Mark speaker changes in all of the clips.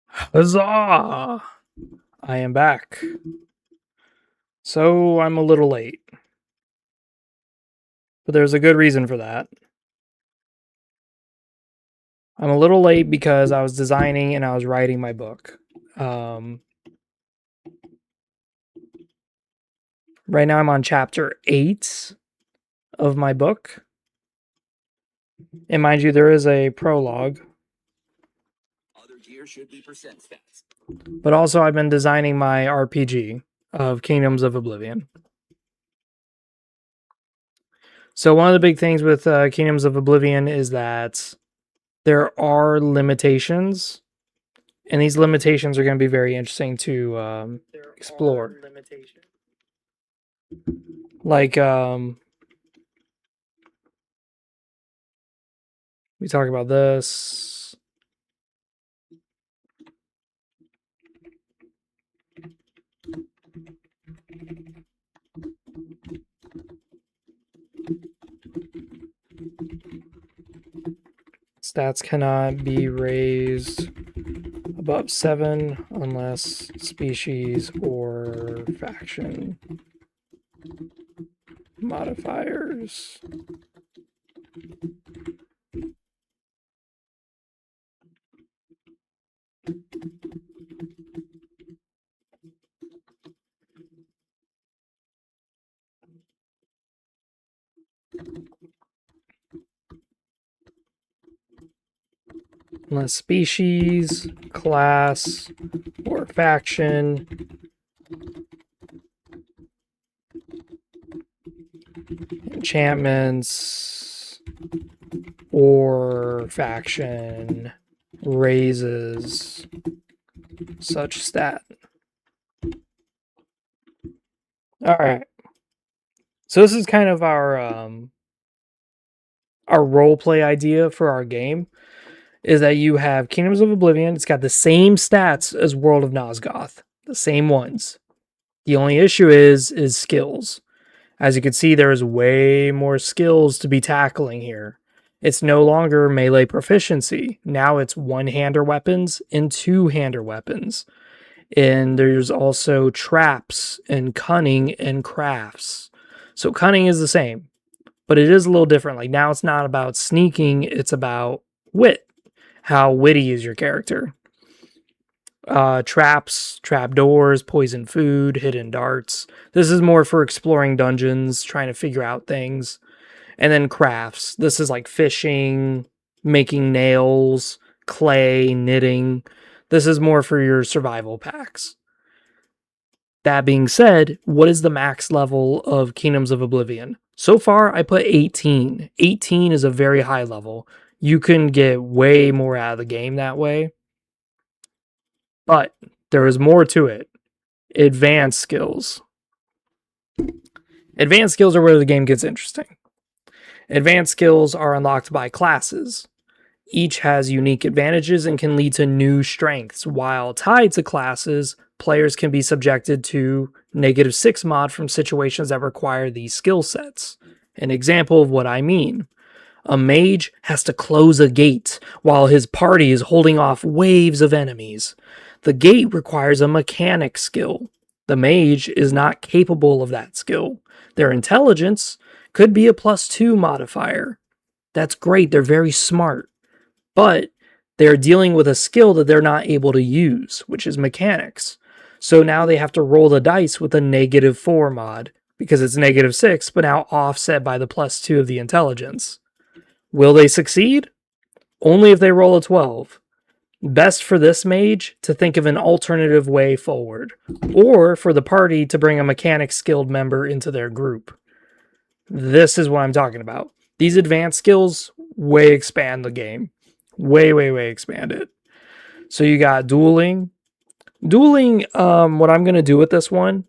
Speaker 1: Huzzah! I am back. So I'm a little late. But there's a good reason for that. I'm a little late because I was designing and I was writing my book. Right now I'm on chapter 8 of my book. And mind you, there is a prologue. But also I've been designing my RPG of Kingdoms of Oblivion. So one of the big things with Kingdoms of Oblivion is that there are limitations, and these limitations are going to be very interesting to explore. Like, we talk about this. Stats cannot be raised above 7 unless species or faction modifiers. Unless species, class, or faction enchantments or faction raises such stat. All right. So this is kind of our roleplay idea for our game, is that you have Kingdoms of Oblivion. It's got the same stats as World of Nosgoth, the same ones. The only issue is skills. As you can see, there is way more skills to be tackling here. It's no longer melee proficiency. Now it's one-hander weapons and two-hander weapons. And there's also traps and cunning and crafts. So cunning is the same, but it is a little different. Like now it's not about sneaking, it's about wit. How witty is your character? Traps, trap doors, poison food, hidden darts. This is more for exploring dungeons, trying to figure out things. And then crafts. This is like fishing, making nails, clay, knitting. This is more for your survival packs. That being said, what is the max level of Kingdoms of Oblivion? So far, I put 18. 18 is a very high level. You can get way more out of the game that way. But there is more to it. Advanced skills. Advanced skills are where the game gets interesting. Advanced skills are unlocked by classes. Each has unique advantages and can lead to new strengths. While tied to classes, players can be subjected to -6 mod from situations that require these skill sets. An example of what I mean. A mage has to close a gate while his party is holding off waves of enemies. The gate requires a mechanic skill. The mage is not capable of that skill. Their intelligence could be a +2 modifier. That's great, they're very smart. But they're dealing with a skill that they're not able to use, which is mechanics. So now they have to roll the dice with a -4 mod, because it's -6, but now offset by the +2 of the intelligence. Will they succeed? Only if they roll a 12. Best for this mage to think of an alternative way forward, or for the party to bring a mechanic skilled member into their group. This is what I'm talking about. These advanced skills way expand the game. Way expand it. So you got dueling. Dueling, what I'm going to do with this one,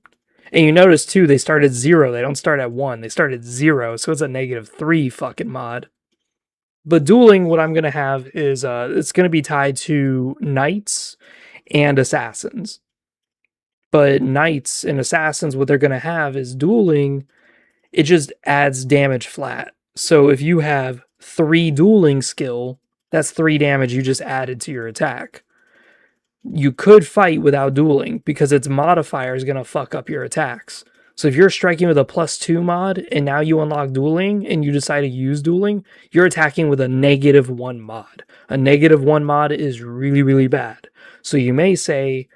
Speaker 1: and you notice too, they start at 0. They don't start at 1. They start at 0, so it's a -3 fucking mod. But dueling, what I'm going to have is, it's going to be tied to knights and assassins. But knights and assassins, what they're going to have is dueling, it just adds damage flat. So if you have 3 dueling skill, that's 3 damage you just added to your attack. you could fight without dueling because its modifier is going to fuck up your attacks. So if you're striking with a +2 mod and now you unlock dueling and you decide to use dueling, you're attacking with a -1 mod. A -1 mod is really, really bad. So you may say,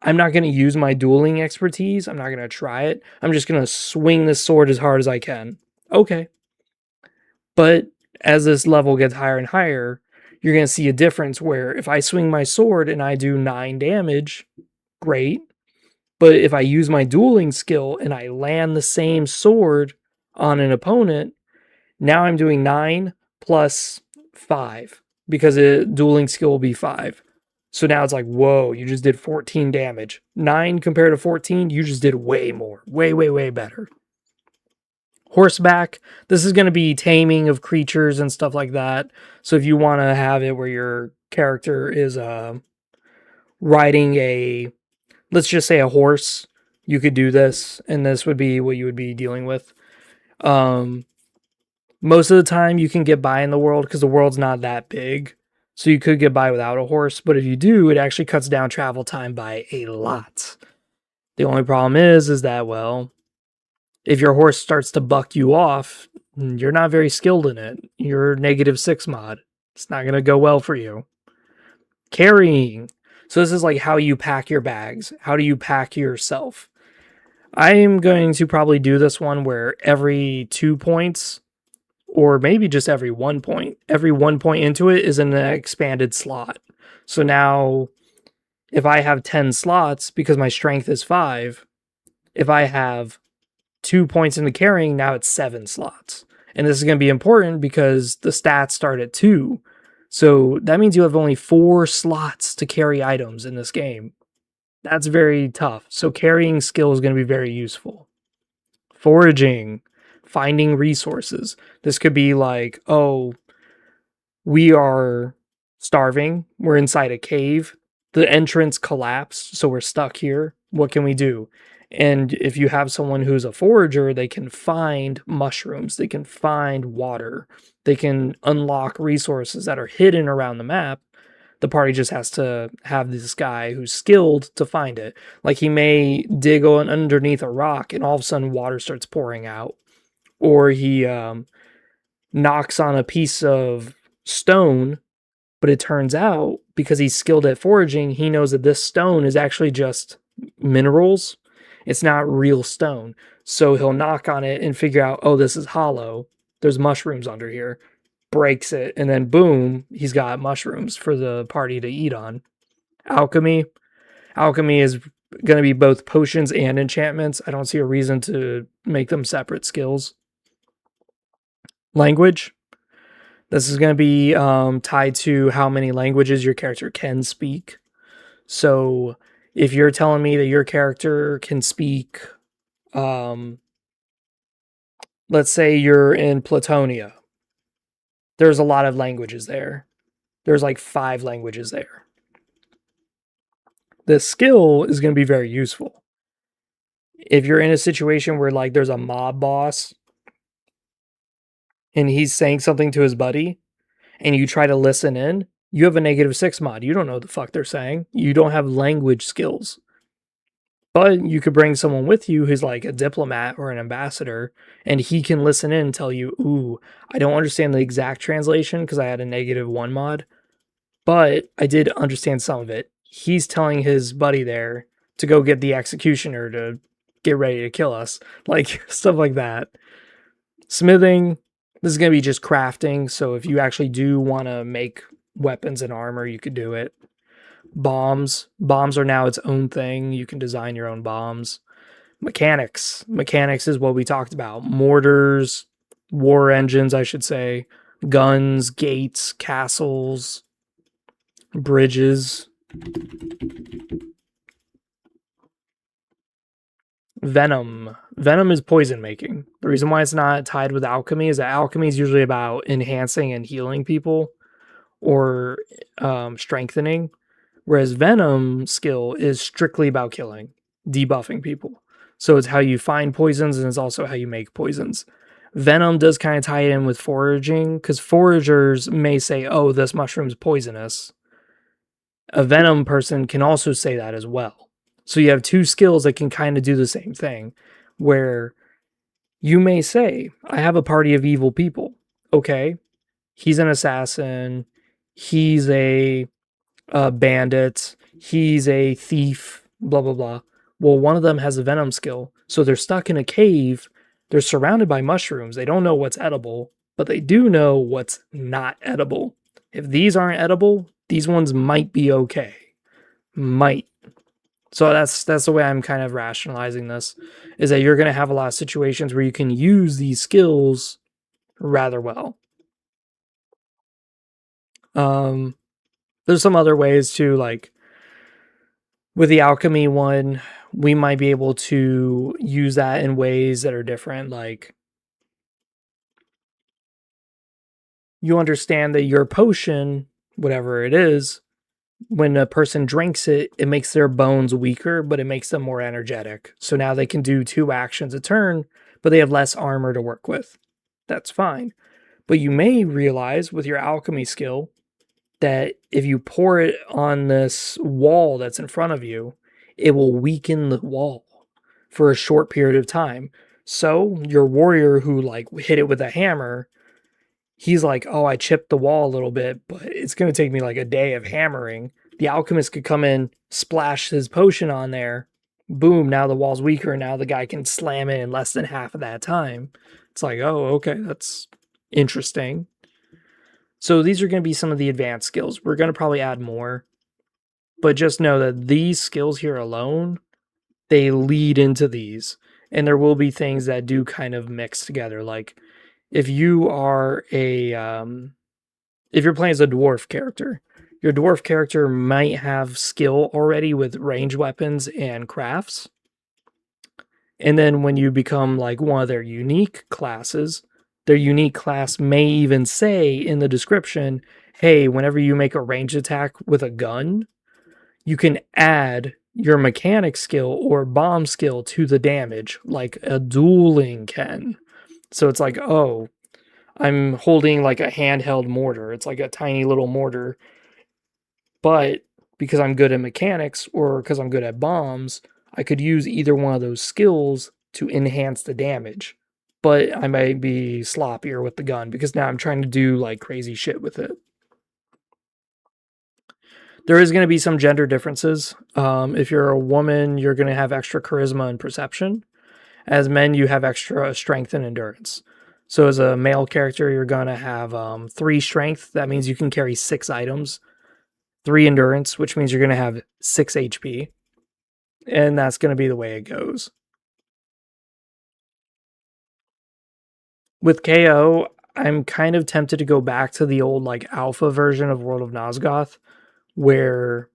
Speaker 1: I'm not going to use my dueling expertise. I'm not going to try it. I'm just going to swing this sword as hard as I can. Okay. But as this level gets higher and higher, you're going to see a difference where if I swing my sword and I do 9 damage, great. But if I use my dueling skill and I land the same sword on an opponent, now I'm doing 9 plus 5 because a dueling skill will be 5. So now it's like, whoa, you just did 14 damage. 9 compared to 14, you just did way more. Way, way, way better. Horseback, this is going to be taming of creatures and stuff like that. So if you want to have it where your character is riding a, let's just say a horse, you could do this, and this would be what you would be dealing with. Most of the time you can get by in the world because the world's not that big. So you could get by without a horse, but if you do, it actually cuts down travel time by a lot. The only problem is that, well, if your horse starts to buck you off, you're not very skilled in it. You're -6 mod. It's not going to go well for you. Carrying. So this is like how you pack your bags. How do you pack yourself? I am going to probably do this one where every 2 points, or maybe just every 1 point, every 1 point into it is in an expanded slot. So now, if I have 10 slots, because my strength is 5, if I have 2 points into carrying, now it's 7 slots. And this is going to be important because the stats start at 2. So that means you have only 4 slots to carry items in this game. That's very tough. So carrying skill is going to be very useful. Foraging, finding resources. This could be like, oh, we are starving. We're inside a cave. The entrance collapsed, so we're stuck here. What can we do? And if you have someone who's a forager, they can find mushrooms, they can find water, they can unlock resources that are hidden around the map. The party just has to have this guy who's skilled to find it. Like he may dig on underneath a rock and all of a sudden water starts pouring out. Or he knocks on a piece of stone, but it turns out because he's skilled at foraging, he knows that this stone is actually just minerals. It's not real stone. So he'll knock on it and figure out, oh, this is hollow. There's mushrooms under here. Breaks it, and then boom, he's got mushrooms for the party to eat on. Alchemy. Alchemy is going to be both potions and enchantments. I don't see a reason to make them separate skills. Language. This is going to be tied to how many languages your character can speak. So if you're telling me that your character can speak, let's say you're in Platonia, there's a lot of languages there. There's like 5 languages there. This skill is going to be very useful. If you're in a situation where like there's a mob boss and he's saying something to his buddy and you try to listen in, you have a -6 mod. You don't know what the fuck they're saying. You don't have language skills. But you could bring someone with you who's like a diplomat or an ambassador, and he can listen in and tell you, ooh, I don't understand the exact translation because I had a -1 mod, but I did understand some of it. He's telling his buddy there to go get the executioner to get ready to kill us. Like, stuff like that. Smithing, this is going to be just crafting, so if you actually do want to make weapons and armor, you could do it. Bombs. Bombs are now its own thing. You can design your own bombs. Mechanics. Mechanics is what we talked about. Mortars, war engines, I should say. Guns, gates, castles, bridges. Venom. Venom is poison making. The reason why it's not tied with alchemy is that alchemy is usually about enhancing and healing people or strengthening. Whereas Venom skill is strictly about killing, debuffing people. So it's how you find poisons and it's also how you make poisons. Venom does kind of tie it in with foraging because foragers may say, oh, this mushroom's poisonous. A venom person can also say that as well. So you have two skills that can kind of do the same thing, where you may say, I have a party of evil people. Okay, he's an assassin, he's a bandit, he's a thief, blah, blah, blah. Well, one of them has a venom skill. So they're stuck in a cave. They're surrounded by mushrooms. They don't know what's edible, but they do know what's not edible. If these aren't edible, these ones might be okay. Might. So that's the way I'm kind of rationalizing this, is that you're going to have a lot of situations where you can use these skills rather well. There's some other ways too, like with the alchemy one, we might be able to use that in ways that are different. Like, you understand that your potion, whatever it is, when a person drinks it, it makes their bones weaker, but it makes them more energetic. So now they can do 2 actions a turn, but they have less armor to work with. That's fine. But you may realize with your alchemy skill that if you pour it on this wall that's in front of you, it will weaken the wall for a short period of time. So your warrior who like hit it with a hammer, he's like, oh, I chipped the wall a little bit, but it's going to take me like a day of hammering. The alchemist could come in, splash his potion on there, boom, now the wall's weaker, and now the guy can slam it in less than half of that time. It's like, oh, okay, that's interesting. So these are going to be some of the advanced skills. We're going to probably add more, but just know that these skills here alone, they lead into these. And there will be things that do kind of mix together. Like if you are if you're playing as a dwarf character, your dwarf character might have skill already with range weapons and crafts. And then when you become like one of their unique classes, their unique class may even say in the description, hey, whenever you make a ranged attack with a gun, you can add your mechanic skill or bomb skill to the damage, like a dueling can. So it's like, oh, I'm holding like a handheld mortar. It's like a tiny little mortar. But because I'm good at mechanics or because I'm good at bombs, I could use either one of those skills to enhance the damage. But I might be sloppier with the gun because now I'm trying to do like crazy shit with it. There is going to be some gender differences. If you're a woman, you're going to have extra charisma and perception. As men, you have extra strength and endurance. So as a male character, you're going to have 3 strength. That means you can carry 6 items. 3 endurance, which means you're going to have 6 HP. And that's going to be the way it goes. With KO, I'm kind of tempted to go back to the old like alpha version of World of Nosgoth, where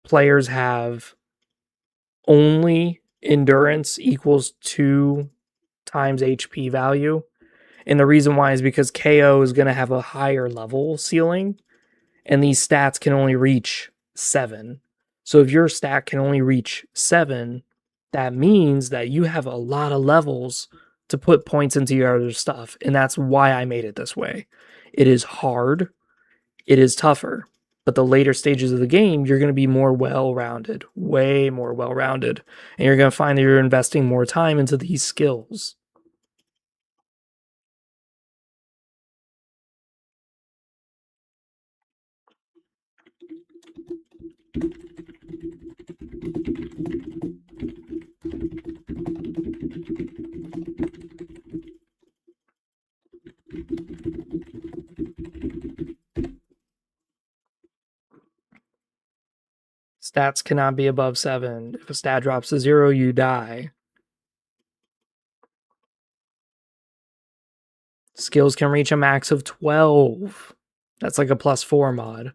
Speaker 1: players have only endurance equals 2 times HP value. And the reason why is because KO is going to have a higher level ceiling, and these stats can only reach 7. So if your stat can only reach 7, that means that you have a lot of levels to put points into your other stuff. And that's why I made it this way. It is hard, it is tougher. But the later stages of the game, you're going to be more well rounded, way more well rounded. And you're going to find that you're investing more time into these skills. Stats cannot be above 7. If a stat drops to 0, you die. Skills can reach a max of 12. That's like a +4 mod.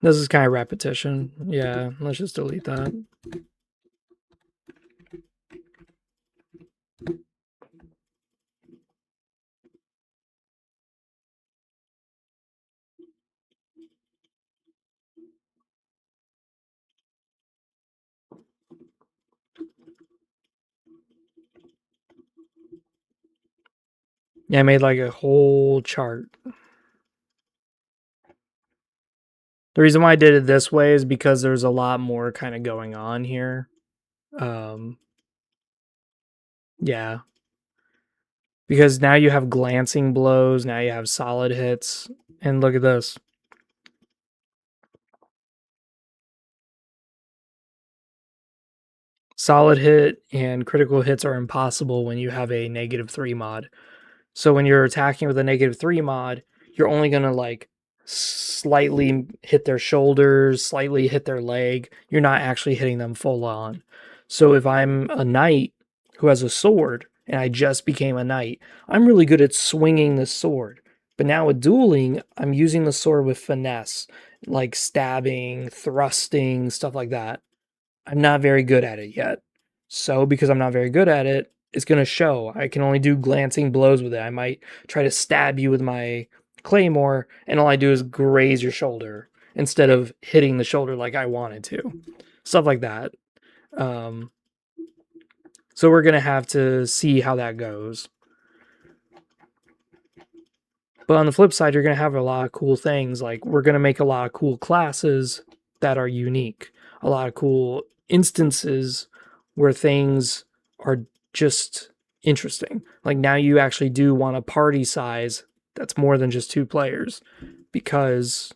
Speaker 1: This is kind of repetition. Yeah, let's just delete that. Yeah, I made like a whole chart. The reason why I did it this way is because there's a lot more kind of going on here. Yeah. Because now you have glancing blows, now you have solid hits, and look at this. Solid hit and critical hits are impossible when you have a -3 mod. So when you're attacking with a -3 mod, you're only going to like slightly hit their shoulders, slightly hit their leg. You're not actually hitting them full on. So if I'm a knight who has a sword and I just became a knight, I'm really good at swinging the sword. But now with dueling, I'm using the sword with finesse, like stabbing, thrusting, stuff like that. I'm not very good at it yet. So because I'm not very good at it, it's going to show. I can only do glancing blows with it. I might try to stab you with my claymore, and all I do is graze your shoulder instead of hitting the shoulder like I wanted to. Stuff like that. So we're going to have to see how that goes. But on the flip side, you're going to have a lot of cool things. Like, we're going to make a lot of cool classes that are unique. A lot of cool instances where things are just interesting. Like, now you actually do want a party size that's more than just 2 players, because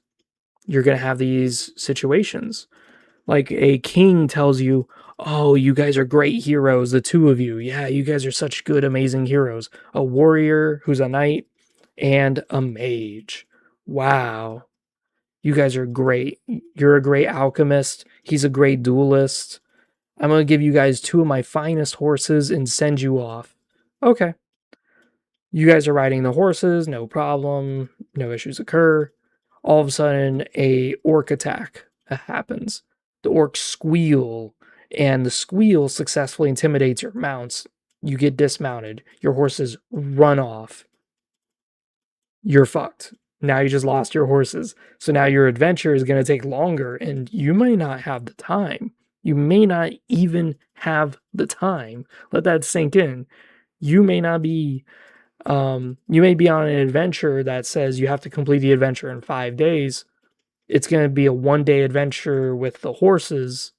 Speaker 1: you're going to have these situations. Like, a king tells you, oh, you guys are great heroes, the 2 of you. Yeah, you guys are such good, amazing heroes. A warrior who's a knight and a mage. Wow. You guys are great. You're a great alchemist. He's a great duelist. I'm going to give you guys 2 of my finest horses and send you off. Okay. You guys are riding the horses, no problem. No issues occur. All of a sudden, a orc attack happens. The orcs squeal, and the squeal successfully intimidates your mounts. You get dismounted. Your horses run off. You're fucked. Now you just lost your horses. So now your adventure is going to take longer, and you may not have the time. You may not even have the time. Let that sink in. You may not be, you may be on an adventure that says you have to complete the adventure in 5 days. It's going to be a 1-day adventure with the horses.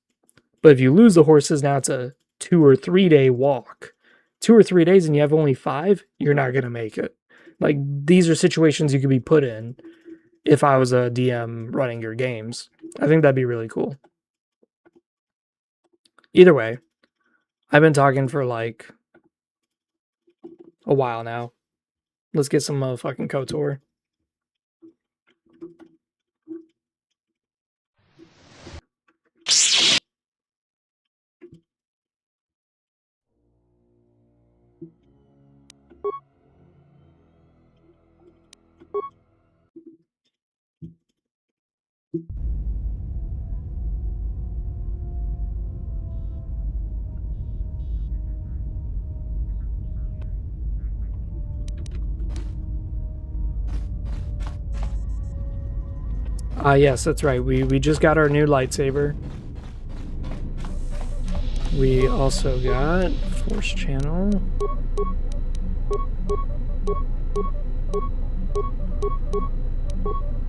Speaker 1: But if you lose the horses, now it's a 2 or 3 day walk. 2 or 3 days and you have only 5, you're not going to make it. Like, these are situations you could be put in if I was a DM running your games. I think that'd be really cool. Either way, I've been talking for like a while now. Let's get some motherfucking Kotor. Yes, that's right. We just got our new lightsaber. We also got Force Channel.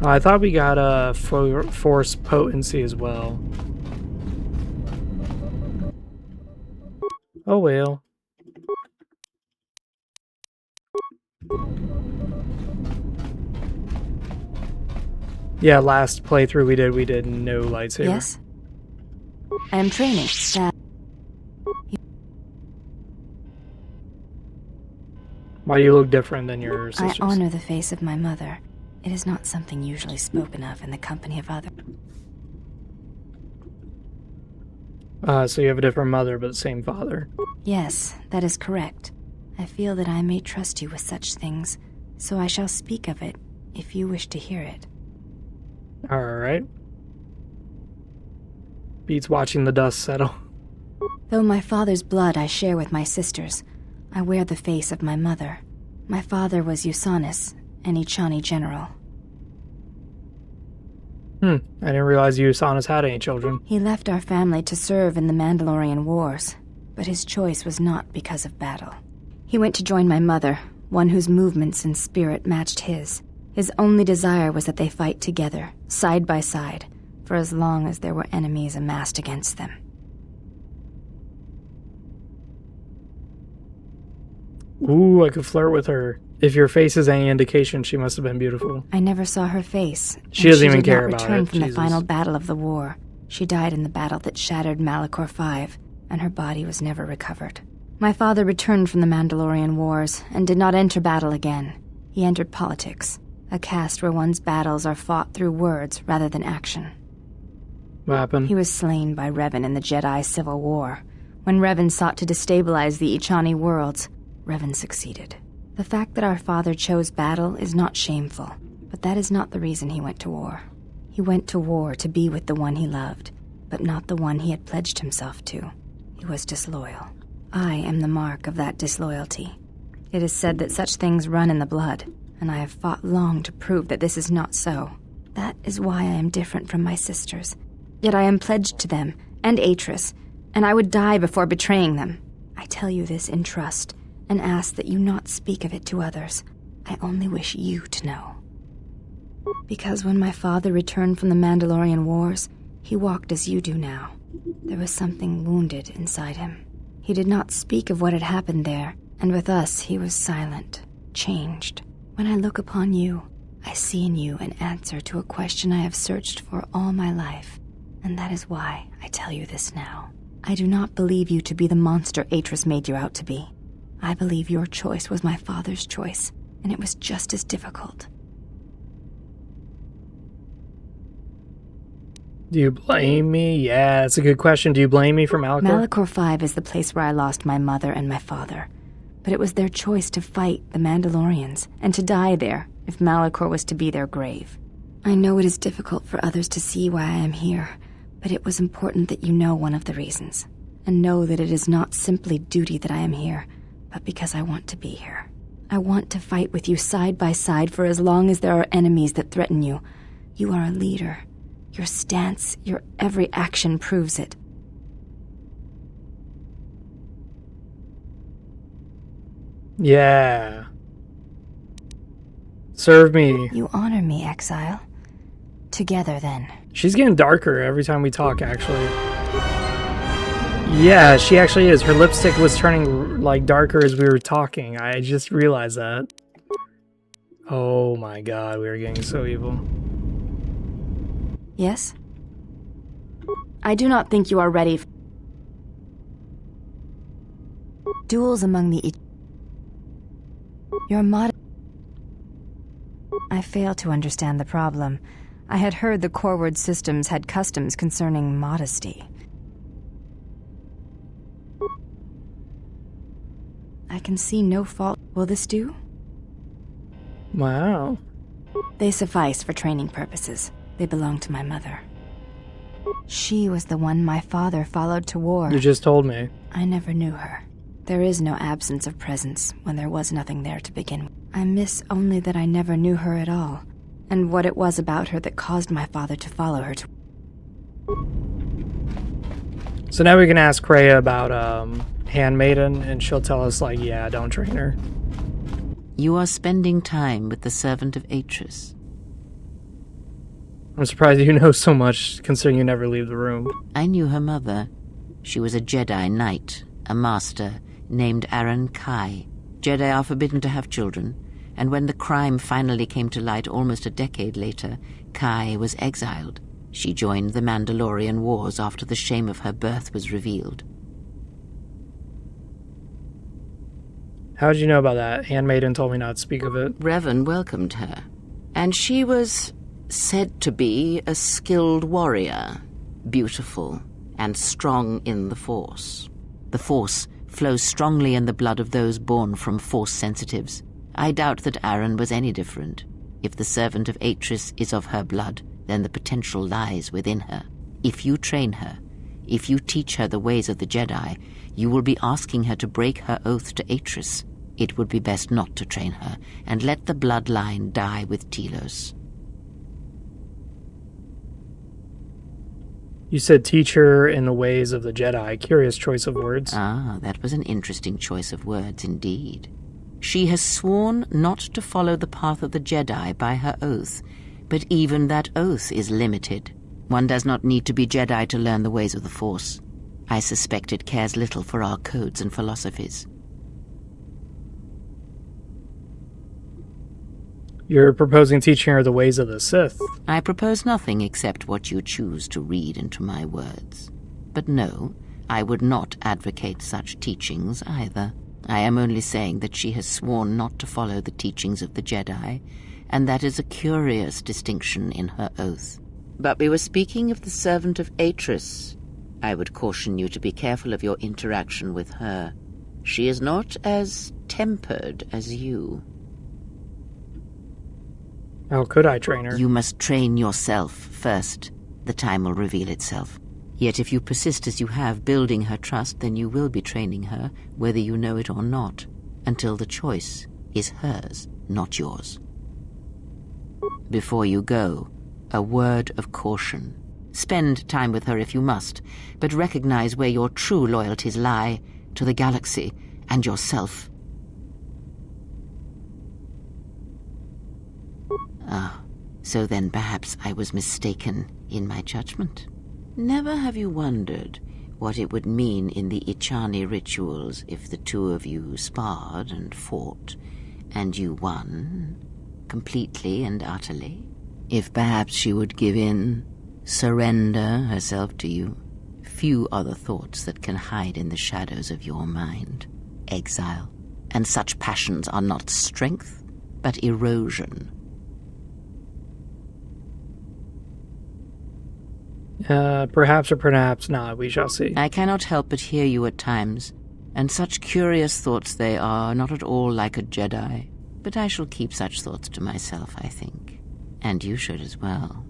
Speaker 1: I thought we got a Force Potency as well. Oh well. Yeah, last playthrough we did no lightsaber.
Speaker 2: Yes? I am training.
Speaker 1: Why do you look different than your sisters?
Speaker 2: I honor the face of my mother. It is not something usually spoken of in the company of others.
Speaker 1: So you have a different mother but the same father.
Speaker 2: Yes, that is correct. I feel that I may trust you with such things, so I shall speak of it if you wish to hear it.
Speaker 1: Alright. Beats watching the dust settle.
Speaker 2: Though my father's blood I share with my sisters, I wear the face of my mother. My father was Usanis, an Ichani general.
Speaker 1: I didn't realize Usanis had any children.
Speaker 2: He left our family to serve in the Mandalorian Wars, but his choice was not because of battle. He went to join my mother, one whose movements and spirit matched his. His only desire was that they fight together, side by side, for as long as there were enemies amassed against them.
Speaker 1: Ooh, I could flirt with her. If your face is any indication, she must have been beautiful.
Speaker 2: I never saw her face.
Speaker 1: She doesn't even care about it.
Speaker 2: She did not return from
Speaker 1: Jesus.
Speaker 2: the final battle of the war. She died in the battle that shattered Malachor 5, and her body was never recovered. My father returned from the Mandalorian Wars and did not enter battle again. He entered politics, a caste where one's battles are fought through words rather than action.
Speaker 1: What happened?
Speaker 2: He was slain by Revan in the Jedi Civil War. When Revan sought to destabilize the Ichani worlds, Revan succeeded. The fact that our father chose battle is not shameful, but that is not the reason he went to war. He went to war to be with the one he loved, but not the one he had pledged himself to. He was disloyal. I am the mark of that disloyalty. It is said that such things run in the blood, and I have fought long to prove that this is not so. That is why I am different from my sisters. Yet I am pledged to them, and Atris, and I would die before betraying them. I tell you this in trust, and ask that you not speak of it to others. I only wish you to know. Because when my father returned from the Mandalorian Wars, he walked as you do now. There was something wounded inside him. He did not speak of what had happened there, and with us he was silent, changed. When I look upon you, I see in you an answer to a question I have searched for all my life, and that is why I tell you this now. I do not believe you to be the monster Atris made you out to be. I believe your choice was my father's choice, and it was just as difficult.
Speaker 1: Do you blame me? Yeah, that's a good question. Do you blame me for Malachor?
Speaker 2: Malachor 5 is the place where I lost my mother and my father. But it was their choice to fight the Mandalorians, and to die there, if Malachor was to be their grave. I know it is difficult for others to see why I am here, but it was important that you know one of the reasons, and know that it is not simply duty that I am here, but because I want to be here. I want to fight with you side by side for as long as there are enemies that threaten you. You are a leader. Your stance, your every action proves it.
Speaker 1: Yeah. Serve me.
Speaker 2: You honor me, Exile. Together, then.
Speaker 1: She's getting darker every time we talk, actually. Yeah, she actually is. Her lipstick was turning, like, darker as we were talking. I just realized that. Oh my god, we are getting so evil.
Speaker 2: Yes? I do not think you are ready. Duels among the Your I fail to understand the problem. I had heard the Corward systems had customs concerning modesty. I can see no fault. Will this do?
Speaker 1: Wow.
Speaker 2: They suffice for training purposes. They belong to my mother. She was the one my father followed to war.
Speaker 1: You just told me.
Speaker 2: I never knew her. There is no absence of presence when there was nothing there to begin with. I miss only that I never knew her at all, and what it was about her that caused my father to follow her to...
Speaker 1: So now we can ask Kreia about, Handmaiden, and she'll tell us, like, yeah, don't train her.
Speaker 3: You are spending time with the servant of Atris.
Speaker 1: I'm surprised you know so much, considering you never leave the room.
Speaker 3: I knew her mother. She was a Jedi Knight, a master, named Aaron Kai. Jedi are forbidden to have children, and when the crime finally came to light almost a decade later, Kai was exiled. She joined the Mandalorian Wars after the shame of her birth was revealed.
Speaker 1: How did you know about that? Handmaiden told me not to speak of it.
Speaker 3: Revan welcomed her, and she was said to be a skilled warrior, beautiful and strong in the Force. The Force flows strongly in the blood of those born from Force sensitives. I doubt that Aaron was any different. If the servant of Atris is of her blood, then the potential lies within her. If you train her, if you teach her the ways of the Jedi, you will be asking her to break her oath to Atris. It would be best not to train her, and let the bloodline die with Telos.
Speaker 1: You said teach her in the ways of the Jedi. Curious choice of words.
Speaker 3: Ah, that was an interesting choice of words indeed. She has sworn not to follow the path of the Jedi by her oath, but even that oath is limited. One does not need to be Jedi to learn the ways of the Force. I suspect it cares little for our codes and philosophies.
Speaker 1: You're proposing teaching her the ways of the Sith.
Speaker 3: I propose nothing except what you choose to read into my words. But no, I would not advocate such teachings either. I am only saying that she has sworn not to follow the teachings of the Jedi, and that is a curious distinction in her oath. But we were speaking of the servant of Atris. I would caution you to be careful of your interaction with her. She is not as tempered as you.
Speaker 1: How could I train her?
Speaker 3: You must train yourself first. The time will reveal itself. Yet if you persist as you have, building her trust, then you will be training her, whether you know it or not, until the choice is hers, not yours. Before you go, a word of caution. Spend time with her if you must, but recognize where your true loyalties lie, to the galaxy and yourself. Ah, so then perhaps I was mistaken in my judgment. Never have you wondered what it would mean in the Ichani rituals if the two of you sparred and fought, and you won, completely and utterly? If perhaps she would give in, surrender herself to you? Few are the thoughts that can hide in the shadows of your mind. Exile. And such passions are not strength, but erosion.
Speaker 1: Perhaps or perhaps not, we shall see.
Speaker 3: I cannot help but hear you at times, and such curious thoughts they are, not at all like a Jedi. But I shall keep such thoughts to myself, I think. And you should as well.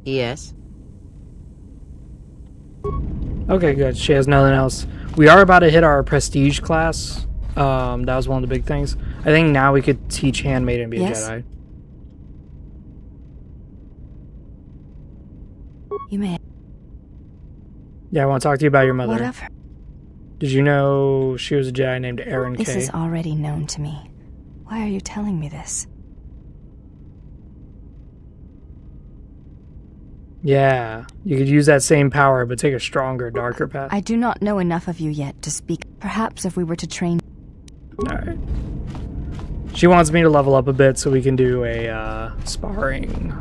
Speaker 3: Yes?
Speaker 1: Okay, good. She has nothing else. We are about to hit our prestige class. That was one of the big things. I think now we could teach Handmaid and be a Jedi.
Speaker 2: You may.
Speaker 1: Yeah, I want to talk to you about your mother.
Speaker 2: Whatever.
Speaker 1: Did you know she was a Jedi named Aaron K?
Speaker 2: This is already known to me. Why are you telling me this?
Speaker 1: Yeah, you could use that same power, but take a stronger, darker path.
Speaker 2: I do not know enough of you yet to speak. Perhaps if we were to train...
Speaker 1: Alright. She wants me to level up a bit so we can do a sparring.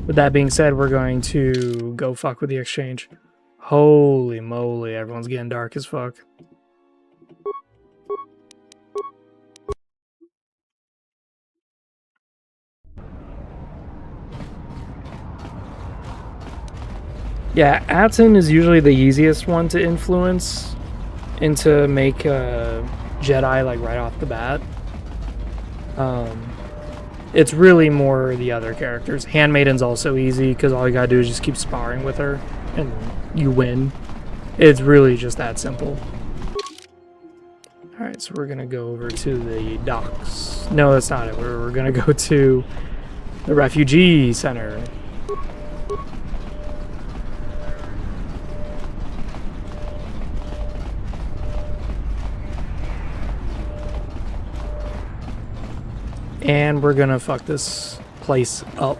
Speaker 1: With that being said, we're going to go fuck with the exchange. Holy moly, everyone's getting dark as fuck. Yeah, Atten is usually the easiest one to influence and to make a Jedi like right off the bat. It's really more the other characters. Handmaiden's also easy because all you gotta do is just keep sparring with her and you win. It's really just that simple. Alright, so we're gonna go over to the docks. No, that's not it. We're gonna go to the refugee center. And we're gonna fuck this place up.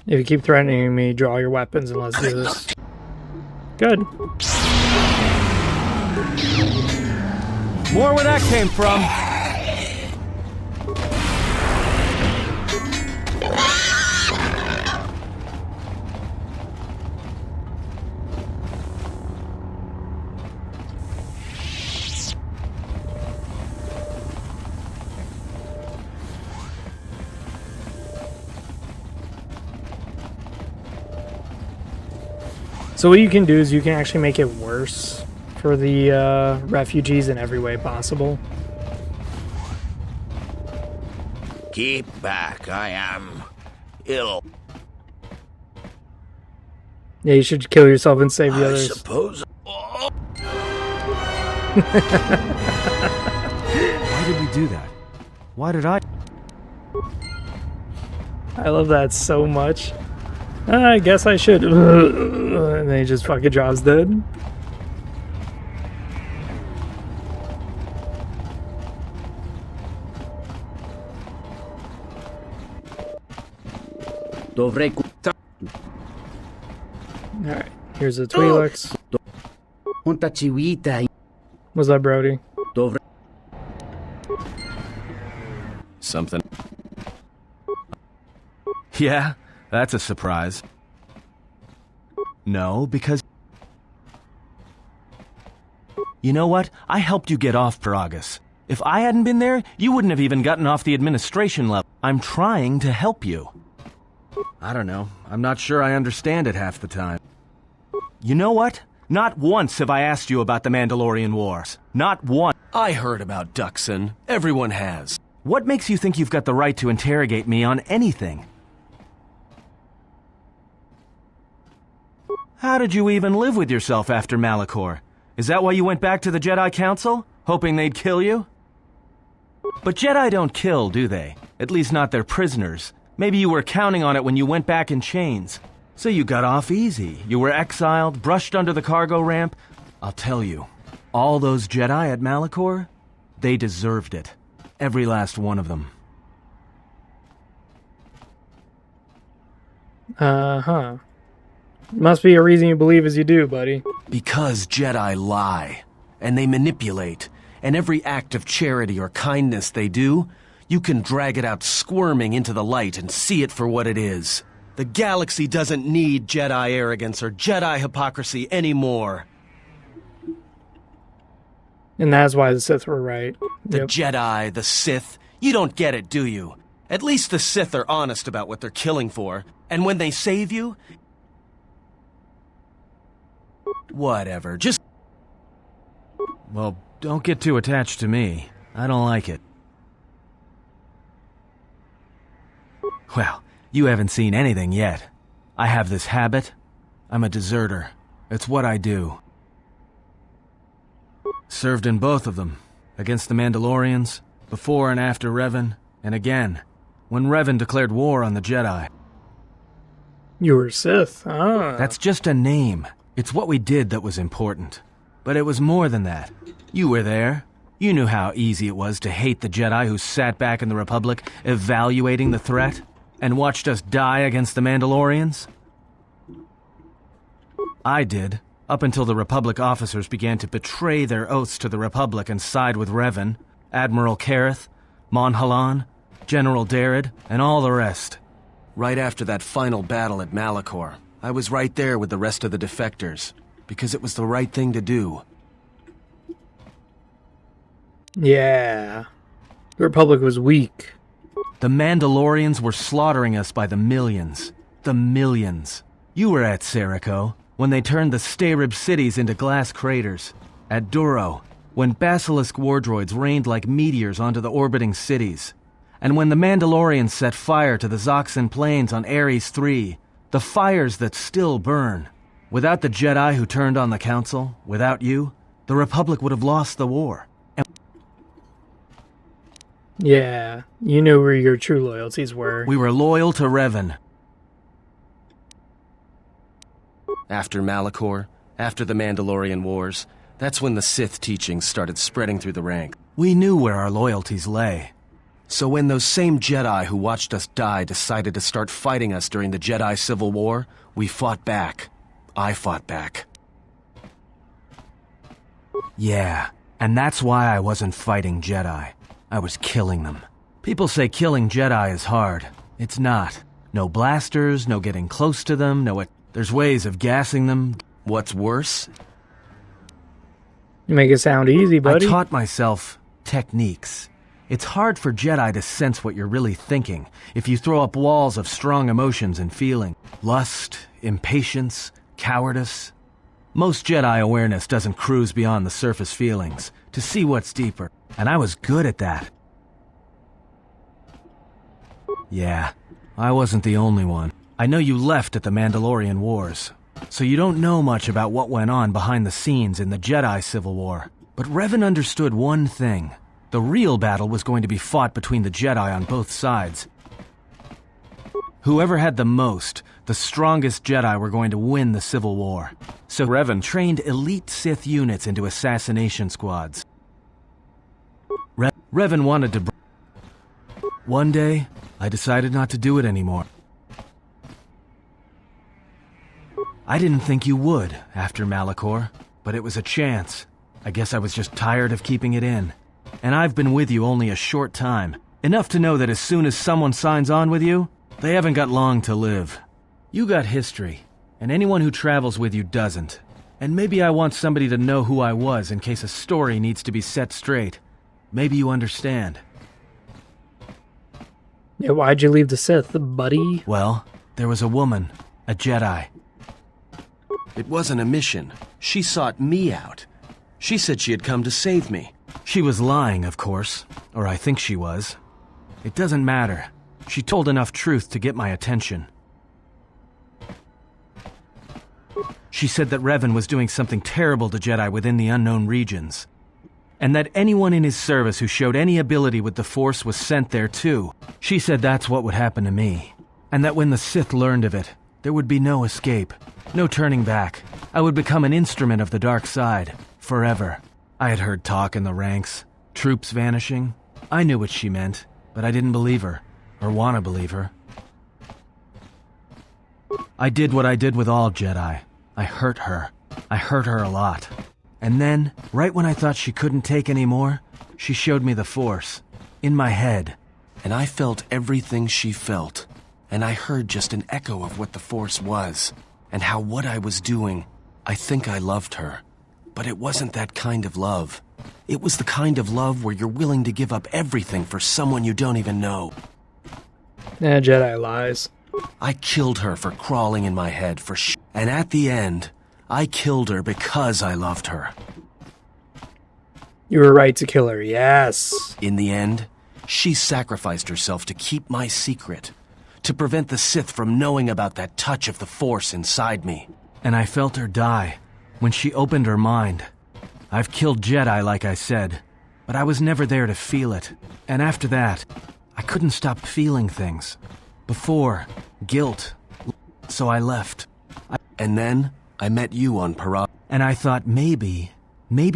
Speaker 1: If you keep threatening me, draw your weapons and let's do this. Good.
Speaker 4: More where that came from.
Speaker 1: So what you can do is you can actually make it worse for the refugees in every way possible.
Speaker 5: Keep back, I am ill.
Speaker 1: Yeah, you should kill yourself and save the
Speaker 5: I
Speaker 1: others.
Speaker 5: suppose.
Speaker 4: Why did we do that? Why did I?
Speaker 1: I love that so much. I guess I should. And then he just fucking drops dead. Alright, here's the Twi'leks. What's that, Brody?
Speaker 4: Something. Yeah, that's a surprise. No, because... You know what? I helped you get off Peragus. If I hadn't been there, you wouldn't have even gotten off the administration level. I'm trying to help you. I don't know. I'm not sure I understand it half the time. You know what? Not once have I asked you about the Mandalorian Wars. Not once. I heard about Duxon. Everyone has. What makes you think you've got the right to interrogate me on anything? How did you even live with yourself after Malachor? Is that why you went back to the Jedi Council? Hoping they'd kill you? But Jedi don't kill, do they? At least not their prisoners. Maybe you were counting on it when you went back in chains. So you got off easy. You were exiled, brushed under the cargo ramp. I'll tell you, all those Jedi at Malachor, they deserved it. Every last one of them.
Speaker 1: Uh-huh. Must be a reason you believe as you do, buddy.
Speaker 4: Because Jedi lie, and they manipulate, and every act of charity or kindness they do, you can drag it out squirming into the light and see it for what it is. The galaxy doesn't need Jedi arrogance or Jedi hypocrisy anymore.
Speaker 1: And that's why the Sith were right.
Speaker 4: The
Speaker 1: Yep.
Speaker 4: Jedi, the Sith, you don't get it, do you? At least the Sith are honest about what they're killing for, and when they save you... Whatever, just... Well, don't get too attached to me. I don't like it. Well, you haven't seen anything yet. I have this habit. I'm a deserter. It's what I do. Served in both of them. Against the Mandalorians, before and after Revan, and again, when Revan declared war on the Jedi.
Speaker 1: You were Sith, ah.
Speaker 4: That's just a name. It's what we did that was important. But it was more than that. You were there. You knew how easy it was to hate the Jedi who sat back in the Republic, evaluating the threat, and watched us die against the Mandalorians. I did, up until the Republic officers began to betray their oaths to the Republic and side with Revan, Admiral Kareth, Mon Halan, General Darad, and all the rest. Right after that final battle at Malachor, I was right there with the rest of the defectors, because it was the right thing to do.
Speaker 1: Yeah. The Republic was weak.
Speaker 4: The Mandalorians were slaughtering us by the millions. The millions. You were at Serico, when they turned the Starib cities into glass craters. At Duro, when Basilisk wardroids rained like meteors onto the orbiting cities. And when the Mandalorians set fire to the Zoxan plains on Ares III, the fires that still burn. Without the Jedi who turned on the Council, without you, the Republic would have lost the war.
Speaker 1: Yeah, you knew where your true loyalties were.
Speaker 4: We were loyal to Revan. After Malachor, after the Mandalorian Wars, that's when the Sith teachings started spreading through the ranks. We knew where our loyalties lay. So when those same Jedi who watched us die decided to start fighting us during the Jedi Civil War, we fought back. I fought back. Yeah, and that's why I wasn't fighting Jedi. I was killing them. People say killing Jedi is hard. It's not. No blasters, no getting close to them, there's ways of gassing them. What's worse?
Speaker 1: You make it sound easy, buddy.
Speaker 4: I taught myself techniques. It's hard for Jedi to sense what you're really thinking if you throw up walls of strong emotions and feeling. Lust, impatience, cowardice. Most Jedi awareness doesn't cruise beyond the surface feelings to see what's deeper, and I was good at that. Yeah, I wasn't the only one. I know you left at the Mandalorian Wars, so you don't know much about what went on behind the scenes in the Jedi Civil War. But Revan understood one thing. The real battle was going to be fought between the Jedi on both sides. Whoever had the most, the strongest Jedi were going to win the Civil War. So Revan trained elite Sith units into assassination squads. Revan wanted to... One day, I decided not to do it anymore. I didn't think you would, after Malachor, but it was a chance. I guess I was just tired of keeping it in. And I've been with you only a short time. Enough to know that as soon as someone signs on with you, they haven't got long to live. You got history, and anyone who travels with you doesn't. And maybe I want somebody to know who I was in case a story needs to be set straight. Maybe you understand.
Speaker 1: Yeah, why'd you leave the Sith, buddy?
Speaker 4: Well, there was a woman, a Jedi.
Speaker 6: It wasn't a mission. She sought me out. She said she had come to save me.
Speaker 4: She was lying, of course. Or I think she was. It doesn't matter. She told enough truth to get my attention. She said that Revan was doing something terrible to Jedi within the unknown regions. And that anyone in his service who showed any ability with the Force was sent there too. She said that's what would happen to me. And that when the Sith learned of it, there would be no escape. No turning back. I would become an instrument of the dark side. Forever. I had heard talk in the ranks. Troops vanishing. I knew what she meant, but I didn't believe her. Or want to believe her. I did what I did with all Jedi. I hurt her. I hurt her a lot. And then, right when I thought she couldn't take any more, she showed me the Force. In my head.
Speaker 6: And I felt everything she felt. And I heard just an echo of what the Force was. And how what I was doing, I think I loved her. But it wasn't that kind of love. It was the kind of love where you're willing to give up everything for someone you don't even know.
Speaker 1: Jedi lies.
Speaker 6: I killed her for crawling in my head for and at the end, I killed her because I loved her.
Speaker 1: You were right to kill her, yes.
Speaker 6: In the end, she sacrificed herself to keep my secret. To prevent the Sith from knowing about that touch of the Force inside me.
Speaker 4: And I felt her die. When she opened her mind. I've killed Jedi, like I said, but I was never there to feel it. And after that, I couldn't stop feeling things. Before, guilt. So I left.
Speaker 6: And then, I met you on Parag.
Speaker 4: And I thought maybe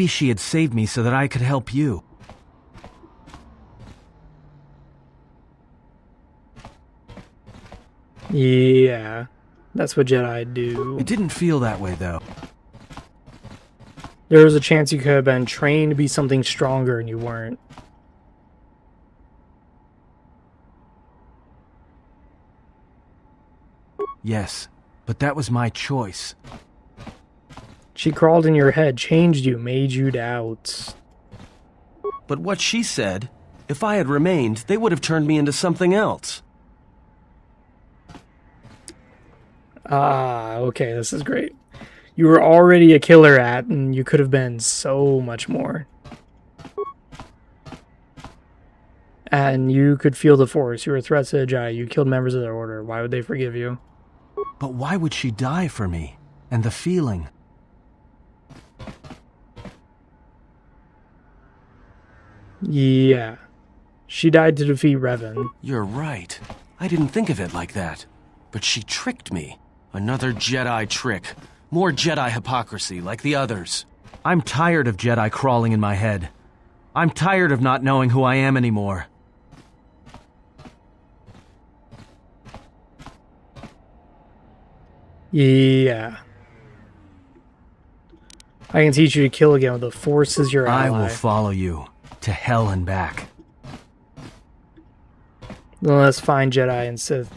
Speaker 4: she had saved me so that I could help you.
Speaker 1: Yeah, that's what Jedi do.
Speaker 4: It didn't feel that way, though.
Speaker 1: There was a chance you could have been trained to be something stronger and you weren't.
Speaker 4: Yes, but that was my choice.
Speaker 1: She crawled in your head, changed you, made you doubt.
Speaker 6: But what she said, if I had remained, they would have turned me into something else.
Speaker 1: Ah, okay, this is great. You were already a killer and you could have been so much more. And you could feel the Force. You were a threat to the Jedi. You killed members of their order. Why would they forgive you?
Speaker 4: But why would she die for me? And the feeling?
Speaker 1: Yeah. She died to defeat Revan.
Speaker 6: You're right. I didn't think of it like that. But she tricked me. Another Jedi trick. More Jedi hypocrisy, like the others.
Speaker 4: I'm tired of Jedi crawling in my head. I'm tired of not knowing who I am anymore.
Speaker 1: Yeah. I can teach you to kill again with the Force as your ally.
Speaker 4: I will follow you to hell and back.
Speaker 1: Then let's find Jedi and Sith.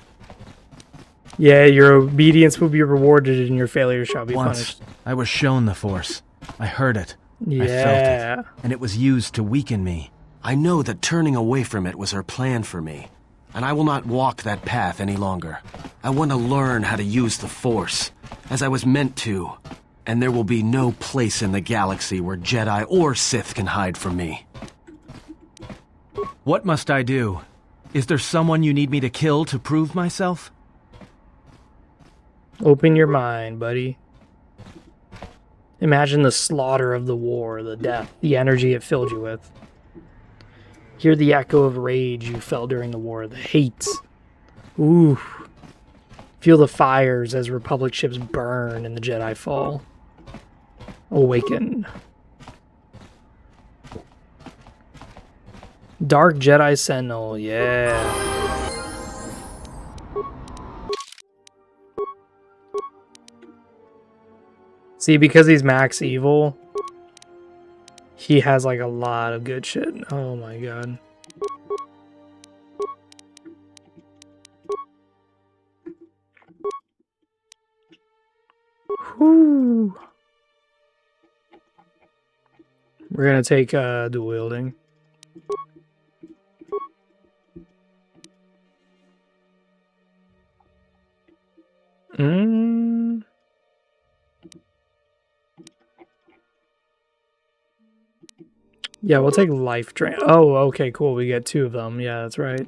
Speaker 1: Yeah, your obedience will be rewarded and your failure shall be punished.
Speaker 4: I was shown the Force. I heard it.
Speaker 1: Yeah.
Speaker 4: I felt it. And it was used to weaken me.
Speaker 6: I know that turning away from it was her plan for me. And I will not walk that path any longer. I want to learn how to use the Force, as I was meant to. And there will be no place in the galaxy where Jedi or Sith can hide from me.
Speaker 4: What must I do? Is there someone you need me to kill to prove myself?
Speaker 1: Open your mind, buddy. Imagine the slaughter of the war, the death, the energy it filled you with. Hear the echo of rage you felt during the war, the hate. Ooh. Feel the fires as Republic ships burn and the Jedi fall. Awaken. Dark Jedi Sentinel, yeah. See, because he's max evil, he has like a lot of good shit. Oh my god. Whew. We're gonna take dual wielding. Yeah, we'll take life drain. Oh, okay, cool. We get 2 of them. Yeah, that's right.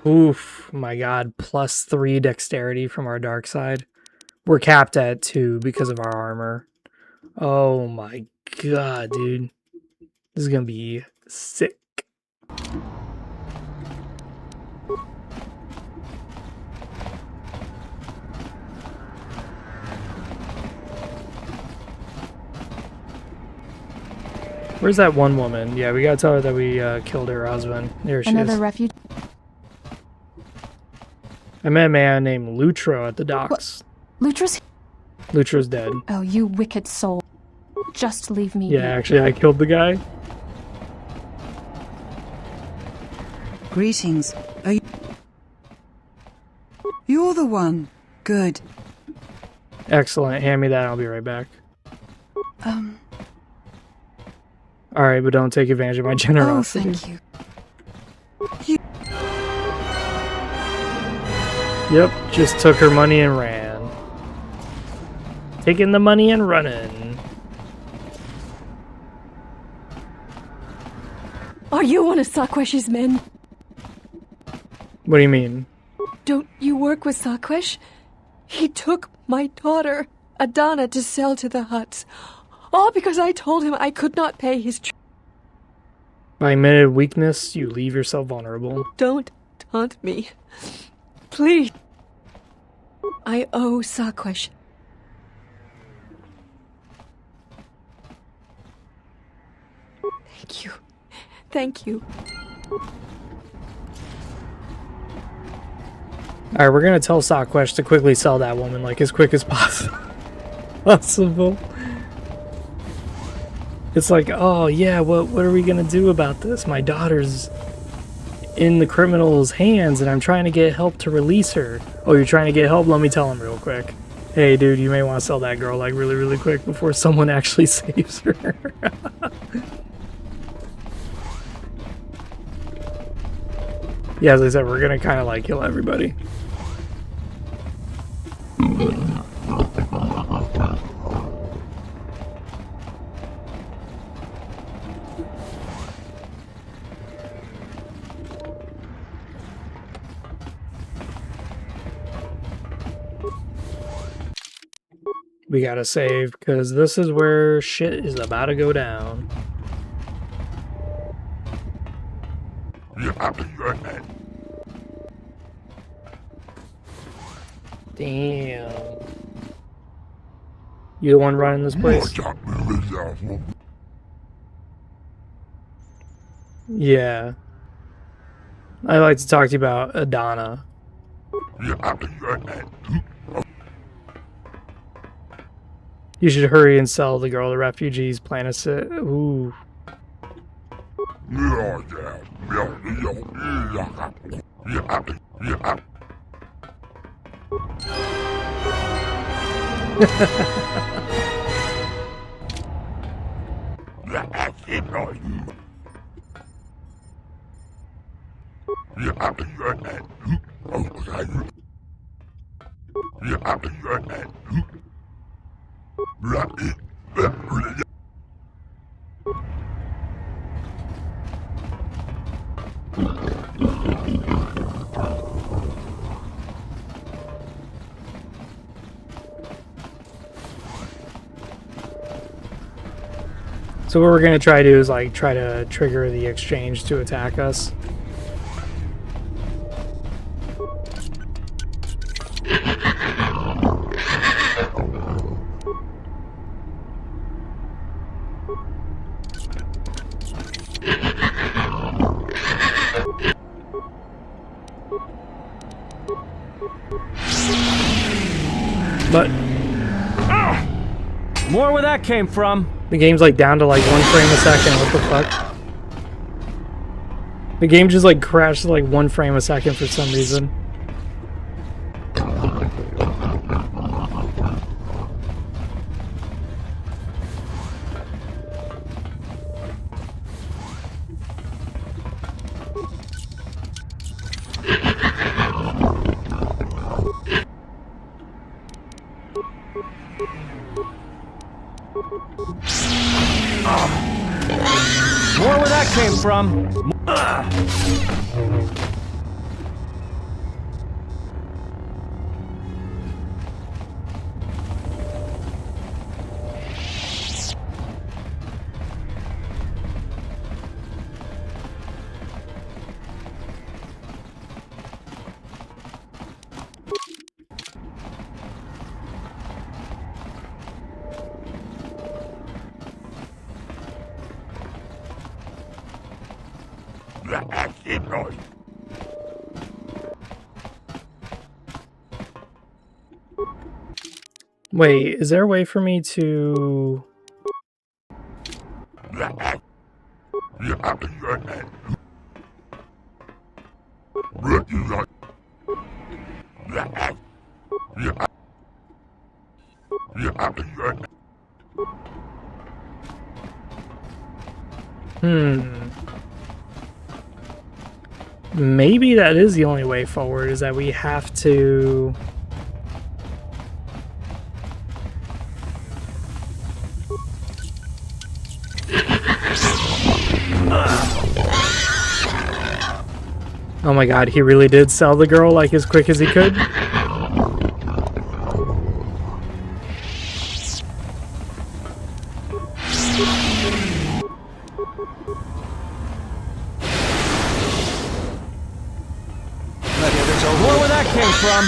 Speaker 1: Oof, my god. +3 dexterity from our dark side. We're capped at 2 because of our armor. Oh my god, dude. This is gonna be sick. Where's that one woman? Yeah, we gotta tell her that we killed her husband. There she
Speaker 2: Another
Speaker 1: is.
Speaker 2: refuge.
Speaker 1: I met a man named Lutro at the docks.
Speaker 2: Lutra's.
Speaker 1: Lutro's dead.
Speaker 7: Oh, you wicked soul. Just leave me.
Speaker 1: Yeah, actually, I killed the guy.
Speaker 8: Greetings. Are you... You're the one. Good.
Speaker 1: Excellent. Hand me that. I'll be right back. All right, but don't take advantage of my generosity.
Speaker 8: Oh, thank you.
Speaker 1: Yep, just took her money and ran. Taking the money and running.
Speaker 7: Are you one of Sakwesh's men?
Speaker 1: What do you mean?
Speaker 7: Don't you work with Sakwesh? He took my daughter, Adana, to sell to the Hutts. All because I told him I could not pay his
Speaker 1: By admitted weakness, you leave yourself vulnerable.
Speaker 7: Don't taunt me. Please. I owe Sakwesh. Thank you. Thank you.
Speaker 1: Alright, we're gonna tell Sakwesh to quickly sell that woman, like, as quick as possible. It's like, oh yeah, what are we gonna do about this? My daughter's in the criminal's hands and I'm trying to get help to release her. Oh, you're trying to get help? Let me tell him real quick. Hey dude, you may want to sell that girl like really quick before someone actually saves her. Yeah, as I said, we're gonna kind of like kill everybody. We gotta save, because this is where shit is about to go down. Damn. You the one running this place? Yeah. I'd like to talk to you about Adana. You should hurry and sell the girl to refugees. Plan a sit. Ooh. So what we're gonna try to do is like try to trigger the exchange to attack us. But
Speaker 4: More where that came from.
Speaker 1: the game's like down to like 1 frame a second. What the fuck? The game just like crashed to like 1 frame a second for some reason.
Speaker 4: More where that came from.
Speaker 1: Wait, is there a way for me to... Maybe that is the only way forward, is that we have to... Oh my god, he really did sell the girl like as quick as he could?
Speaker 4: More where that came from.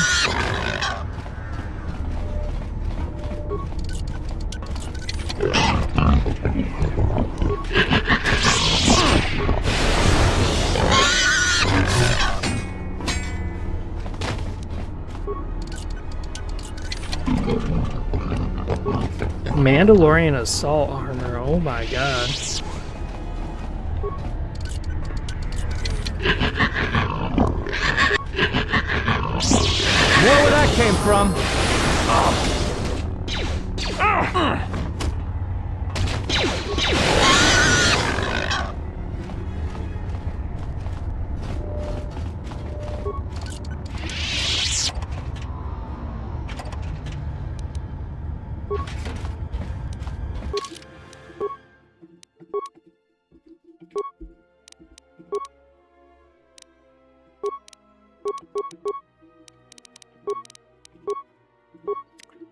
Speaker 1: Mandalorian assault armor, oh my god.
Speaker 4: More where that came from.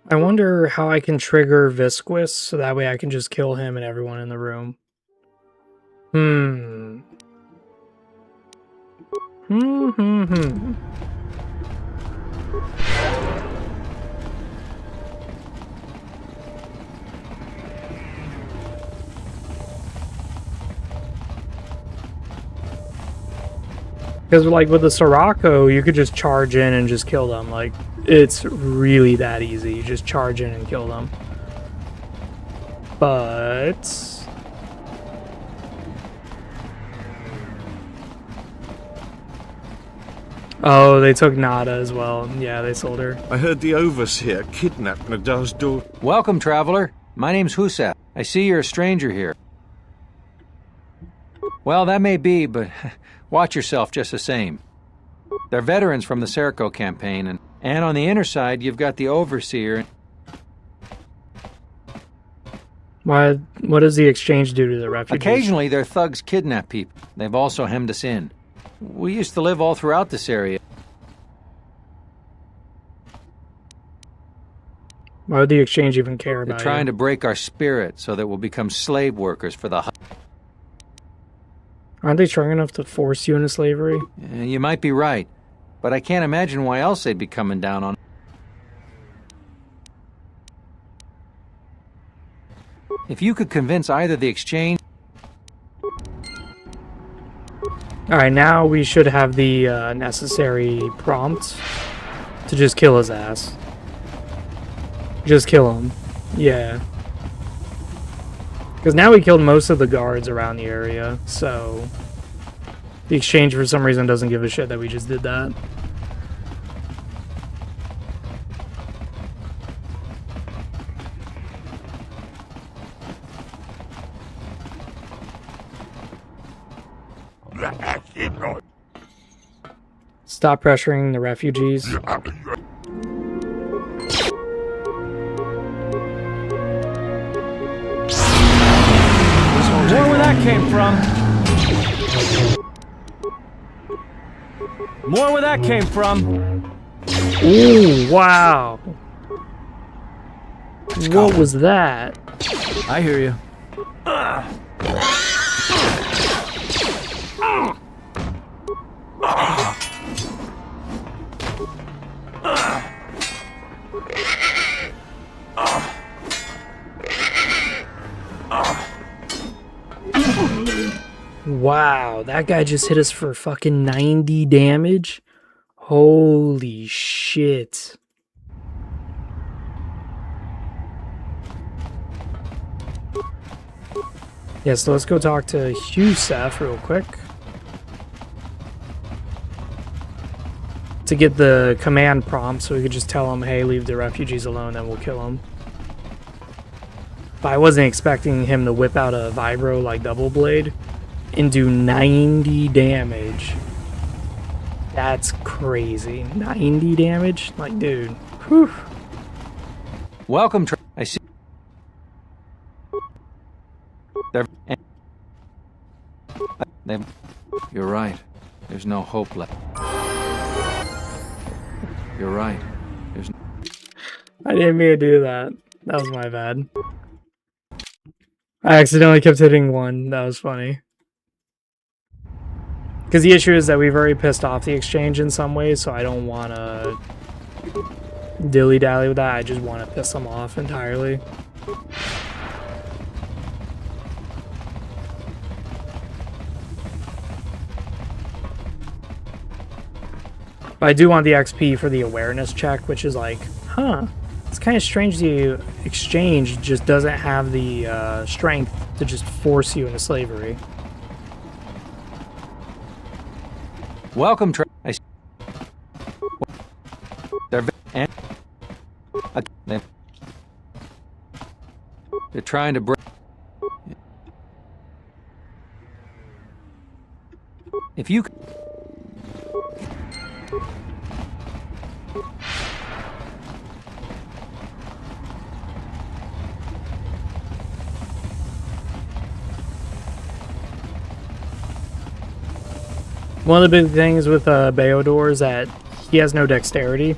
Speaker 1: I wonder how I can trigger Visquis so that way I can just kill him and everyone in the room. Because like with the Sirocco, you could just charge in and just kill them. Like, it's really that easy. You just charge in and kill them. But... Oh, they took Nada as well. Yeah, they sold her.
Speaker 9: I heard the Overseer kidnapped Nada's daughter.
Speaker 10: Welcome, traveler. My name's Husat. I see you're a stranger here. Well, that may be, but watch yourself just the same. They're veterans from the Serco campaign, and on the inner side, you've got the Overseer.
Speaker 1: What does the exchange do to the refugees?
Speaker 10: Occasionally, their thugs kidnap people. They've also hemmed us in. We used to live all throughout this area.
Speaker 1: Why would the exchange even care
Speaker 10: They're
Speaker 1: about
Speaker 10: trying
Speaker 1: you?
Speaker 10: to break our spirit so that we'll become slave workers for the...
Speaker 1: Aren't they strong enough to force you into slavery?
Speaker 10: You might be right, but I can't imagine why else they'd be coming down on... If you could convince either the exchange...
Speaker 1: Alright, now we should have the necessary prompt to just kill his ass. Just kill him. Yeah. Because now we killed most of the guards around the area, so... The exchange for some reason doesn't give a shit that we just did that. Stop pressuring the refugees.
Speaker 4: More where that came from. More where that came from.
Speaker 1: Ooh, wow. What was that?
Speaker 4: I hear you.
Speaker 1: Wow, that guy just hit us for fucking 90 damage? Holy shit. Yeah, so let's go talk to Husef real quick. To get the command prompt so we could just tell him, hey, leave the refugees alone, then we'll kill him. But I wasn't expecting him to whip out a vibro like double blade and do 90 damage. That's crazy. 90 damage? Like, dude. Whew.
Speaker 10: Welcome, I see... You're right. There's no hope left. You're right. There's...
Speaker 1: I didn't mean to do that. That was my bad. I accidentally kept hitting one. That was funny. Because the issue is that we've already pissed off the exchange in some ways, so I don't want to dilly-dally with that. I just want to piss them off entirely. But I do want the XP for the awareness check, which is like, huh, it's kind of strange the exchange just doesn't have the strength to just force you into slavery.
Speaker 10: Welcome, I see... They're trying to break... If you...
Speaker 1: One of the big things with Beodor is that he has no dexterity.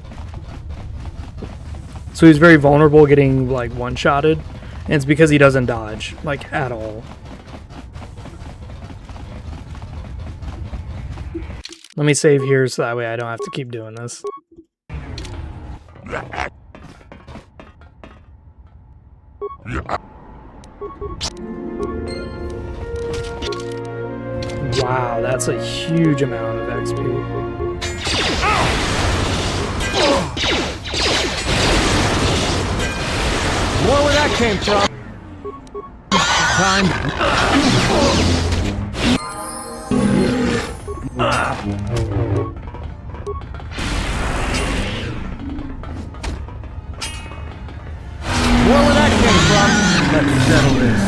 Speaker 1: So he's very vulnerable getting, like, one-shotted. And it's because he doesn't dodge, like, at all. Let me save here so that way I don't have to keep doing this. Wow, that's a huge amount of XP.
Speaker 4: More where that came from. Time. More where that came from. Let's settle this.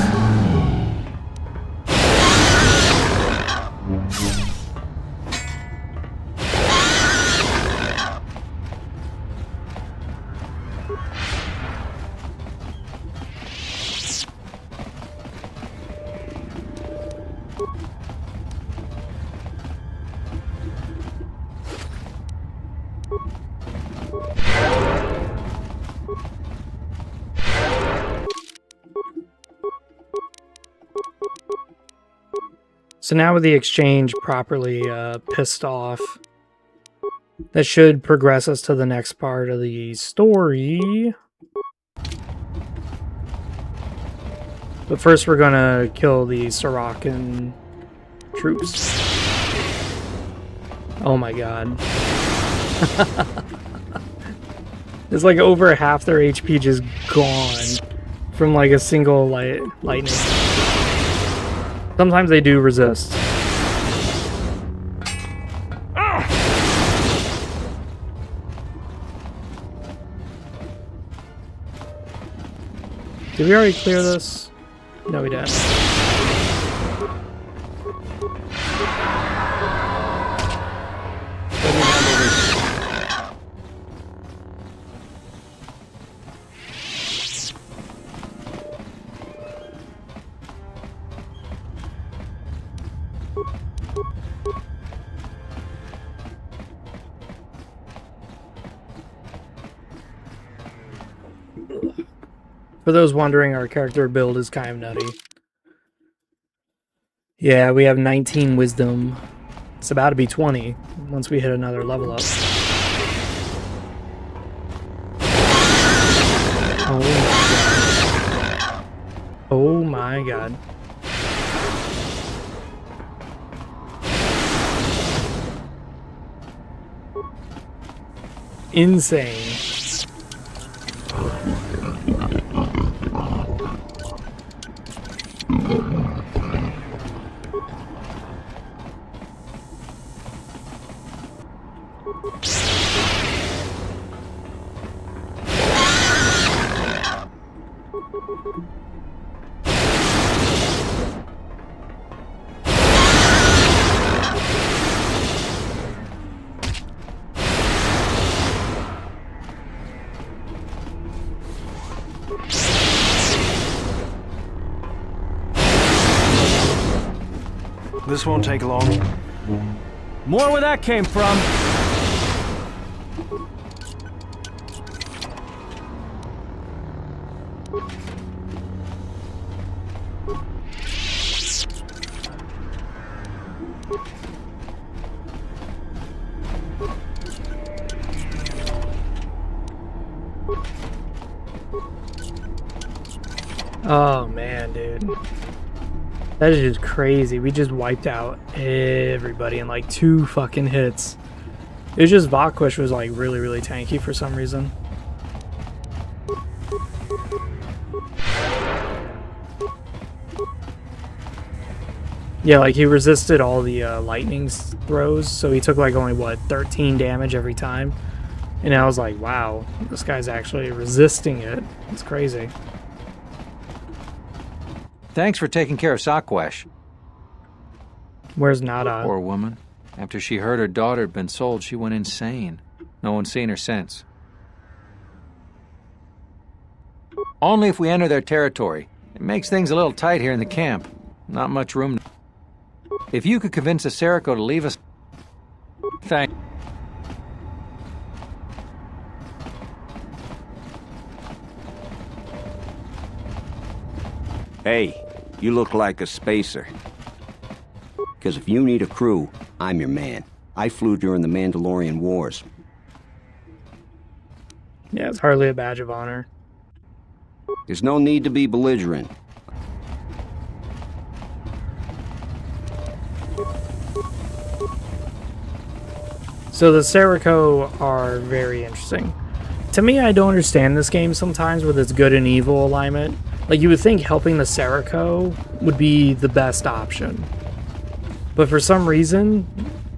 Speaker 1: So now with the exchange properly pissed off, that should progress us to the next part of the story. But first we're gonna kill the Sorokin troops. Oh my god. It's like over half their HP just gone from like a single lightning. Sometimes they do resist. Did we already clear this? No, we didn't. For those wondering, our character build is kind of nutty. Yeah, we have 19 wisdom. It's about to be 20 once we hit another level up. Oh my god. Insane.
Speaker 4: This won't take long. More where that came from.
Speaker 1: Oh man, dude. That is just crazy. We just wiped out everybody in like 2 fucking hits. It was just Vakwish was like really, really tanky for some reason. Yeah, like he resisted all the lightning throws, so he took like only, what, 13 damage every time? And I was like, wow, this guy's actually resisting it. It's crazy.
Speaker 10: Thanks for taking care of Sakwesh.
Speaker 1: Where's Nada?
Speaker 10: Poor woman. After she heard her daughter had been sold, she went insane. No one's seen her since. Only if we enter their territory. It makes things a little tight here in the camp. Not much room. If you could convince the Serico to leave us... Thank...
Speaker 11: Hey, you look like a spacer. Because if you need a crew, I'm your man. I flew during the Mandalorian Wars.
Speaker 1: Yeah, it's hardly a badge of honor.
Speaker 11: There's no need to be belligerent.
Speaker 1: So the Serico are very interesting. To me, I don't understand this game sometimes with its good and evil alignment. Like, you would think helping the Serico would be the best option. But for some reason,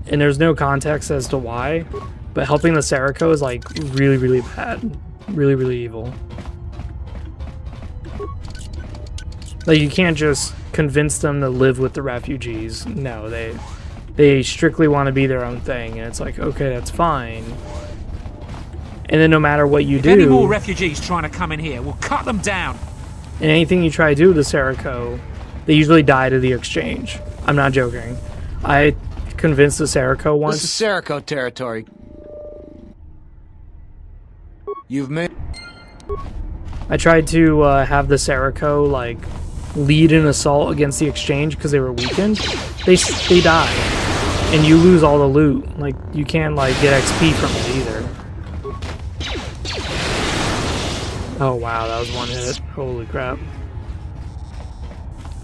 Speaker 1: and there's no context as to why, but helping the Serico is like really, really bad. Really, really evil. Like, you can't just convince them to live with the refugees. No, they strictly want to be their own thing, and it's like, okay, that's fine. And then no matter what you do...
Speaker 12: If any more refugees trying to come in here, we'll cut them down.
Speaker 1: And anything you try to do with the Serico, they usually die to the exchange. I'm not joking. I convinced the Serico once...
Speaker 13: This is Serico territory. You've made...
Speaker 1: I tried to have the Serico, like, lead an assault against the exchange because they were weakened, they die, and you lose all the loot. Like, you can't like get XP from it either. Oh wow, that was one hit. Holy crap.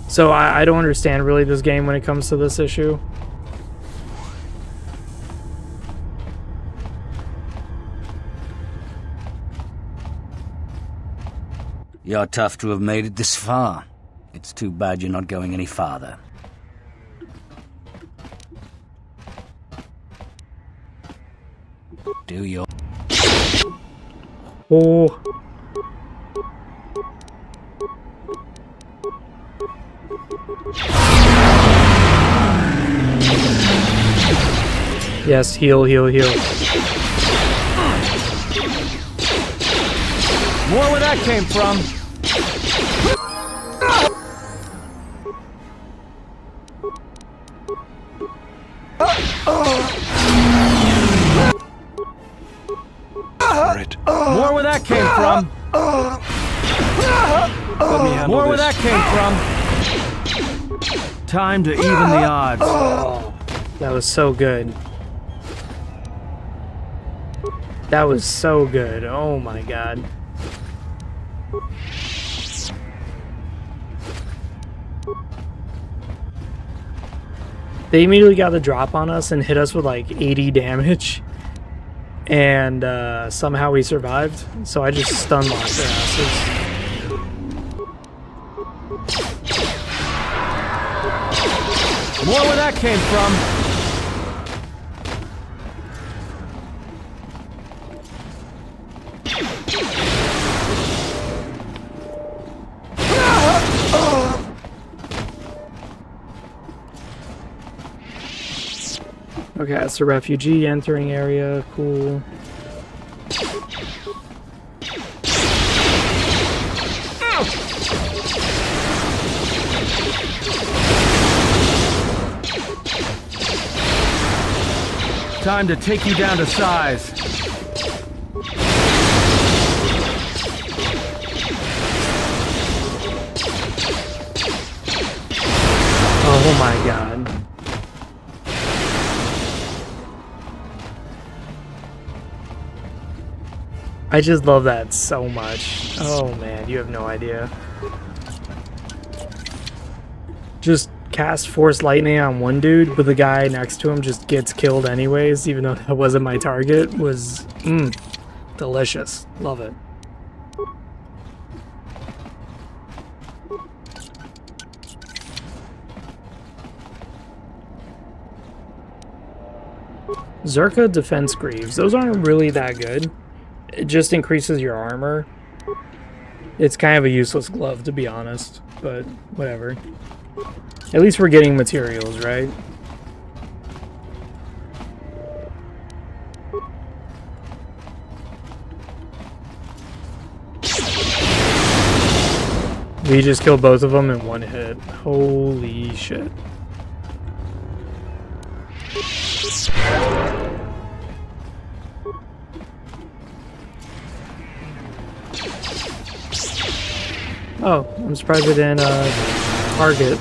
Speaker 1: So I don't understand really this game when it comes to this issue.
Speaker 13: You're tough to have made it this far. It's too bad you're not going any farther. Do your...
Speaker 1: Oh. Yes, heal, heal, heal.
Speaker 4: More where that came from. More where that came from. More where that came from. Time to even the odds.
Speaker 1: Oh, that was so good. That was so good. Oh my god. They immediately got the drop on us and hit us with like 80 damage. And somehow we survived. So I just stun locked their asses.
Speaker 4: More where that came from.
Speaker 1: Okay, that's the refugee entering area. Cool.
Speaker 4: Time to take you down to size.
Speaker 1: Oh my god. I just love that so much. Oh man, you have no idea. Just cast Force Lightning on one dude, but the guy next to him just gets killed anyways, even though that wasn't my target, was delicious. Love it. Zerka Defense Greaves. Those aren't really that good. It just increases your armor. It's kind of a useless glove, to be honest, but whatever. At least we're getting materials, right? We just killed both of them in one hit. Holy shit. Oh, I'm surprised it didn't target.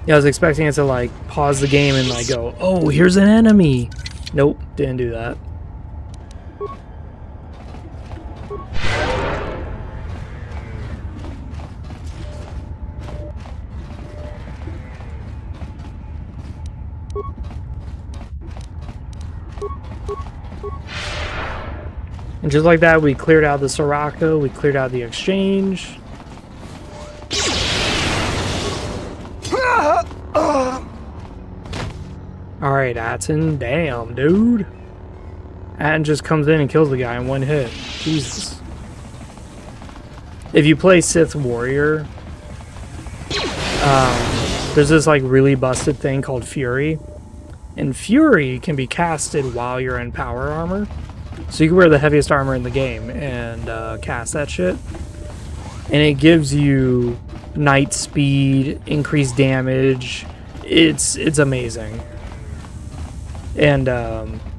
Speaker 1: Yeah, I was expecting it to like pause the game and like go, oh, here's an enemy. Nope, didn't do that. And just like that, we cleared out the Soraka, we cleared out the exchange. Alright, Atten, damn, dude. Atten just comes in and kills the guy in one hit. Jesus. If you play Sith Warrior, there's this like really busted thing called Fury. And Fury can be casted while you're in power armor. So you can wear the heaviest armor in the game and cast that shit. And it gives you night speed, increased damage. It's amazing. And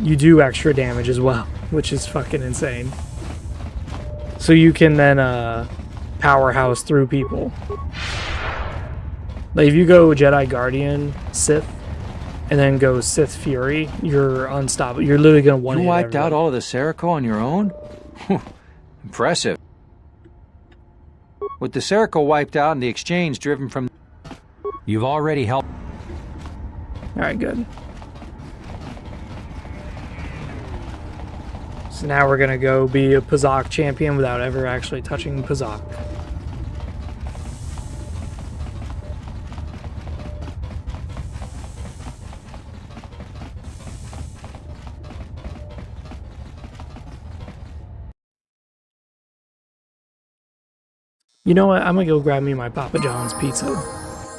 Speaker 1: you do extra damage as well, which is fucking insane. So you can then powerhouse through people. Like if you go Jedi Guardian, Sith, and then go Sith Fury, you're unstoppable. You're literally gonna one-hit
Speaker 10: You wiped
Speaker 1: everybody.
Speaker 10: out all of the Serico on your own? Impressive. With the Serico wiped out and the exchange driven from... You've already helped...
Speaker 1: Alright, good. So now we're gonna go be a Pazak champion without ever actually touching Pazak. You know what? I'm gonna go grab me my Papa John's pizza.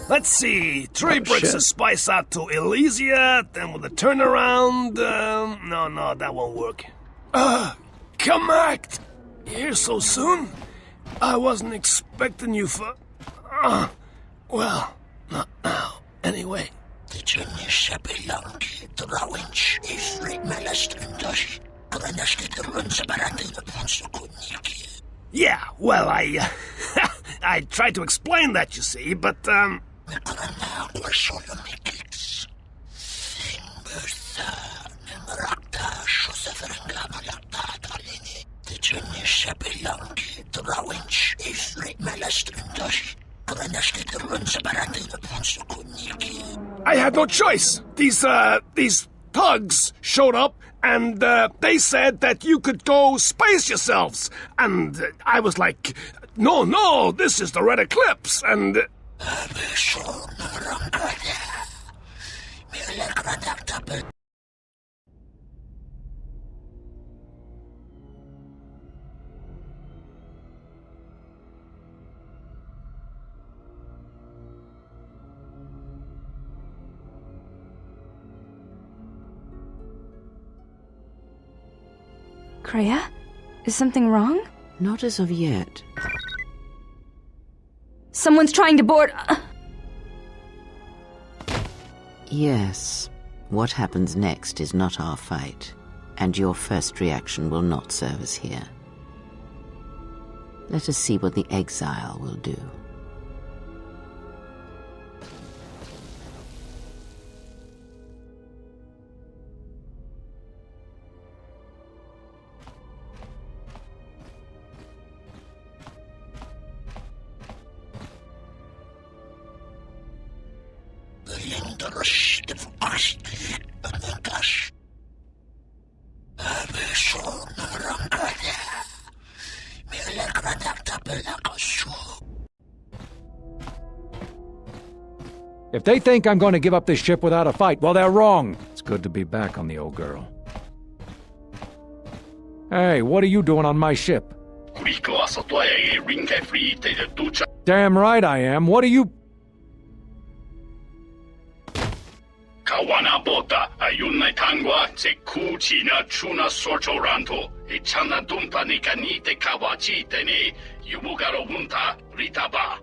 Speaker 14: Let's see. 3 bricks
Speaker 1: shit.
Speaker 14: of spice out to Elysia, then with a turnaround. No, that won't work. Come act! Here so soon? I wasn't expecting you for. Well, not now. Anyway. Yeah, well, I tried to explain that, you see, but, I had no choice. These thugs showed up, and they said that you could go space yourselves. And I was like, no, this is the Red Eclipse, and...
Speaker 2: Kreia? Is something wrong?
Speaker 3: Not as of yet.
Speaker 2: Someone's trying to board...
Speaker 3: Yes. What happens next is not our fight, and your first reaction will not serve us here. Let us see what the exile will do.
Speaker 10: If they think I'm going to give up this ship without a fight, well, they're wrong. It's good to be back on the old girl. Hey, what are you doing on my ship? Damn right I am. What are you...
Speaker 15: Kawanabota, ayunay tangwa, se kuchina chuna sorchoranto, e chana dumpa ni kanite kawachite ni, yubugaro wunta ritaba.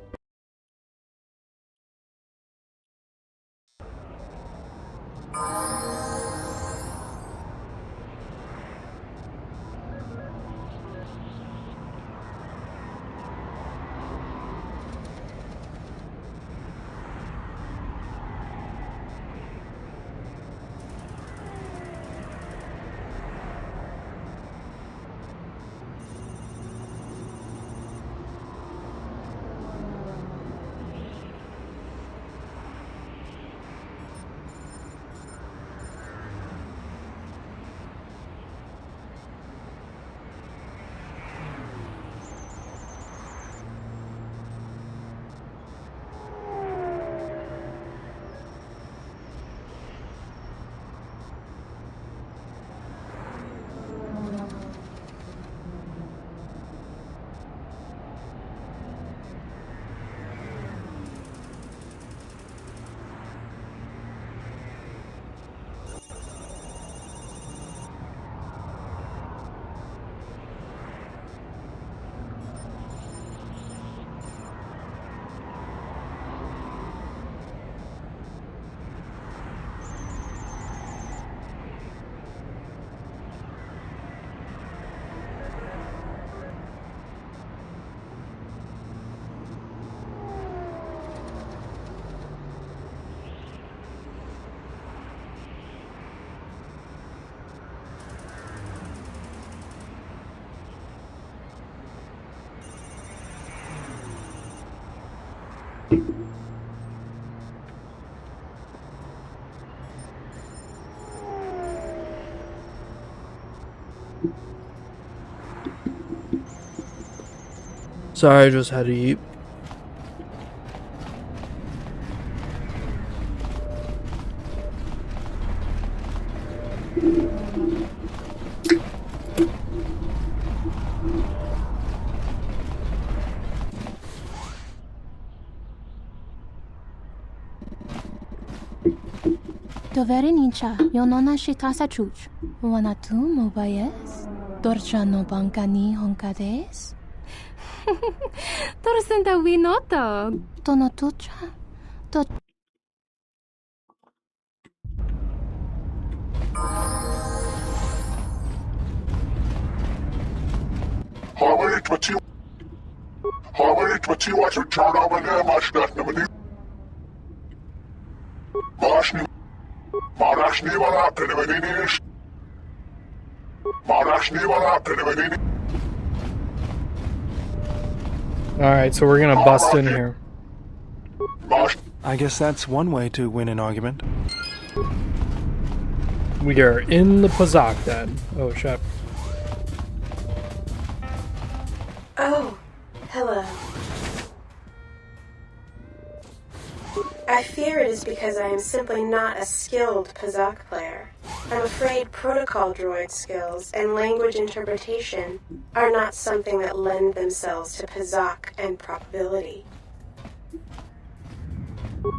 Speaker 1: Sorry, I just had to eat.
Speaker 16: Doverenicha, Yonona Shitasa Chuch, Wanatu Mobayes, Dorchano Bankani Honkades, Torsenta Winoto, Tonotucha,
Speaker 1: Alright, so we're gonna bust in here.
Speaker 17: I guess that's one way to win an argument.
Speaker 1: We are in the Pazak then. Oh shit.
Speaker 18: Oh, hello. I fear it is because I am simply not a skilled Pazak player. I'm afraid protocol droid skills and language interpretation are not something that lend themselves to Pazak and probability.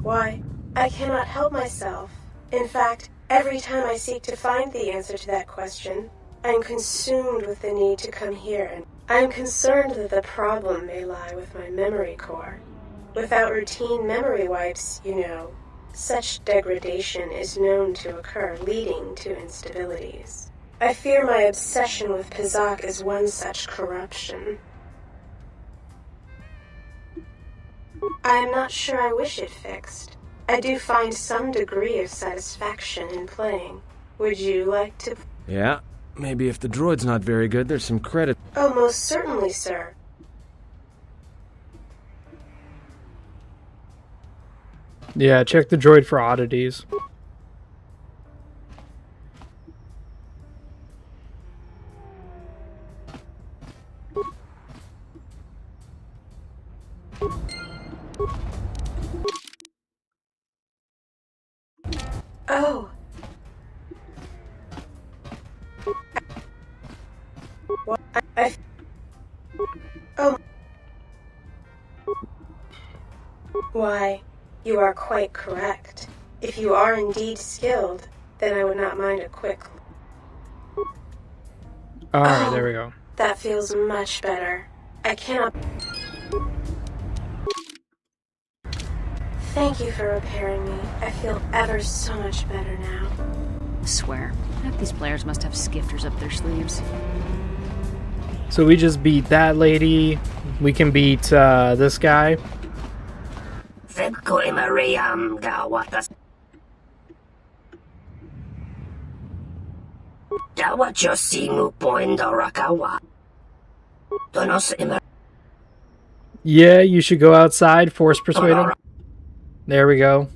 Speaker 18: Why, I cannot help myself. In fact, every time I seek to find the answer to that question, I am consumed with the need to come here, and I am concerned that the problem may lie with my memory core. Without routine memory wipes, you know, such degradation is known to occur, leading to instabilities. I fear my obsession with Pazak is one such corruption. I am not sure I wish it fixed. I do find some degree of satisfaction in playing. Would you like to...
Speaker 4: Yeah, maybe if the droid's not very good, there's some credit.
Speaker 18: Oh, most certainly, sir.
Speaker 1: Yeah, check the droid for oddities.
Speaker 18: Oh. Oh. Why, you are quite correct. If you are indeed skilled, then I would not mind a quick...
Speaker 1: Alright, there we go.
Speaker 18: That feels much better. I cannot... Thank you for repairing me. I feel ever so much better now.
Speaker 2: I swear, half these players must have skifters up their sleeves.
Speaker 1: So we just beat that lady. We can beat this guy. Yeah, you should go outside, force persuade him. There we go.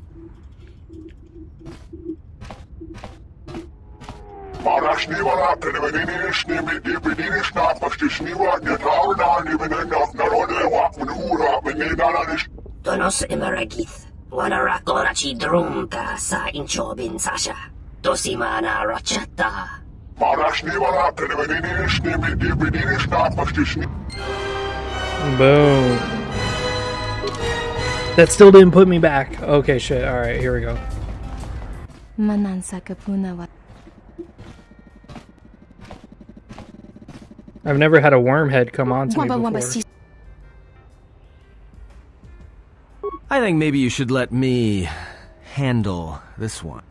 Speaker 19: Donos emeragith, wanara korachi drumta sa inchobin sasha, dosimana rachata.
Speaker 1: Boom. That still didn't put me back. Okay, shit. Alright, here we go. I've never had a worm head come on to me before.
Speaker 4: I think maybe you should let me handle this one.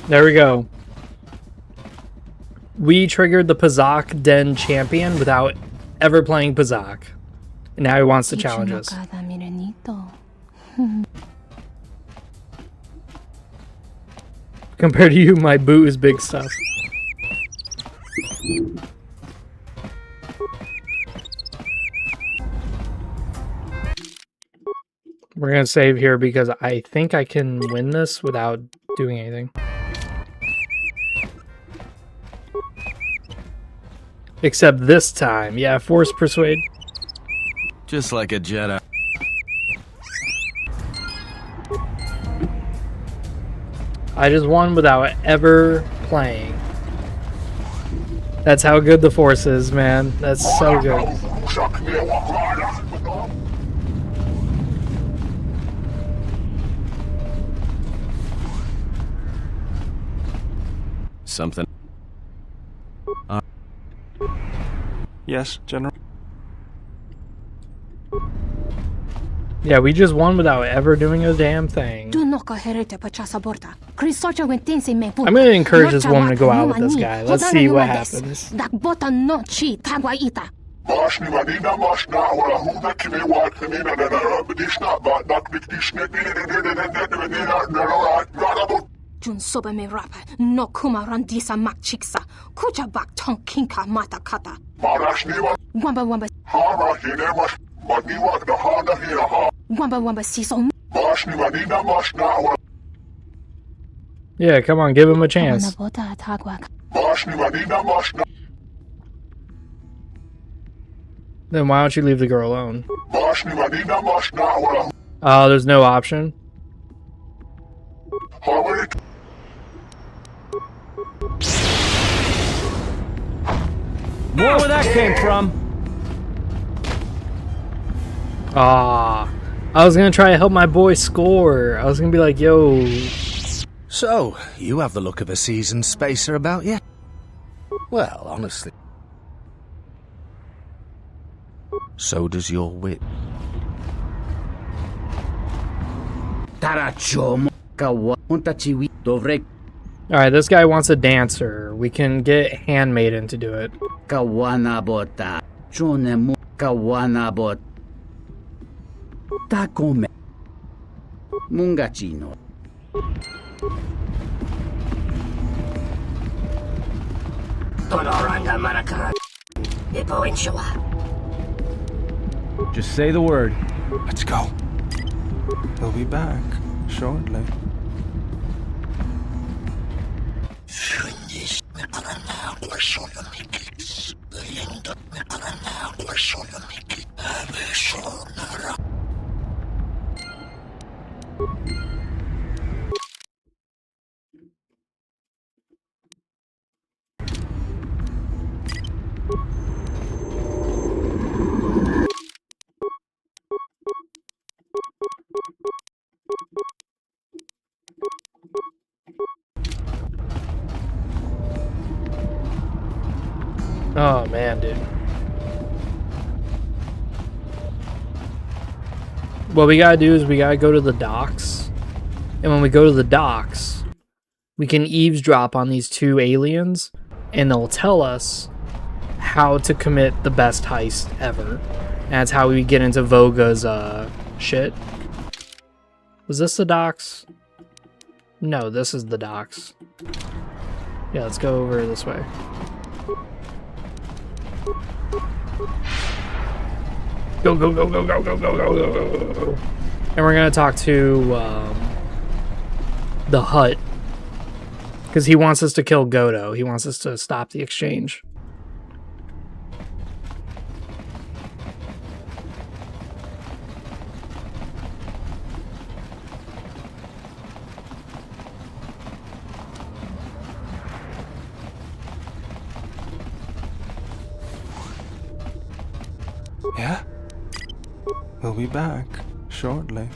Speaker 1: There we go. We triggered the Pazak Den champion without ever playing Pazak. And now he wants to challenge us. Compared to you, my boot is big stuff. We're gonna save here because I think I can win this without doing anything. Except this time. Yeah, force persuade.
Speaker 4: Just like a Jedi.
Speaker 1: I just won without ever playing. That's how good the force is, man. That's so good.
Speaker 6: Something.
Speaker 17: Yes, General.
Speaker 1: Yeah, we just won without ever doing a damn thing.
Speaker 16: I'm gonna
Speaker 1: encourage this woman to go out with this guy. Let's see what happens.
Speaker 16: Jun sobe me rapa, no kuma randisa mak chiksa, kucha bak tong kinka mata kata. Wamba wamba. Wamba wamba siso.
Speaker 1: Yeah, come on, give him a chance. Then why don't you leave the girl alone? Oh, there's no option.
Speaker 4: More where that came from.
Speaker 1: Ah, I was gonna try to help my boy score. I was gonna be like, yo.
Speaker 5: So, you have the look of a seasoned spacer about you? Well, honestly. So does your wit.
Speaker 1: Alright, this guy wants a dancer. We can get Handmaiden to do it.
Speaker 4: Just say the word.
Speaker 17: Let's go. We'll be back shortly.
Speaker 1: Oh man, dude. What we gotta do is we gotta go to the docks. And when we go to the docks, we can eavesdrop on these two aliens and they'll tell us how to commit the best heist ever. And that's how we get into Voga's shit. Was this the docks? No, this is the docks. Yeah, let's go over this way. Go, go, go, go, go, go, go, go, go, go. And we're gonna talk to the Hut. Because he wants us to kill Godo. He wants us to stop the exchange.
Speaker 17: Yeah? We'll be back shortly.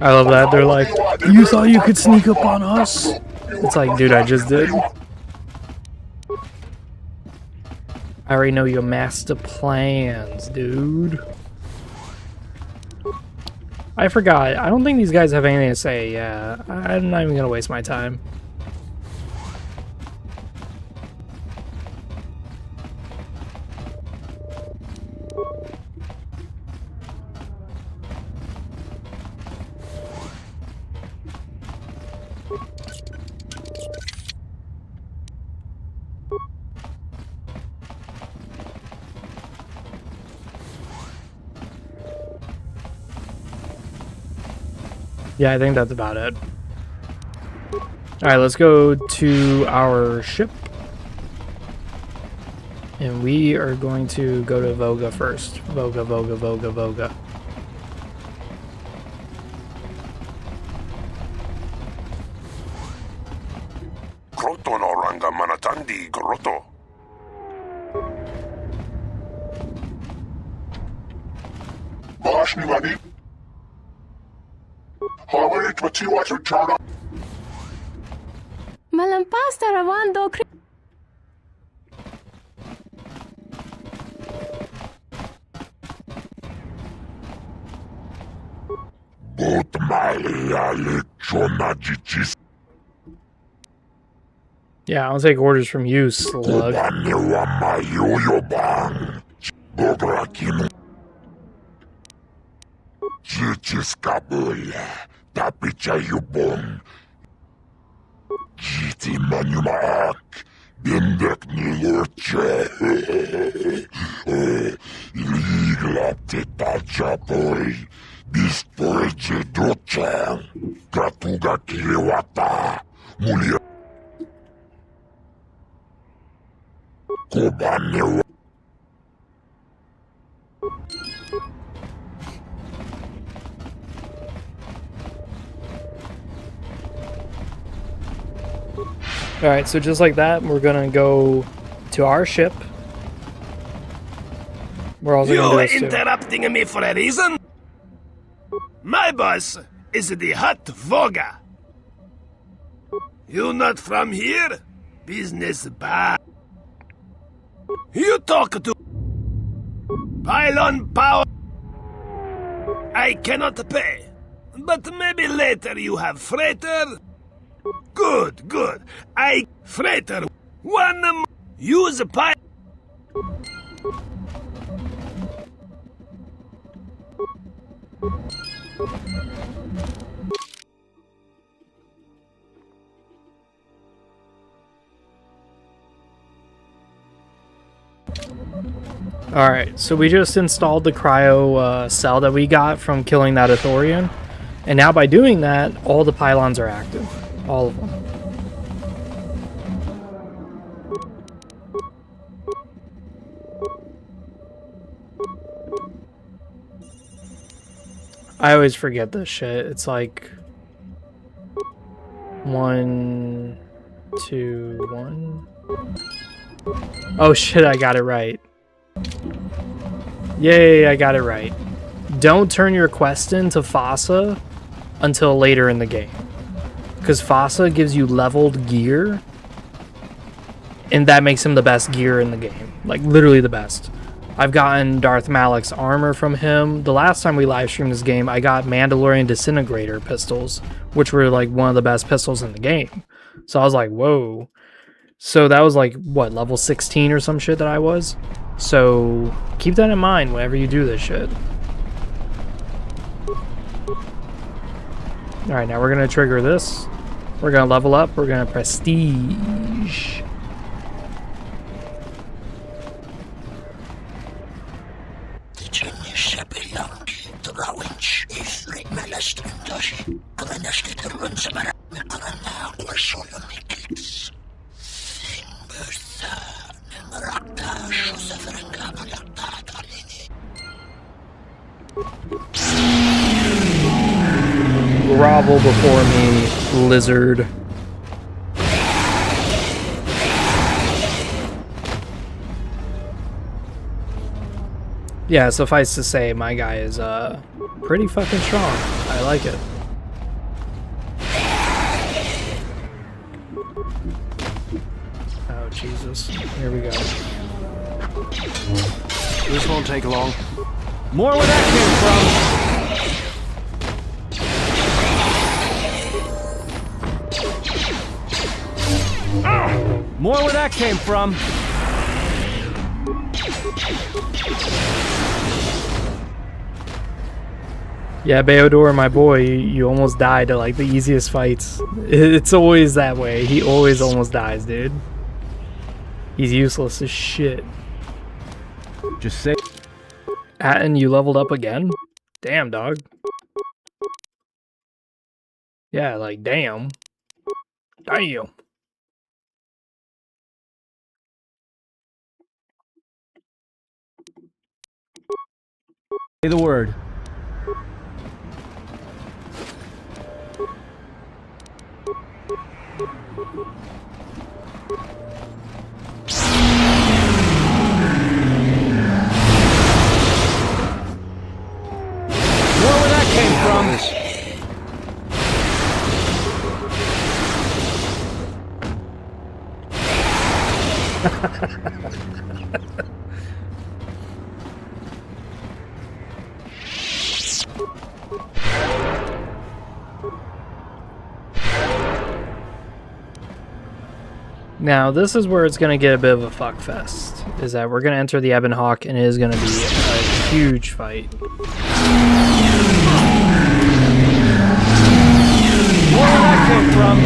Speaker 1: I love that. They're like, you thought you could sneak up on us? It's like, dude, I just did. I already know your master plans, dude. I forgot. I don't think these guys have anything to say. Yeah, I'm not even gonna waste my time. Yeah, I think that's about it. Alright, let's go to our ship. And we are going to go to Voga first. Voga, Voga, Voga, Voga.
Speaker 20: Kotor oranga manatandi grotto.
Speaker 21: Bashni Hawait Matiwa Chana.
Speaker 16: Malampas taravando.
Speaker 21: Bot Malia Lechonagitis.
Speaker 1: Yeah, I'll take orders from you, slug.
Speaker 21: Chichiskabula, Tapichayubon, Jiti Manumaak, Bindek Nilurche, Ligla Tetachapoy, Bisporje Dochan, Katuga Kiliwata, Mulia Kobane.
Speaker 1: Alright, so just like that, we're gonna go to our ship. We're also gonna do this too.
Speaker 14: Interrupting me for a reason? My boss is the hot Voga. You not from here? Business bad. You talk to Pylon Power. I cannot pay, but maybe later you have freighter. Good, good. Freighter. One use a pipe.
Speaker 1: Alright, so we just installed the cryo cell that we got from killing that Ithorian. And now by doing that, all the pylons are active. All of them. I always forget this shit. It's like 1, 2, 1. Oh shit, I got it right. Yay, I got it right. Don't turn your quest in to Fossa until later in the game. Because Fossa gives you leveled gear, and that makes him the best gear in the game. Like, literally the best. I've gotten Darth Malik's armor from him. The last time we live streamed this game, I got Mandalorian Disintegrator pistols, which were, like, one of the best pistols in the game. So I was like, whoa. So that was, like, what, level 16 or some shit that I was? So keep that in mind whenever you do this shit. Alright, now we're going to trigger this. We're going to level up. We're going to prestige. Grovel before me, lizard. Yeah, suffice to say, my guy is pretty fucking strong. I like it. Oh, Jesus. Here we go.
Speaker 4: This won't take long. More where that came from! More where that came from!
Speaker 1: Yeah, Beodor, my boy, you almost died to like the easiest fights. It's always that way. He always almost dies, dude. He's useless as shit.
Speaker 4: Just say...
Speaker 1: Atten, you leveled up again? Damn, dog. Yeah, like, damn. Damn.
Speaker 4: Say the word.
Speaker 10: Where that came from?
Speaker 1: Now, this is where it's going to get a bit of a fuck fest. Is that we're going to enter the Ebon Hawk, and it is going to be a huge fight.
Speaker 10: Where that came from?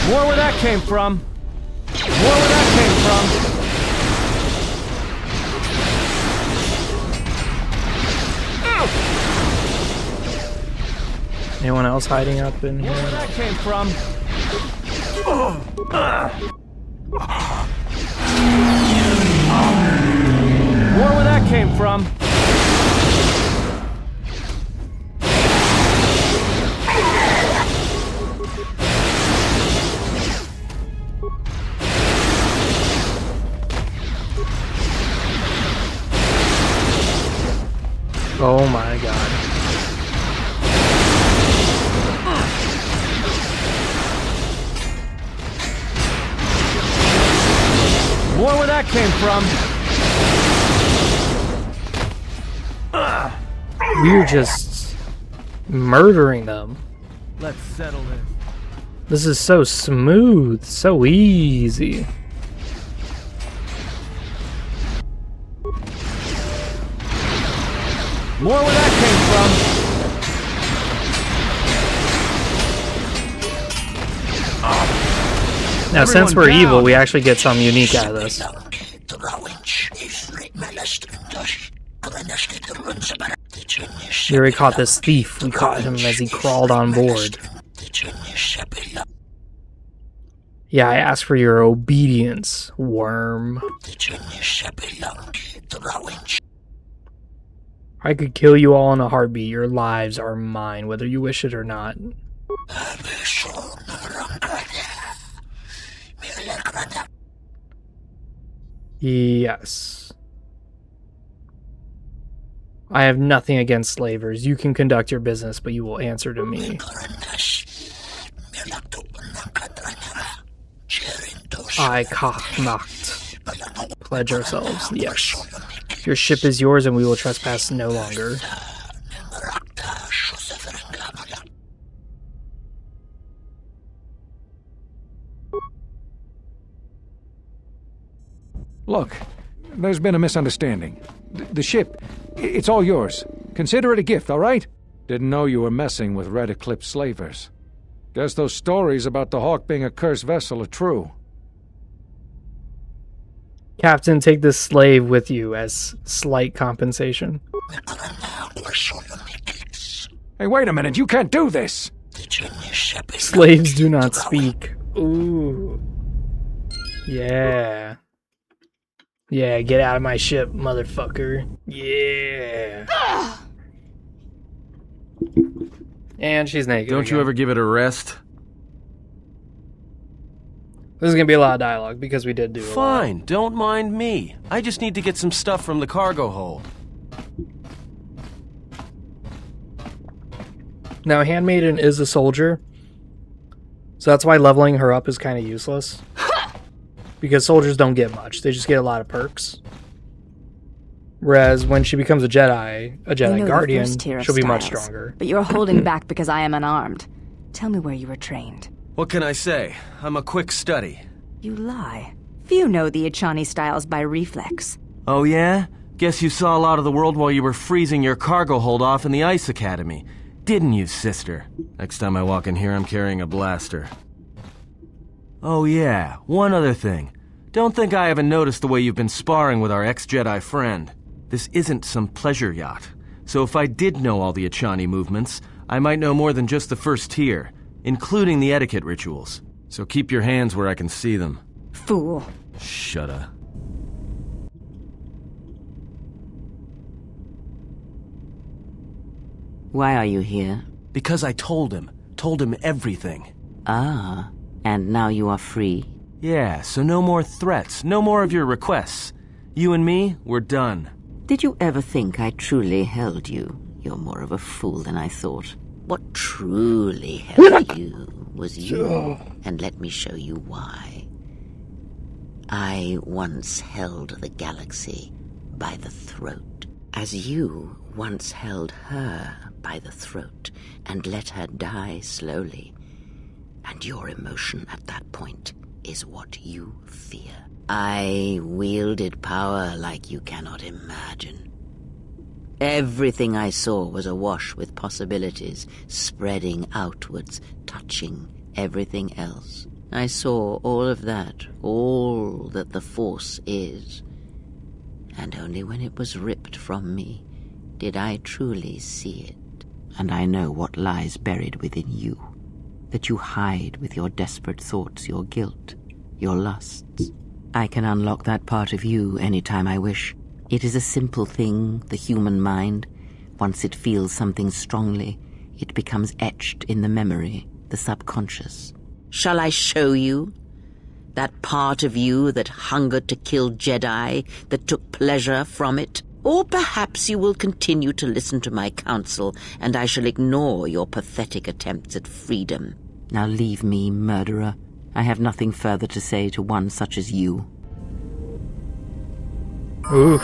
Speaker 10: More where that came from. More where that came from.
Speaker 1: Anyone else hiding up in here?
Speaker 10: More where that came from. More where that came from.
Speaker 1: Oh my god.
Speaker 10: More where that came from.
Speaker 1: We're just murdering them.
Speaker 4: Let's settle this.
Speaker 1: This is so smooth, so easy.
Speaker 10: More where that came from.
Speaker 1: Now, since we're evil, we actually get something unique out of this. We already caught this thief. We caught him as he crawled on board. Yeah, I asked for your obedience, worm. I could kill you all in a heartbeat. Your lives are mine, whether you wish it or not. Yes. I have nothing against slavers. You can conduct your business, but you will answer to me. I Kahmacht. Pledge ourselves. Yes. Your ship is yours, and we will trespass no longer.
Speaker 10: Look, there's been a misunderstanding. The ship, it's all yours. Consider it a gift, all right? Didn't know you were messing with Red Eclipse slavers. Guess those stories about the Hawk being a cursed vessel are true.
Speaker 1: Captain, take this slave with you as slight compensation.
Speaker 10: Hey, wait a minute, you can't do this!
Speaker 1: Slaves do not speak. Ooh. Yeah. Yeah, get out of my ship, motherfucker. Yeah. And she's naked.
Speaker 6: Don't you ever give it a rest?
Speaker 1: This is gonna be a lot of dialogue because we did do a lot.
Speaker 6: Fine, don't mind me. I just need to get some stuff from the cargo hold.
Speaker 1: Now, Handmaiden is a soldier, so that's why leveling her up is kind of useless. Because soldiers don't get much; they just get a lot of perks. Whereas when she becomes a Jedi Guardian, she'll be much stronger.
Speaker 2: But you're holding back because I am unarmed. Tell me where you were trained.
Speaker 6: What can I say? I'm a quick study.
Speaker 2: You lie. Few know the Echani styles by reflex.
Speaker 6: Oh yeah? Guess you saw a lot of the world while you were freezing your cargo hold off in the Ice Academy. Didn't you, sister? Next time I walk in here, I'm carrying a blaster. Oh yeah, one other thing.
Speaker 4: Don't think I haven't noticed the way you've been sparring with our ex-Jedi friend. This isn't some pleasure yacht, so if I did know all the Echani movements, I might know more than just the first tier, including the etiquette rituals. So keep your hands where I can see them.
Speaker 2: Fool.
Speaker 4: Shadaa.
Speaker 3: Why are you here?
Speaker 4: Because I told him everything.
Speaker 3: Ah, and now you are free?
Speaker 4: Yeah, so no more threats, no more of your requests. You and me, we're done.
Speaker 3: Did you ever think I truly held you? You're more of a fool than I thought. What truly held you was you, and let me show you why. I once held the galaxy by the throat, as you once held her by the throat and let her die slowly. And your emotion at that point is what you fear. I wielded power like you cannot imagine. Everything I saw was awash with possibilities, spreading outwards, touching everything else. I saw all of that, all that the Force is. And only when it was ripped from me did I truly see it. And I know what lies buried within you, that you hide with your desperate thoughts, your guilt, your lusts. I can unlock that part of you anytime I wish. It is a simple thing, the human mind. Once it feels something strongly, it becomes etched in the memory, the subconscious. Shall I show you? That part of you that hungered to kill Jedi, that took pleasure from it? Or perhaps you will continue to listen to my counsel, and I shall ignore your pathetic attempts at freedom. Now leave me, murderer. I have nothing further to say to one such as you.
Speaker 1: Oof.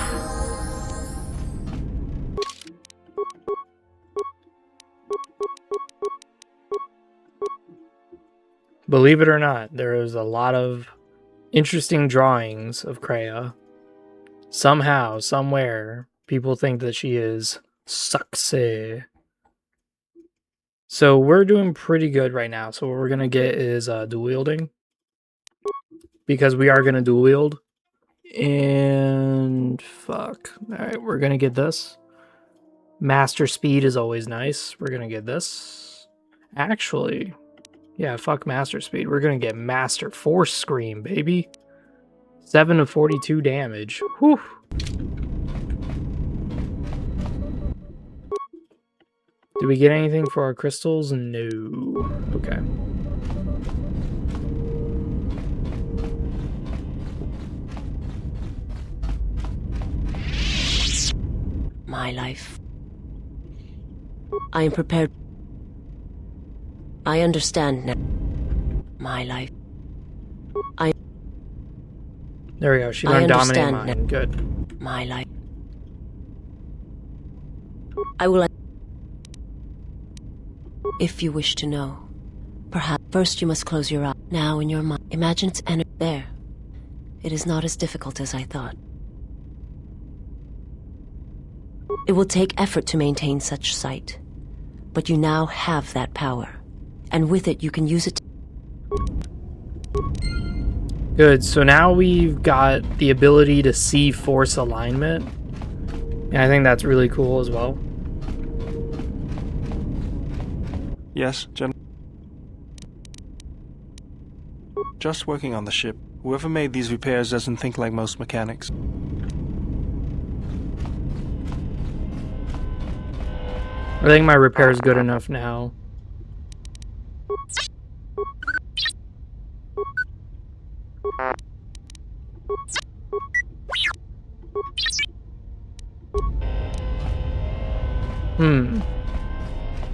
Speaker 1: Believe it or not, there is a lot of interesting drawings of Kreia. Somehow, somewhere, people think that she is sexy. So we're doing pretty good right now. So what we're going to get is dual wielding. Because we are going to dual wield. And fuck. Alright, we're going to get this. Master speed is always nice. We're going to get this. Actually, yeah, fuck master speed. We're going to get master force scream, baby. 7 of 42 damage. Whew. Did we get anything for our crystals? No. Okay.
Speaker 8: My life. I am prepared. I understand now. My life.
Speaker 1: There we go. She learned dominate mine. Good.
Speaker 8: My life. I will. If you wish to know, perhaps first you must close your eyes. Now in your mind, imagine its energy there. It is not as difficult as I thought. It will take effort to maintain such sight, but you now have that power, and with it you can use it.
Speaker 1: Good, so now we've got the ability to see force alignment. And I think that's really cool as well.
Speaker 17: Yes, General. Just working on the ship. Whoever made these repairs doesn't think like most mechanics.
Speaker 1: I think my repair is good enough now.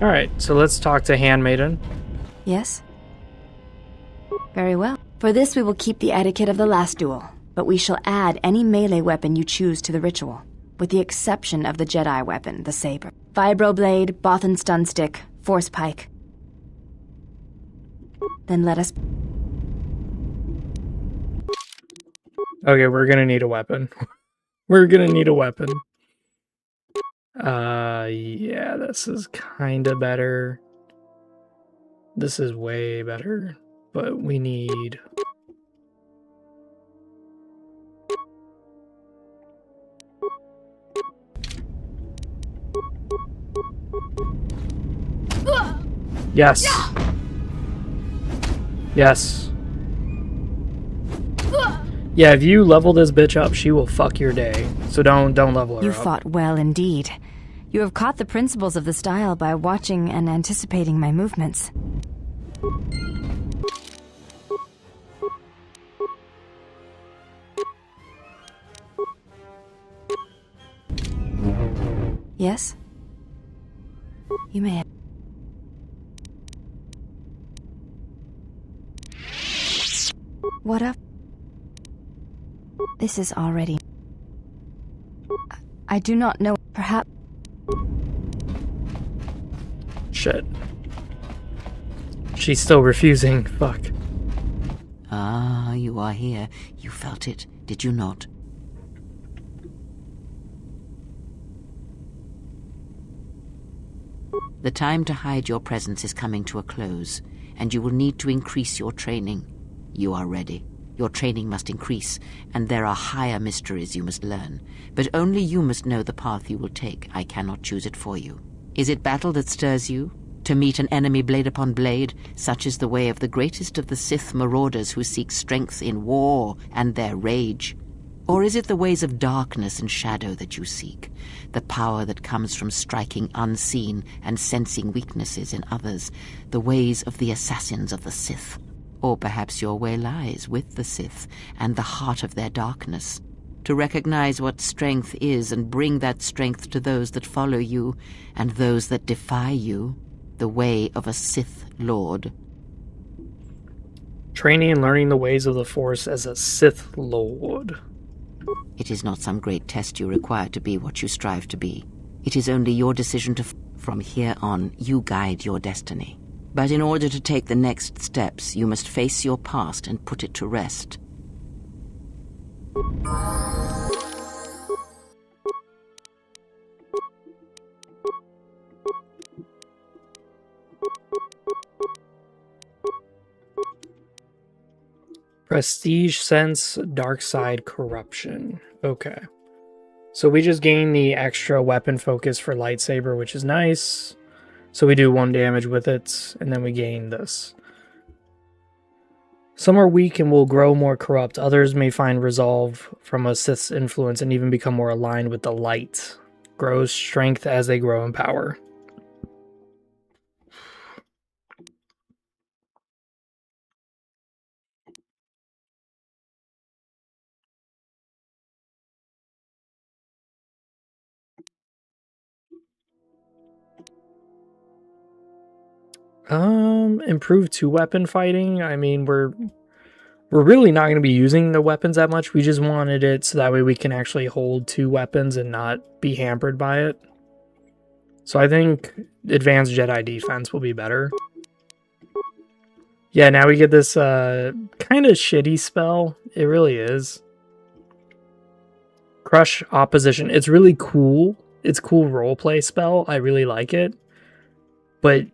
Speaker 1: Alright, so let's talk to Handmaiden.
Speaker 2: Yes? Very well. For this we will keep the etiquette of the last duel, but we shall add any melee weapon you choose to the ritual, with the exception of the Jedi weapon, the saber. Vibroblade, Bothan stun stick, force pike. Then let us...
Speaker 1: Okay, we're gonna need a weapon. We're gonna need a weapon. Yeah, this is kinda better. This is way better, but we need... Yes. Yes. Yeah, if you level this bitch up, she will fuck your day. So don't level her
Speaker 2: You
Speaker 1: up.
Speaker 2: fought well indeed. You have caught the principles of the style by watching and anticipating my movements. Yes? You may have. What up? This is already... I do not know. Perhaps...
Speaker 1: Shit. She's still refusing. Fuck.
Speaker 3: Ah, you are here. You felt it, did you not? The time to hide your presence is coming to a close, and you will need to increase your training. You are ready. Your training must increase, and there are higher mysteries you must learn. But only you must know the path you will take. I cannot choose it for you. Is it battle that stirs you? To meet an enemy blade upon blade? Such is the way of the greatest of the Sith marauders who seek strength in war and their rage. Or is it the ways of darkness and shadow that you seek? The power that comes from striking unseen and sensing weaknesses in others? The ways of the assassins of the Sith? Or perhaps your way lies with the Sith and the heart of their darkness? To recognize what strength is and bring that strength to those that follow you and those that defy you? The way of a Sith Lord.
Speaker 1: Training and learning the ways of the Force as a Sith Lord.
Speaker 3: It is not some great test you require to be what you strive to be. It is only your decision to... From here on, you guide your destiny. But in order to take the next steps, you must face your past and put it to rest.
Speaker 1: Prestige, sense, dark side, corruption. Okay. So we just gain the extra weapon focus for lightsaber, which is nice. So we do 1 damage with it, and then we gain this. Some are weak and will grow more corrupt. Others may find resolve from a Sith's influence and even become more aligned with the light. Grows strength as they grow in power. Improved 2-weapon fighting. I mean, we're really not going to be using the weapons that much. We just wanted it so that way we can actually hold 2 weapons and not be hampered by it. So I think advanced Jedi defense will be better. Yeah, now we get this kind of shitty spell. It really is. Crush opposition. It's really cool. It's a cool roleplay spell. I really like it. But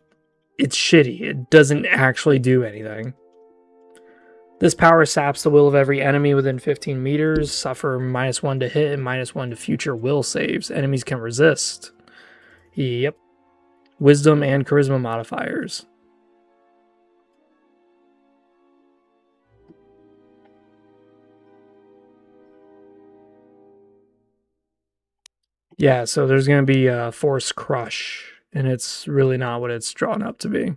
Speaker 1: it's shitty. It doesn't actually do anything. This power saps the will of every enemy within 15 meters. Suffer -1 to hit and -1 to future will saves. Enemies can resist. Yep. Wisdom and charisma modifiers. Yeah, so there's going to be a Force Crush, and it's really not what it's drawn up to be.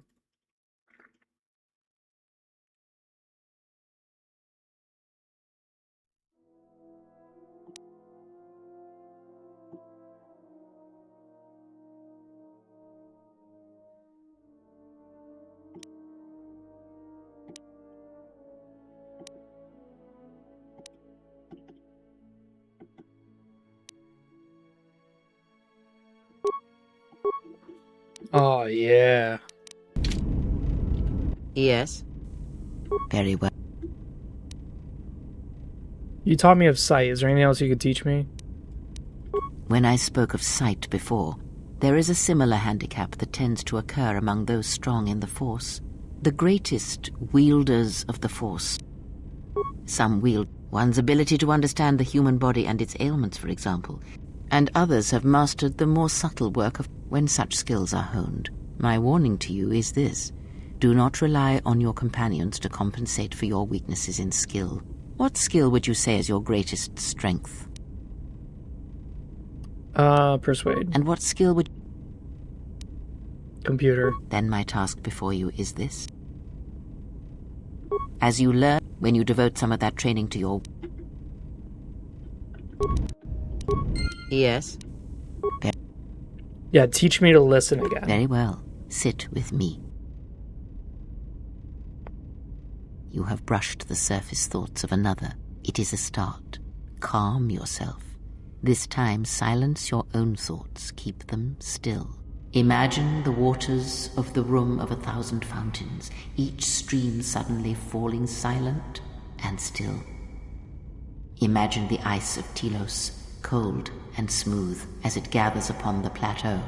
Speaker 1: Oh, yeah.
Speaker 3: Yes? Very well.
Speaker 1: You taught me of sight. Is there anything else you could teach me?
Speaker 3: When I spoke of sight before, there is a similar handicap that tends to occur among those strong in the Force. The greatest wielders of the Force. Some wield one's ability to understand the human body and its ailments, for example, and others have mastered the more subtle work of when such skills are honed. My warning to you is this. Do not rely on your companions to compensate for your weaknesses in skill. What skill would you say is your greatest strength?
Speaker 1: Persuade.
Speaker 3: And what skill would...
Speaker 1: Computer.
Speaker 3: Then my task before you is this. As you learn, when you devote some of that training to your... Yes?
Speaker 1: Yeah, teach me to listen again.
Speaker 3: Very well. Sit with me. You have brushed the surface thoughts of another. It is a start. Calm yourself. This time, silence your own thoughts. Keep them still. Imagine the waters of the room of 1,000 fountains, each stream suddenly falling silent and still. Imagine the ice of Telos, cold and smooth as it gathers upon the plateau.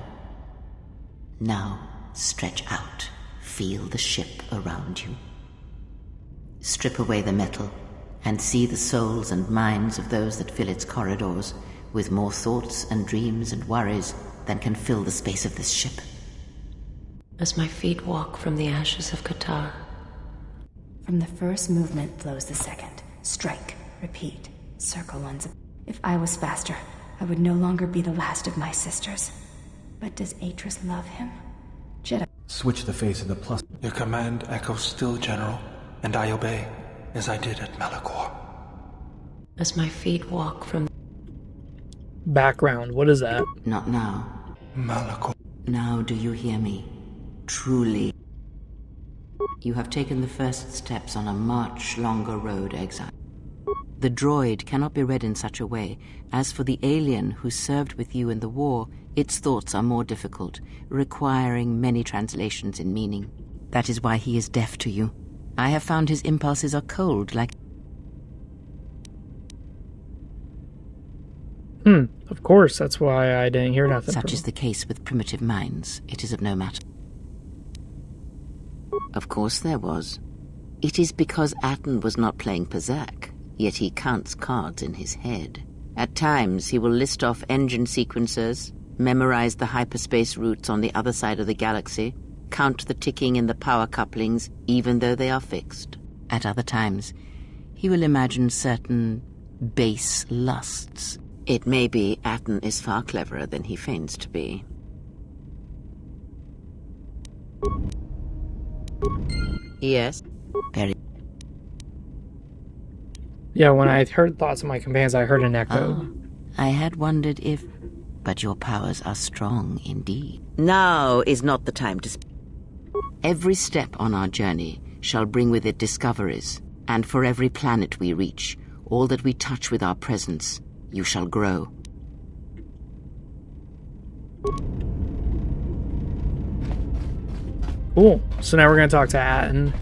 Speaker 3: Now, stretch out. Feel the ship around you. Strip away the metal and see the souls and minds of those that fill its corridors with more thoughts and dreams and worries than can fill the space of this ship.
Speaker 8: As my feet walk from the ashes of Kotor.
Speaker 2: From the first movement flows the second. Strike, repeat, circle once. If I was faster, I would no longer be the last of my sisters. But does Atris love him? Jedi.
Speaker 4: Switch the face of the plus.
Speaker 17: Your command echoes still, General, and I obey, as I did at Malachor.
Speaker 8: As my feet walk from...
Speaker 1: Background, what is that?
Speaker 3: Not now.
Speaker 17: Malachor.
Speaker 3: Now do you hear me? Truly. You have taken the first steps on a much longer road, exile. The droid cannot be read in such a way. As for the alien who served with you in the war, its thoughts are more difficult, requiring many translations in meaning. That is why he is deaf to you. I have found his impulses are cold, like...
Speaker 1: Of course, that's why I didn't hear nothing.
Speaker 3: Such is the case with primitive minds. It is of no matter. Of course there was. It is because Atten was not playing Pazak, yet he counts cards in his head. At times, he will list off engine sequencers, memorize the hyperspace routes on the other side of the galaxy, count the ticking in the power couplings, even though they are fixed. At other times, he will imagine certain base lusts. It may be Atten is far cleverer than he feigns to be. Yes? Very.
Speaker 1: Yeah, when I heard thoughts of my companions, I heard an echo.
Speaker 3: Oh, I had wondered if... But your powers are strong indeed. Now is not the time to speak. Every step on our journey shall bring with it discoveries, and for every planet we reach, all that we touch with our presence, you shall grow.
Speaker 1: Cool. So now we're going to talk to Atten.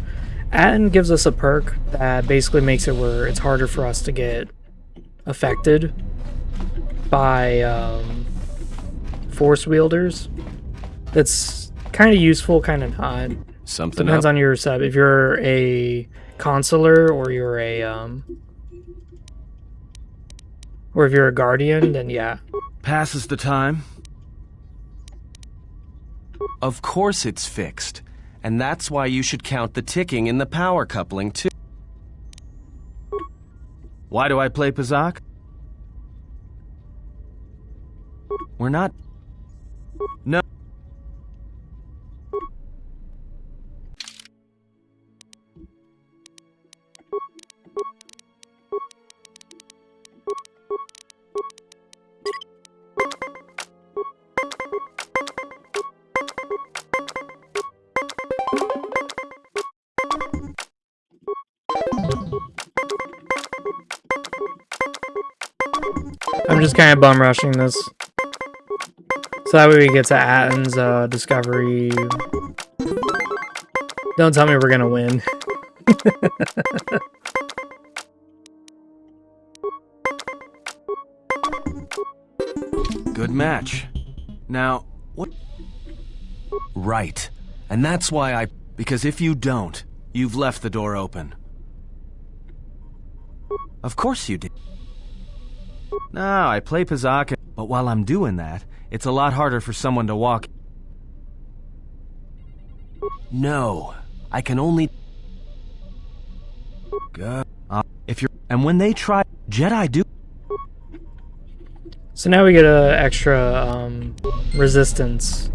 Speaker 1: Atten gives us a perk that basically makes it where it's harder for us to get affected by force wielders. That's kind of useful, kind of not.
Speaker 6: Something
Speaker 1: depends
Speaker 6: up.
Speaker 1: on your sub. If you're a consular or you're a or if you're a guardian, then yeah.
Speaker 4: Passes the time.
Speaker 6: Of course it's fixed. And that's why you should count the ticking in the power coupling, too.
Speaker 4: Why do I play Pazak?
Speaker 6: We're not...
Speaker 4: No.
Speaker 1: I'm just kind of bum rushing this. So that way we get to Atten's discovery. Don't tell me we're gonna win.
Speaker 6: Good match. Now, what? Right. And that's why I...
Speaker 4: Because if you don't, you've left the door open.
Speaker 6: Of course you did.
Speaker 4: No, I play Pazak, but while I'm doing that, it's a lot harder for someone to walk.
Speaker 6: No, I can only... Go. If you're... And when they try... Jedi do...
Speaker 1: So now we get a extra resistance.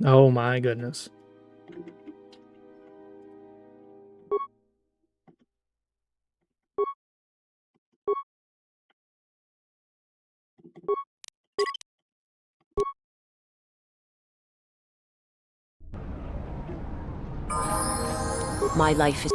Speaker 1: Oh my goodness.
Speaker 8: My life is...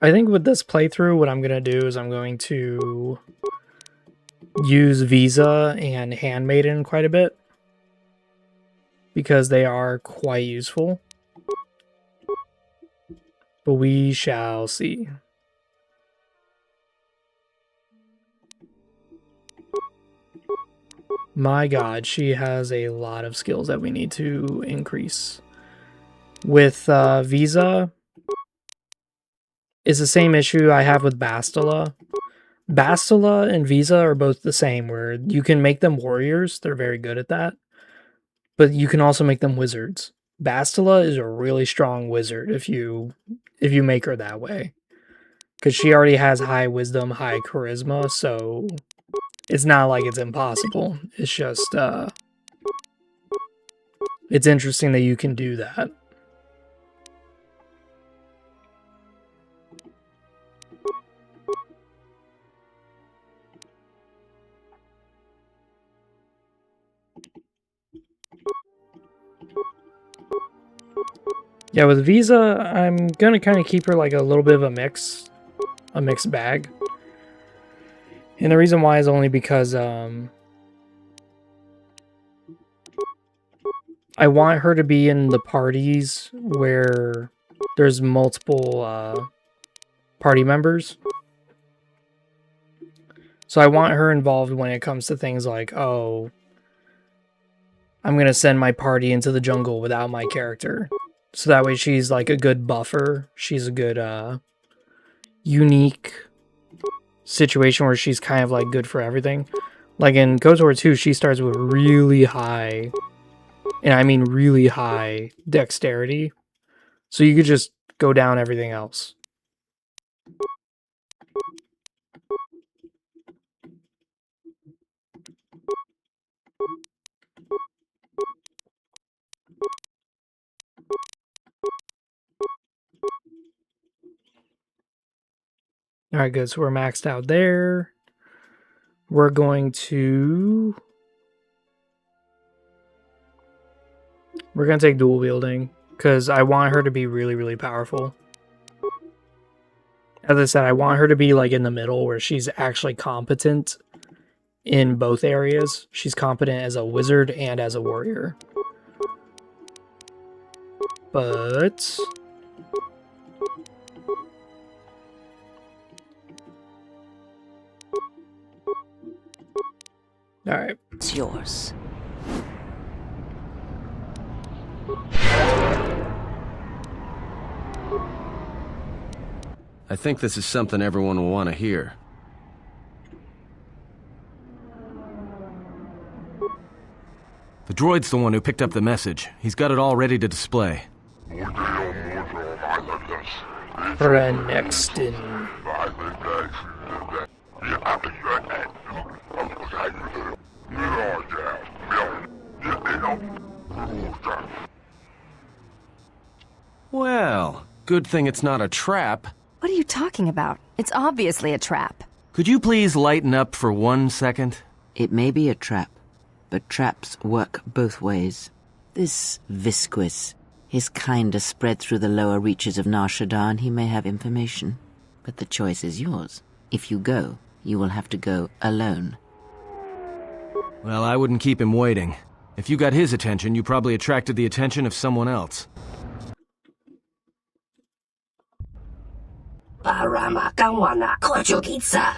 Speaker 1: I think with this playthrough, what I'm going to do is I'm going to use Visa and Handmaiden quite a bit, because they are quite useful. But we shall see. My god, she has a lot of skills that we need to increase. With Visa, it's the same issue I have with Bastila. Bastila and Visa are both the same, where you can make them warriors. They're very good at that. But you can also make them wizards. Bastila is a really strong wizard if you make her that way. Because she already has high wisdom, high charisma, so it's not like it's impossible. It's just, it's interesting that you can do that. Yeah, with Visa, I'm gonna kind of keep her like a little bit of a mixed bag. And the reason why is only because I want her to be in the parties where there's multiple party members. So I want her involved when it comes to things like, oh, I'm gonna send my party into the jungle without my character. So that way she's like a good buffer. She's a good unique situation where she's kind of like good for everything. Like in Kotor 2, she starts with really high, and I mean really high dexterity. So you could just go down everything else. Alright, good. So we're maxed out there. We're going to take dual wielding, because I want her to be really, really powerful. As I said, I want her to be like in the middle where she's actually competent in both areas. She's competent as a wizard and as a warrior. But alright.
Speaker 8: It's yours.
Speaker 6: I think this is something everyone will want to hear. The droid's the one who picked up the message. He's got it all ready to display.
Speaker 1: Next in.
Speaker 6: Well, good thing it's not a trap.
Speaker 2: What are you talking about? It's obviously a trap.
Speaker 6: Could you please lighten up for 1 second?
Speaker 3: It may be a trap, but traps work both ways. This Visquis is kinda spread through the lower reaches of Nar Shaddaa, and he may have information. But the choice is yours. If you go, you will have to go alone.
Speaker 4: Well, I wouldn't keep him waiting. If you got his attention, you probably attracted the attention of someone else.
Speaker 19: Paramakawana Kochukitsa.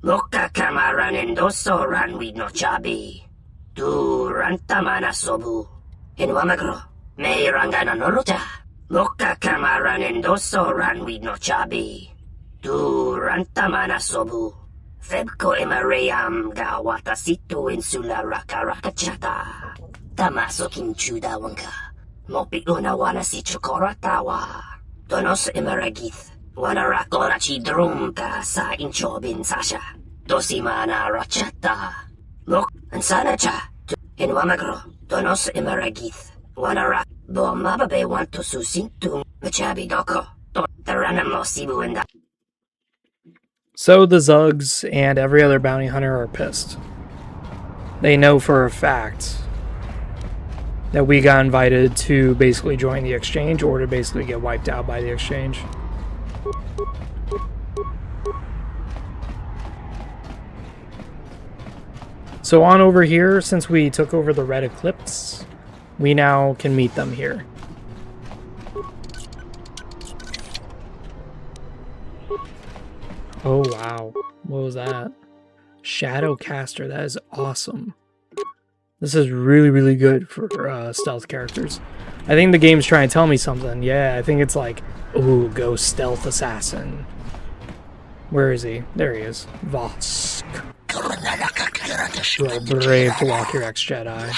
Speaker 19: Moka kamaran endoso ranwi no chabi. Du rantamana sobu. In Wamagro, me rangana noruta. Moka kamaran endoso ranwi no chabi. Du rantamana sobu. Febko emareyam ga watasitu insula rakarakachata. Tamaso kinchuda wanka. Mopi una wana si chokoratawa. Donos emaragith. Wana rakorachi drumka sa inchobin sasha. Dosimana rachata. Mok ansanacha. In Wamagro. Donos emaragith. Wana rak. Bo mababe wanto susintu. Machabi doko. Taranamo sibu and
Speaker 1: So the Zugs and every other bounty hunter are pissed. They know for a fact that we got invited to basically join the exchange or to basically get wiped out by the exchange. So on over here, since we took over the Red Eclipse, we now can meet them here. Oh wow, what was that? Shadow Caster, that is awesome. This is really, really good for stealth characters. I think the game's trying to tell me something. Yeah, I think it's like, ooh, go stealth assassin. Where is he? There he is. Vosk. You are brave to walk your ex-Jedi.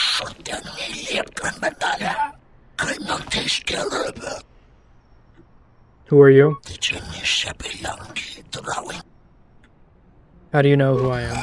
Speaker 1: Who are you? How do you know who I am?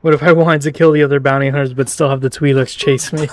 Speaker 1: What if I wanted to kill the other bounty hunters but still have the Twi'leks chase me?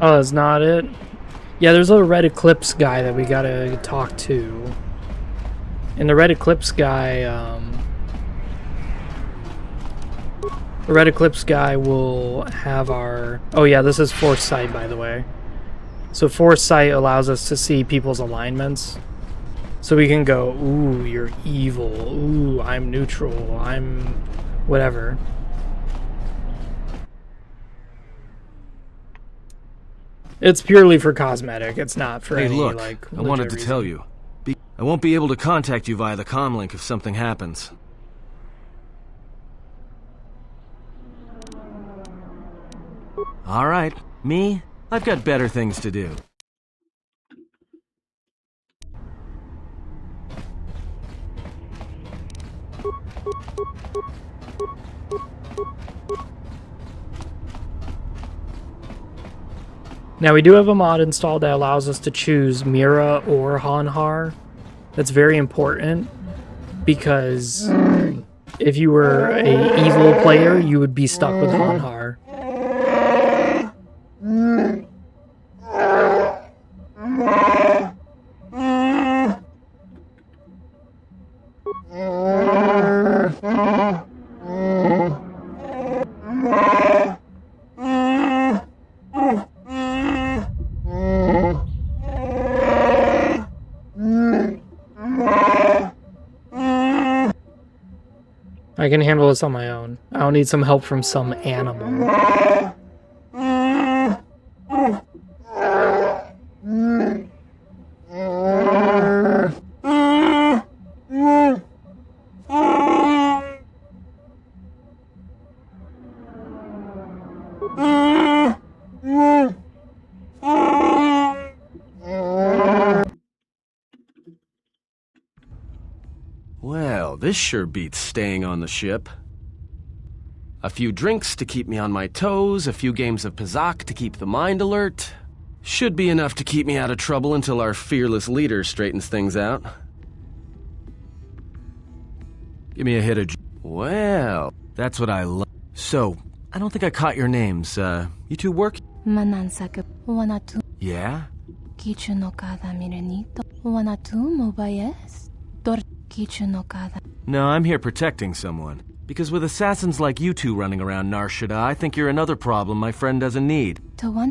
Speaker 1: Oh, that's not it? Yeah, there's a Red Eclipse guy that we gotta talk to. And the Red Eclipse guy, the Red Eclipse guy will have our... Oh yeah, this is Foresight, by the way. So Foresight allows us to see people's alignments. So we can go, ooh, you're evil. Ooh, I'm neutral. I'm... whatever. It's purely for cosmetic. It's not for any,
Speaker 4: look,
Speaker 1: like,
Speaker 4: I wanted to
Speaker 1: reason.
Speaker 4: tell you. I won't be able to contact you via the comlink if something happens. Alright, me? I've got better things to do.
Speaker 1: Now we do have a mod installed that allows us to choose Mira or Hanhar. That's very important because if you were a evil player, you would be stuck with Hanhar. I can handle this on my own. I don't need some help from some animal.
Speaker 4: Well, this sure beats staying on the ship. A few drinks to keep me on my toes, a few games of Pizak to keep the mind alert. Should be enough to keep me out of trouble until our fearless leader straightens things out. Give me a hit of... Well, that's what I love. So, I don't think I caught your names. You two work? Yeah? No, I'm here protecting someone. Because with assassins like you two running around Nar Shadaa, I think you're another problem my friend doesn't need.
Speaker 16: Why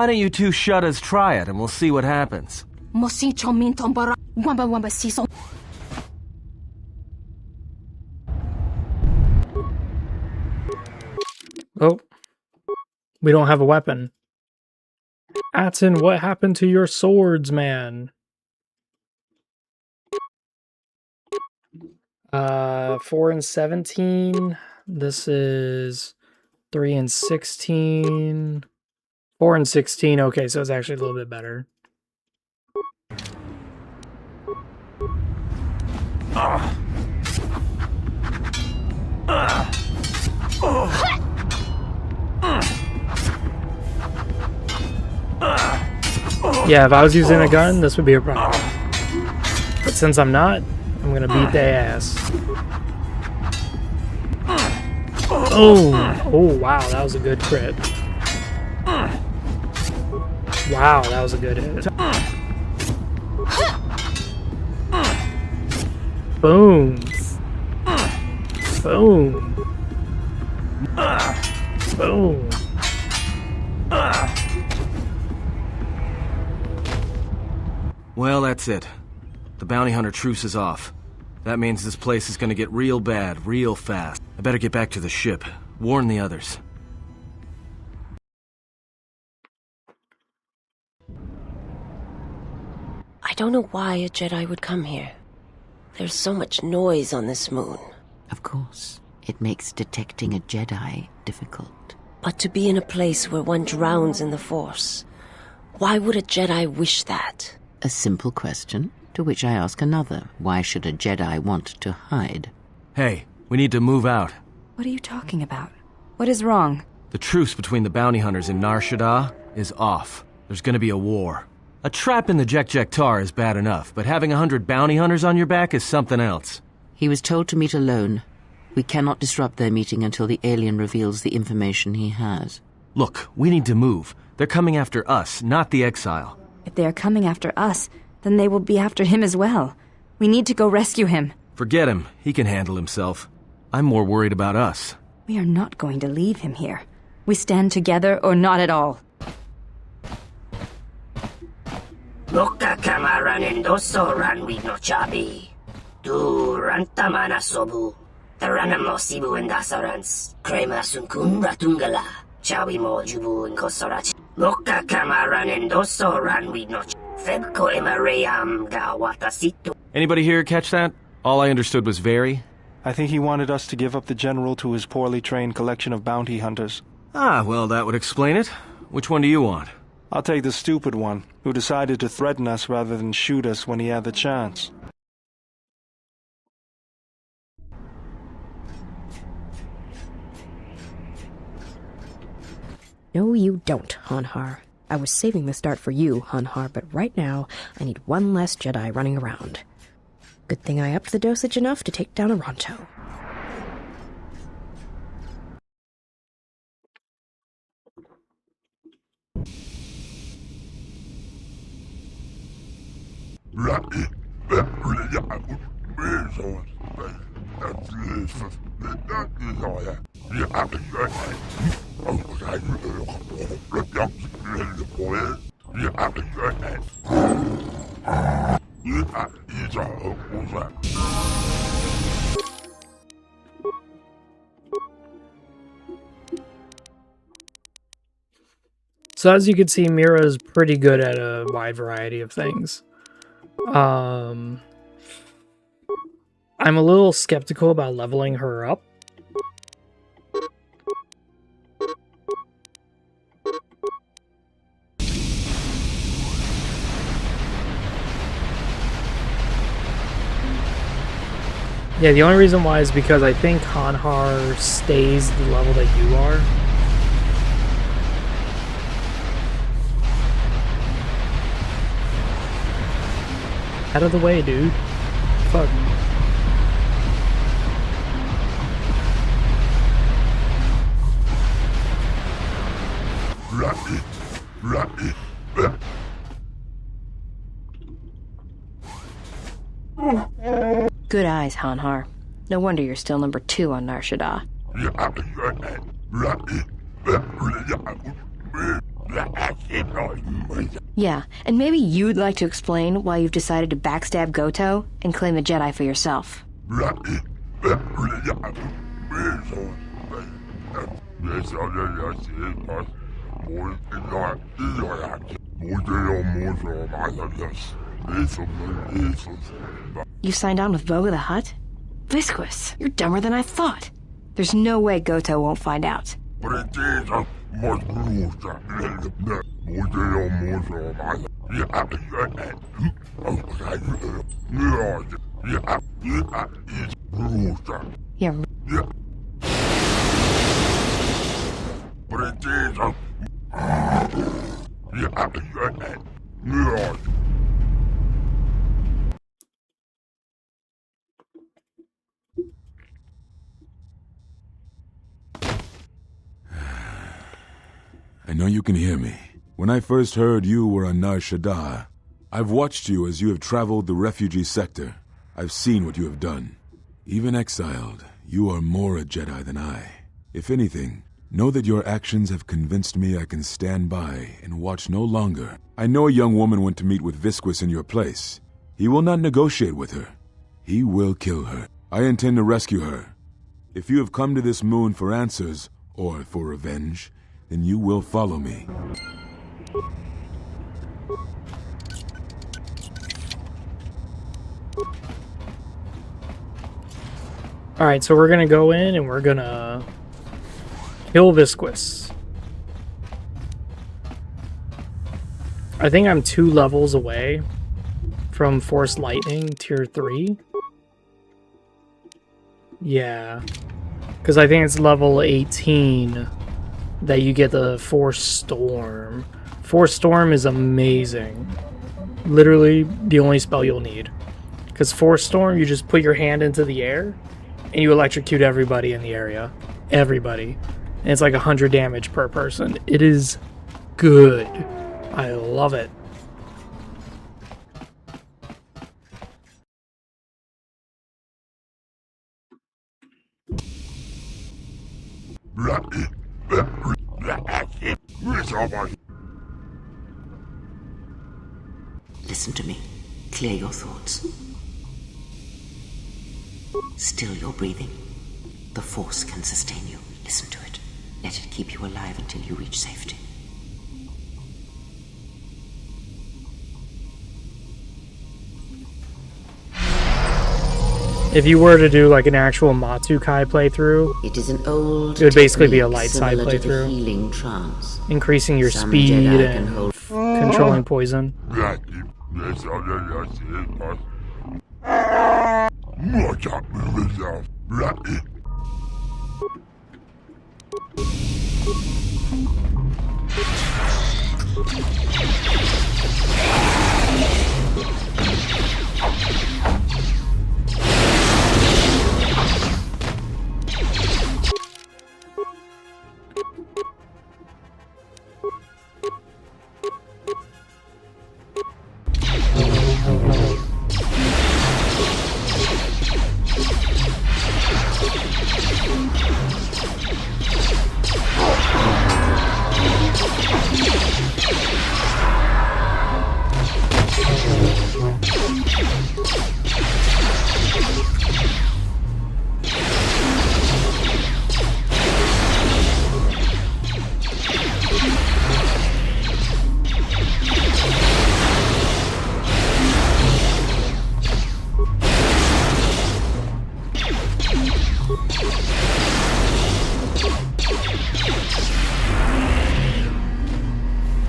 Speaker 4: don't you two Shaddaas try it and we'll see what happens.
Speaker 1: Oh. We don't have a weapon. Atten, what happened to your swords, man? 4 and 17. This is 3 and 16. 4 and 16. Okay, so it's actually a little bit better. Yeah, if I was using a gun, this would be a problem. But since I'm not, I'm gonna beat their ass. Oh! Oh, wow, that was a good crit. Wow, that was a good hit. Boom! Boom! Boom!
Speaker 4: Well, that's it. The bounty hunter truce is off. That means this place is gonna get real bad, real fast. I better get back to the ship. Warn the others.
Speaker 8: I don't know why a Jedi would come here. There's so much noise on this moon.
Speaker 3: Of course. It makes detecting a Jedi difficult.
Speaker 8: But to be in a place where one drowns in the Force, why would a Jedi wish that?
Speaker 3: A simple question, to which I ask another. Why should a Jedi want to hide?
Speaker 4: Hey, we need to move out.
Speaker 2: What are you talking about? What is wrong?
Speaker 4: The truce between the bounty hunters in Nar Shadaa is off. There's gonna be a war. A trap in the Jek-Jek-Tar is bad enough, but having 100 bounty hunters on your back is something else.
Speaker 3: He was told to meet alone. We cannot disrupt their meeting until the alien reveals the information he has.
Speaker 4: Look, we need to move. They're coming after us, not the exile.
Speaker 2: If they are coming after us, then they will be after him as well. We need to go rescue him.
Speaker 4: Forget him. He can handle himself. I'm more worried about us.
Speaker 2: We are not going to leave him here. We stand together or not at all.
Speaker 19: Loka kamaran endoso ran we no chabi. Du rantamana sobu. The ranamo sibu and dasarans. Krema sunkun ratungala. Chawi mo jubu and kosorach. Loka kamaran endoso ran we no Febko emarayam ga watasitu.
Speaker 4: Anybody here catch that? All I understood was very.
Speaker 17: I think he wanted us to give up the general to his poorly trained collection of bounty hunters.
Speaker 4: Ah, well, that would explain it. Which one do you want?
Speaker 17: I'll take the stupid one, who decided to threaten us rather than shoot us when he had the chance.
Speaker 7: No, you don't, Hanhar. I was saving the start for you, Hanhar, but right now, I need one less Jedi running around. Good thing I upped the dosage enough to take down a Ronto.
Speaker 1: So as you can see, Mira's pretty good at a wide variety of things. I'm a little skeptical about leveling her up. Yeah, the only reason why is because I think Hanhar stays the level that you are. Out of the way, dude. Fuck.
Speaker 7: Good eyes, Hanhar. No wonder you're still number 2 on Nar Shadaa. Yeah, and maybe you'd like to explain why you've decided to backstab Goto and claim the Jedi for yourself. You signed on with Voga the Hutt? Visquis, you're dumber than I thought. There's no way Goto won't find out. Yeah.
Speaker 21: I know you can hear me. When I first heard you were on Nar Shadaa, I've watched you as you have traveled the refugee sector. I've seen what you have done. Even exiled, you are more a Jedi than I. If anything, know that your actions have convinced me I can stand by and watch no longer. I know a young woman went to meet with Visquis in your place. He will not negotiate with her. He will kill her. I intend to rescue her. If you have come to this moon for answers, or for revenge, then you will follow me.
Speaker 1: Alright, so we're gonna go in and we're gonna kill Visquis. I think I'm 2 levels away from Force Lightning Tier 3. Yeah. Because I think it's level 18 that you get the Force Storm. Force Storm is amazing. Literally the only spell you'll need. Because Force Storm, you just put your hand into the air and you electrocute everybody in the area. Everybody. And it's like 100 damage per person. It is good. I love it.
Speaker 3: Listen to me. Clear your thoughts. Still your breathing. The Force can sustain you. Listen to it. Let it keep you alive until you reach safety.
Speaker 1: If you were to do like an actual Matsukai playthrough,
Speaker 3: it is an old
Speaker 1: it would basically be a light side
Speaker 3: similar to the
Speaker 1: playthrough,
Speaker 3: healing trance.
Speaker 1: increasing your
Speaker 3: Some
Speaker 1: speed
Speaker 3: Jedi can
Speaker 1: and
Speaker 3: hold-
Speaker 1: controlling poison.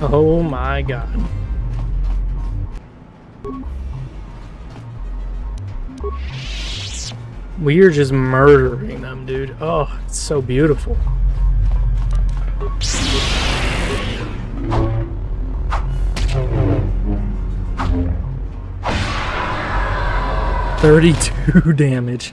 Speaker 1: Oh my god. We are just murdering them, dude. Oh, it's so beautiful. $32 damage.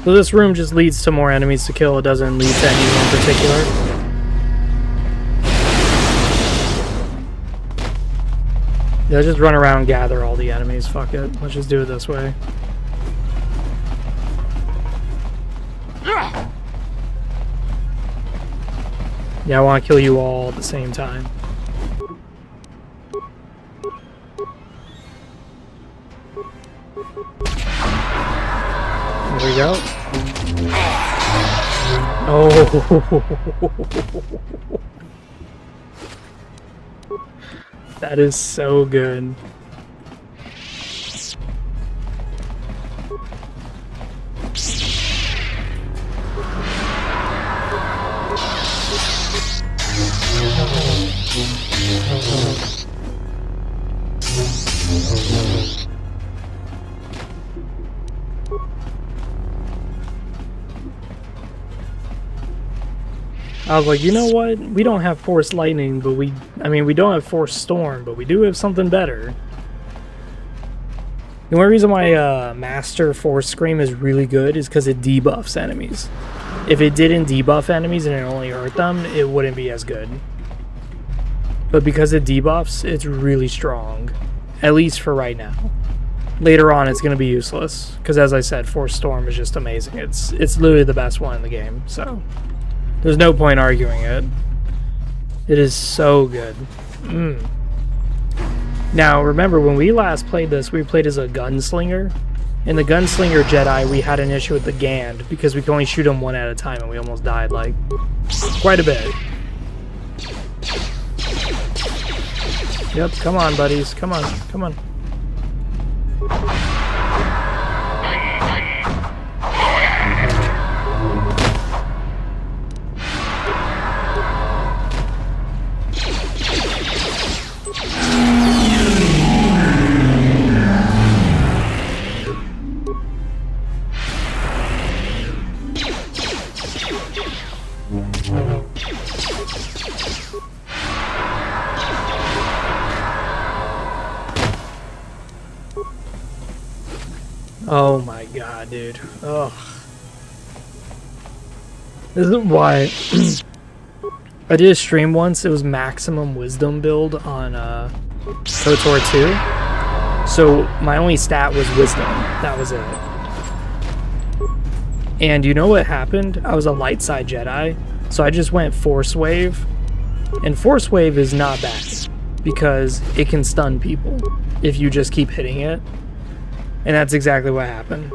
Speaker 1: So this room just leads to more enemies to kill, it doesn't lead to anyone in particular. Yeah, just run around and gather all the enemies, fuck it. Let's just do it this way. Yeah, I want to kill you all at the same time. There we go. Oh, that is so good. I was like, you know what? We don't have Force Lightning, but we don't have Force Storm, but we do have something better. The only reason why Master Force Scream is really good is because it debuffs enemies. If it didn't debuff enemies and it only hurt them, it wouldn't be as good. But because it debuffs, it's really strong. At least for right now. Later on, it's going to be useless. Because as I said, Force Storm is just amazing. It's literally the best one in the game, so... There's no point arguing it. It is so good. Now, remember, when we last played this, we played as a gunslinger. In the gunslinger Jedi, we had an issue with the Gand, because we could only shoot them one at a time, and we almost died, like, quite a bit. Yep, come on, buddies. Come on, come on. Oh my god, dude. Ugh. This is why I did a stream once. It was maximum wisdom build on Kotor 2. So my only stat was wisdom. That was it. And you know what happened? I was a light side Jedi, so I just went Force Wave. And Force Wave is not bad because it can stun people if you just keep hitting it. And that's exactly what happened.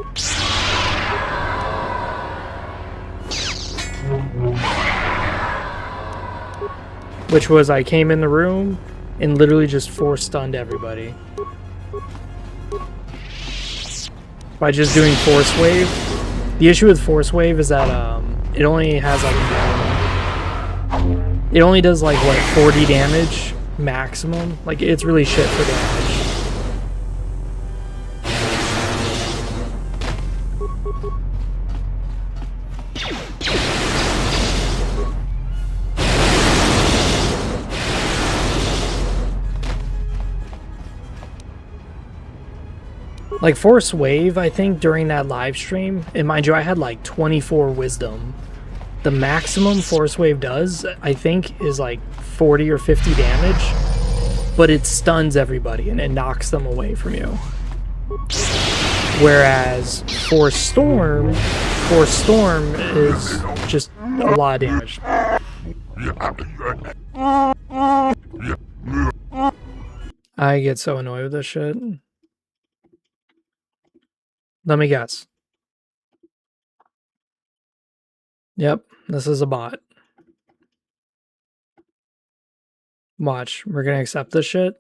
Speaker 1: Which was, I came in the room and literally just force stunned everybody. By just doing Force Wave. The issue with Force Wave is that it only has like... It only does like, what, 40 damage maximum? Like, it's really shit for damage. Like, Force Wave, I think, during that live stream, and mind you, I had like 24 wisdom. The maximum Force Wave does, I think, is like 40 or 50 damage, but it stuns everybody and it knocks them away from you. Whereas Force Storm is just a lot of damage. I get so annoyed with this shit. Let me guess. Yep, this is a bot. Watch, we're gonna accept this shit.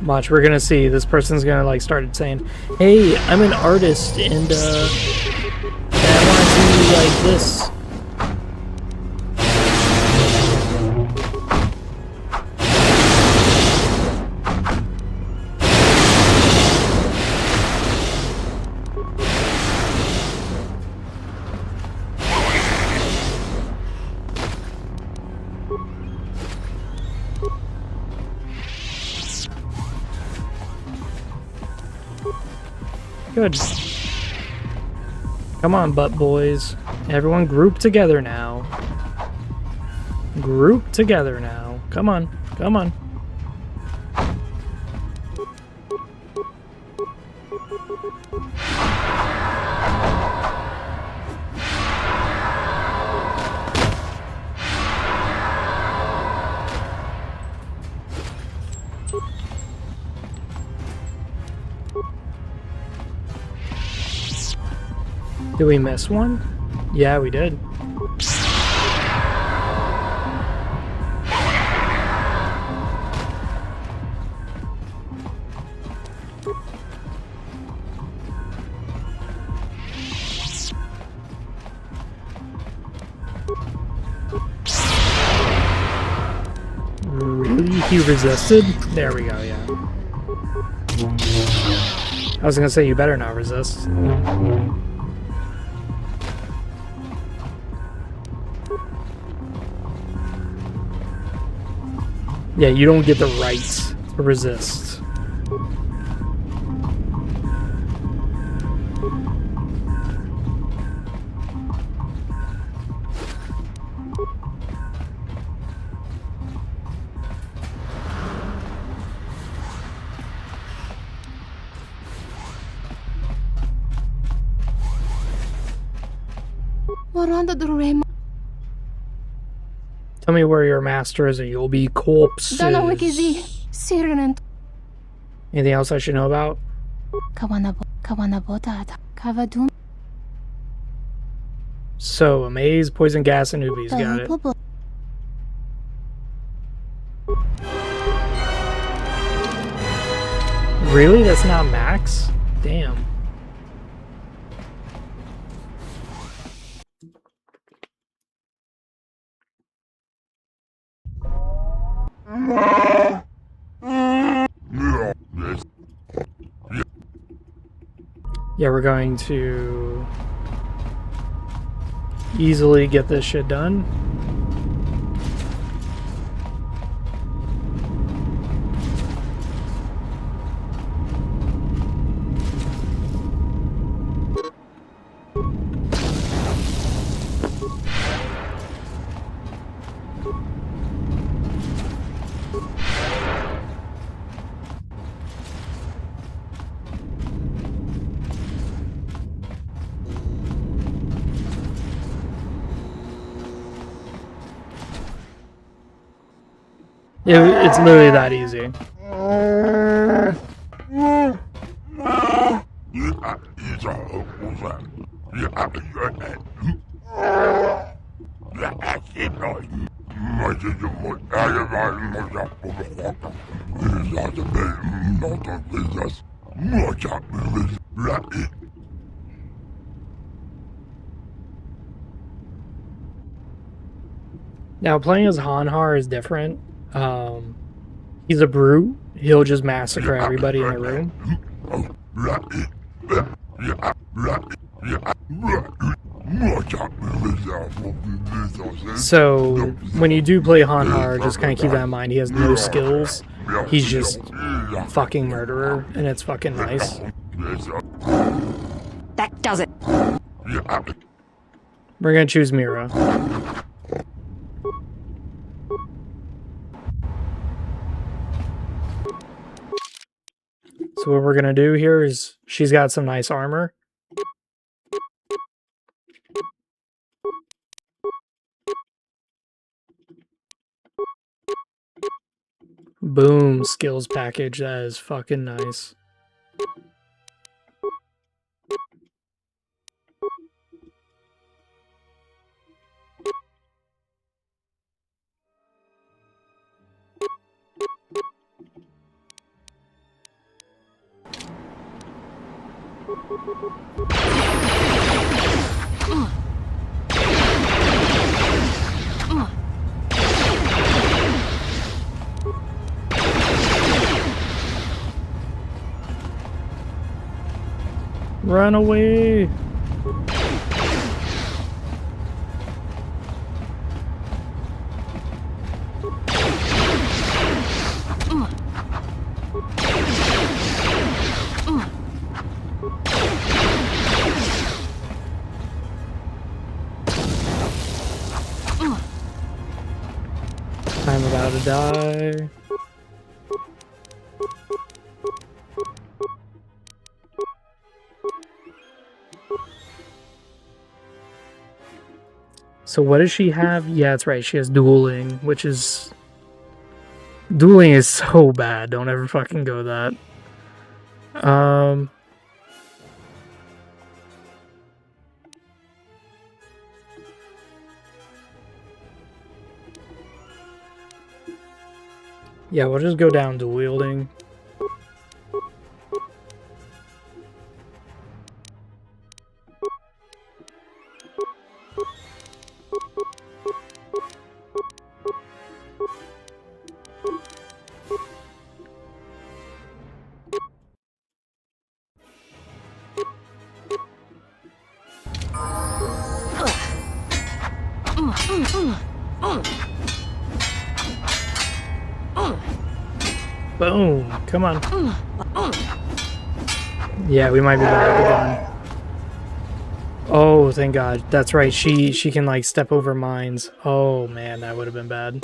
Speaker 1: Watch, we're gonna see. This person's gonna like start saying, "Hey, I'm an artist and I want to do like this." Good. Come on, butt boys. Everyone group together now. Group together now. Come on. Come on. Did we miss one? Yeah, we did. Really? He resisted? There we go, yeah. I was gonna say, you better not resist. Yeah, you don't get the right to resist. Tell me where your master is or you'll be corpses. Anything else I should know about? So, Amaze, Poison Gas, and Newbies. Got it. Really? That's not max? Damn. Yeah, we're going to easily get this shit done. It's literally that easy. Now, playing as Hanhar is different. He's a brute. He'll just massacre everybody in the room. So, when you do play Hanhar, just kind of keep that in mind. He has no skills. he's just fucking murderer, and it's fucking nice.
Speaker 7: That does it.
Speaker 1: We're gonna choose Mira. So what we're gonna do here is, she's got some nice armor. Boom, skills package. That is fucking nice. Run away! I'm about to die. So what does she have? Yeah, that's right. She has dueling, which is... Dueling is so bad. Don't ever fucking go that. Yeah, we'll just go down to wielding. Boom! Come on. Yeah, we might be better with the gun. Oh, thank God. That's right. She can like step over mines. Oh man, that would have been bad.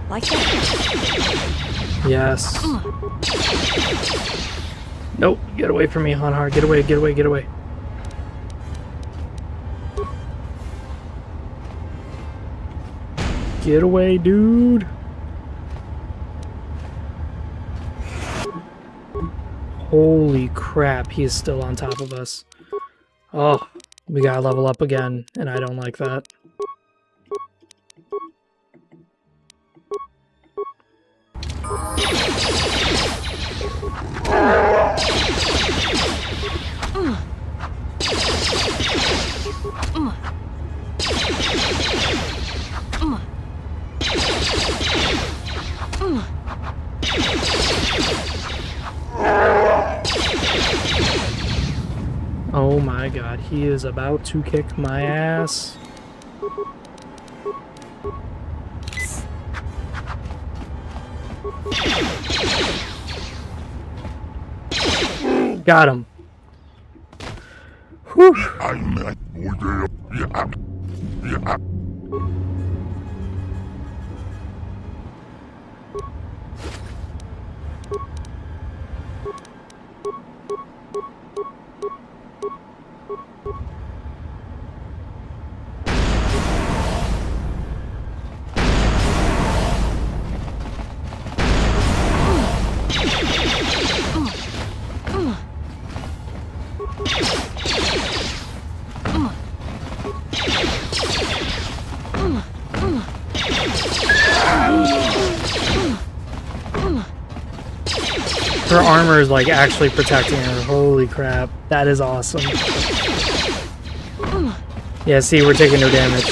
Speaker 7: Like that.
Speaker 1: Yes. Nope. Get away from me, Hanhar. Get away, get away, get away. Get away, dude. Holy crap, he is still on top of us. Oh, we gotta level up again, and I don't like that. Oh my God, he is about to kick my ass. Got him. Whew. Her armor is like actually protecting her. Holy crap. That is awesome. Yeah, see, we're taking no damage.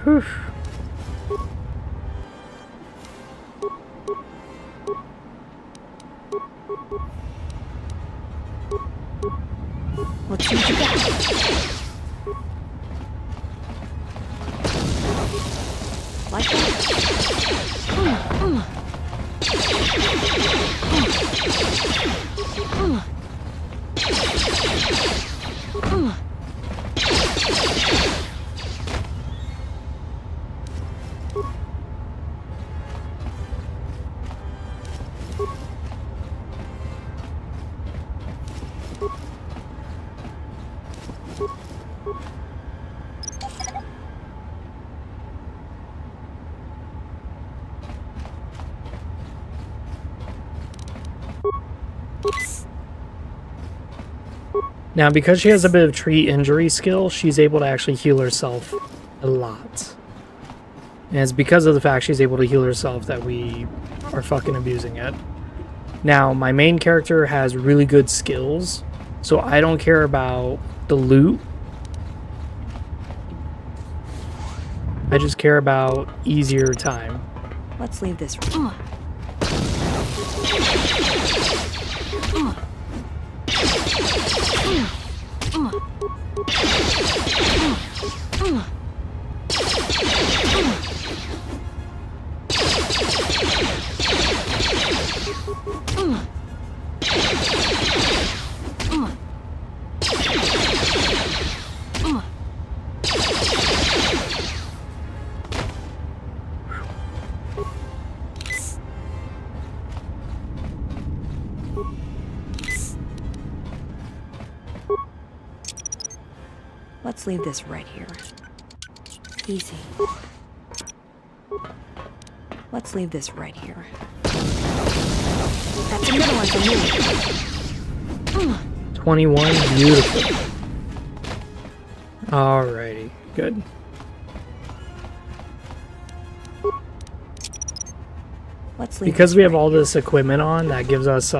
Speaker 1: Whew.
Speaker 2: Let's see what you got. Like that?
Speaker 1: Now, because she has a bit of treat injury skill, she's able to actually heal herself a lot. And it's because of the fact she's able to heal herself that we are fucking abusing it. Now, my main character has really good skills, so I don't care about the loot. I just care about easier time.
Speaker 2: Let's leave this. Let's leave this right here. Easy. Let's leave this right here. That's another one for me.
Speaker 1: 21, beautiful. Alrighty, good.
Speaker 2: Let's leave
Speaker 1: because we have all this equipment on, that gives us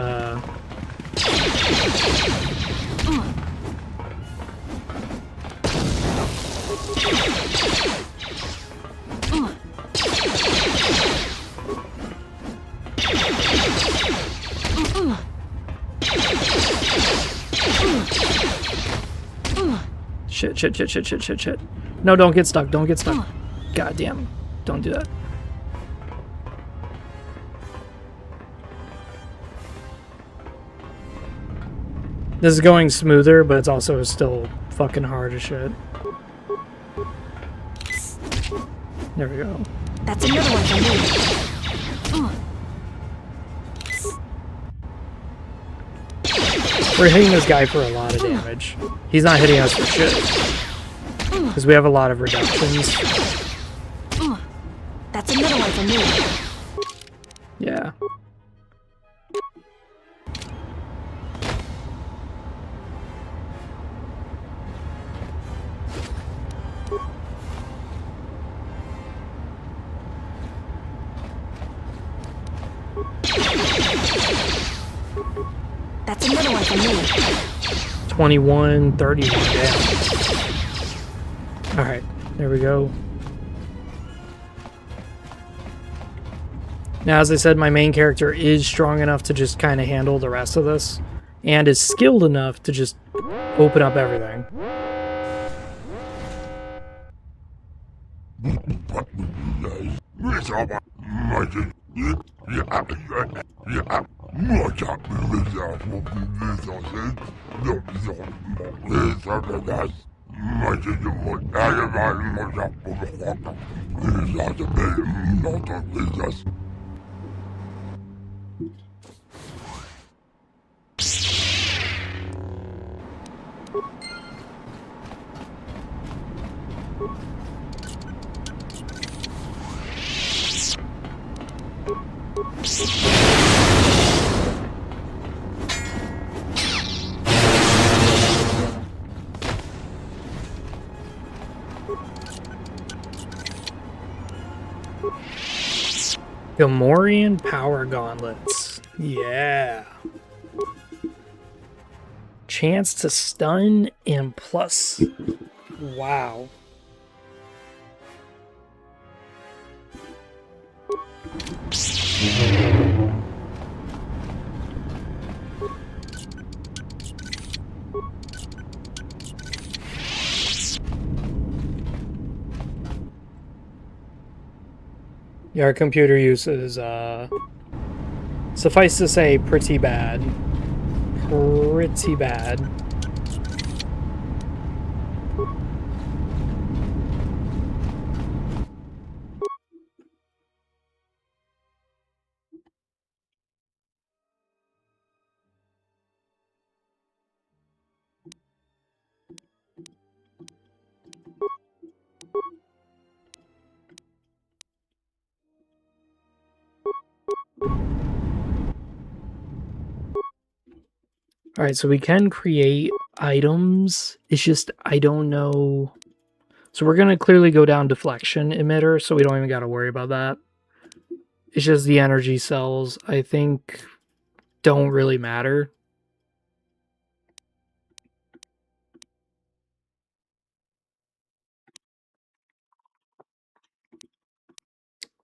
Speaker 1: Shit. No, don't get stuck. Don't get stuck. God damn. Don't do that. This is going smoother, but it's also still fucking hard as shit. There we go.
Speaker 2: That's another one for me.
Speaker 1: We're hitting this guy for a lot of damage. He's not hitting us for shit. Because we have a lot of reductions.
Speaker 2: That's another one for me.
Speaker 1: Yeah.
Speaker 2: That's another one for me.
Speaker 1: 21, 31 down. Alright, there we go. Now, as I said, my main character is strong enough to just kind of handle the rest of this, and is skilled enough to just open up everything. Gamorrean Power Gauntlets. Yeah. Chance to stun and plus. Wow. Yeah, our computer use is, suffice to say, pretty bad. Pretty bad. Alright, so we can create items. It's just, I don't know. So we're going to clearly go down deflection emitter, so we don't even got to worry about that. It's just the energy cells, I think, don't really matter.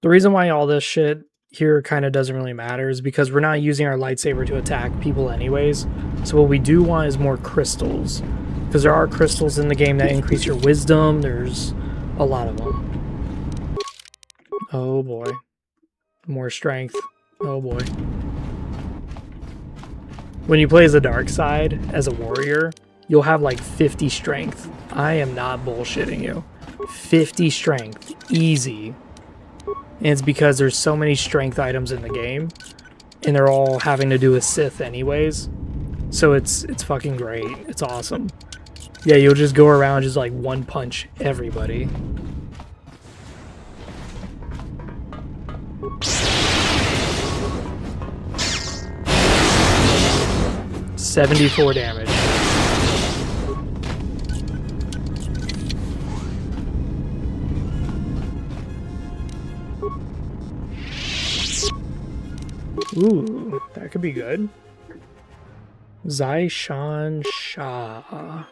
Speaker 1: The reason why all this shit here kind of doesn't really matter is because we're not using our lightsaber to attack people anyways. So what we do want is more crystals. Because there are crystals in the game that increase your wisdom. There's a lot of them. Oh boy. More strength. Oh boy. When you play as the dark side, as a warrior, you'll have like 50 strength. I am not bullshitting you. 50 strength. Easy. And it's because there's so many strength items in the game, and they're all having to do with Sith anyways. So it's fucking great. It's awesome. Yeah, you'll just go around just like one punch everybody. $74 damage. Ooh, that could be good. Zai Shan Shah.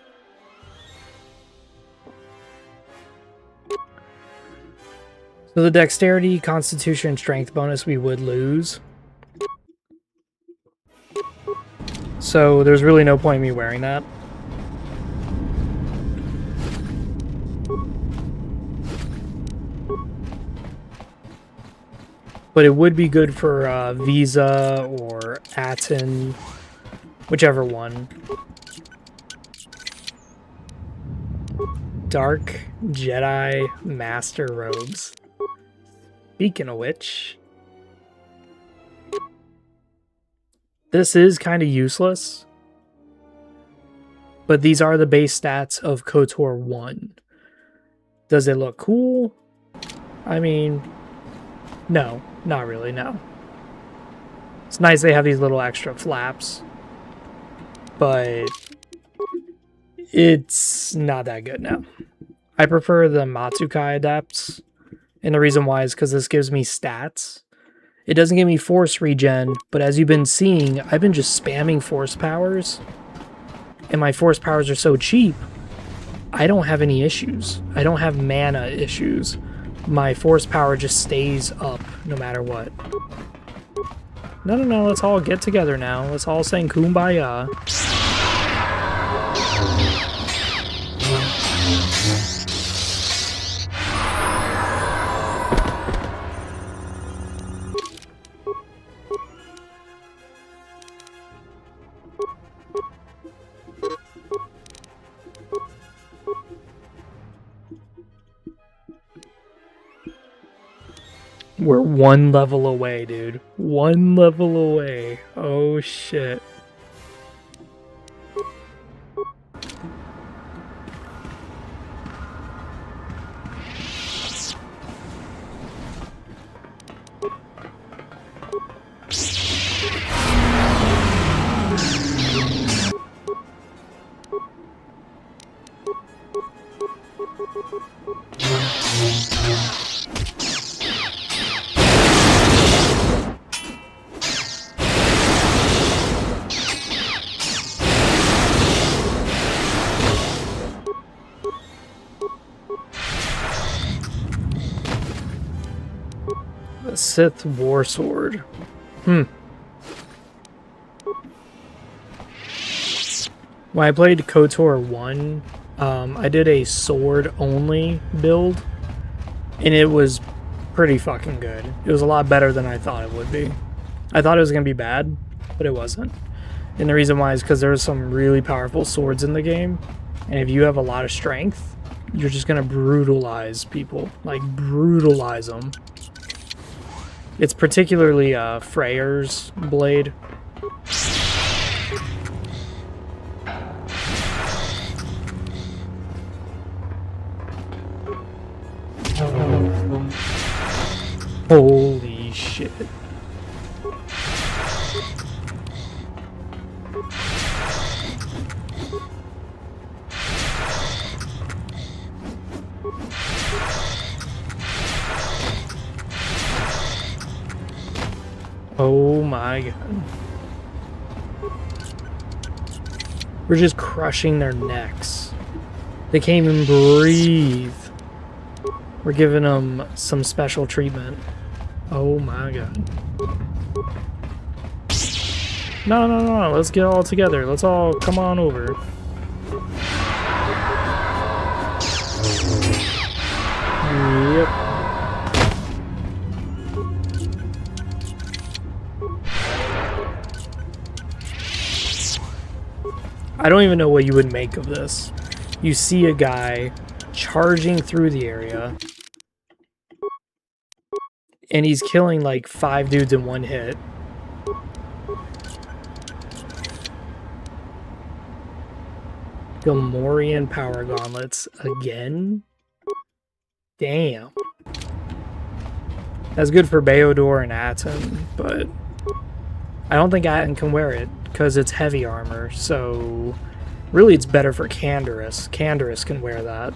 Speaker 1: So the dexterity, constitution, and strength bonus we would lose. So there's really no point in me wearing that. But it would be good for Visa or Aten, whichever one. Dark Jedi Master Robes. Speaking of which, this is kind of useless, but these are the base stats of KOTOR 1. Does it look cool? I mean, no, not really, no. It's nice they have these little extra flaps, but it's not that good now. I prefer the Matsukai Adepts, and the reason why is because this gives me stats. It doesn't give me force regen, but as you've been seeing, I've been just spamming force powers, and my force powers are so cheap, I don't have any issues. I don't have mana issues. My force power just stays up no matter what. No, let's all get together now. Let's all sing Kumbaya. We're one level away, dude. One level away. Oh, shit. Sith War Sword. When I played KOTOR 1, I did a sword-only build, and it was pretty fucking good. It was a lot better than I thought it would be. I thought it was going to be bad, but it wasn't. And the reason why is because there's some really powerful swords in the game, and if you have a lot of strength, you're just going to brutalize people. Like, brutalize them. It's particularly Freyr's blade. Holy shit. Oh my god. We're just crushing their necks. They can't even breathe. We're giving them some special treatment. Oh my god. No. Let's get all together. Let's all come on over. Yep. I don't even know what you would make of this. You see a guy charging through the area, and he's killing like 5 dudes in one hit. Gamorrean power gauntlets again? Damn. That's good for Beodor and Atten, but I don't think Atten can wear it because it's heavy armor, so really it's better for Canderous. Canderous can wear that.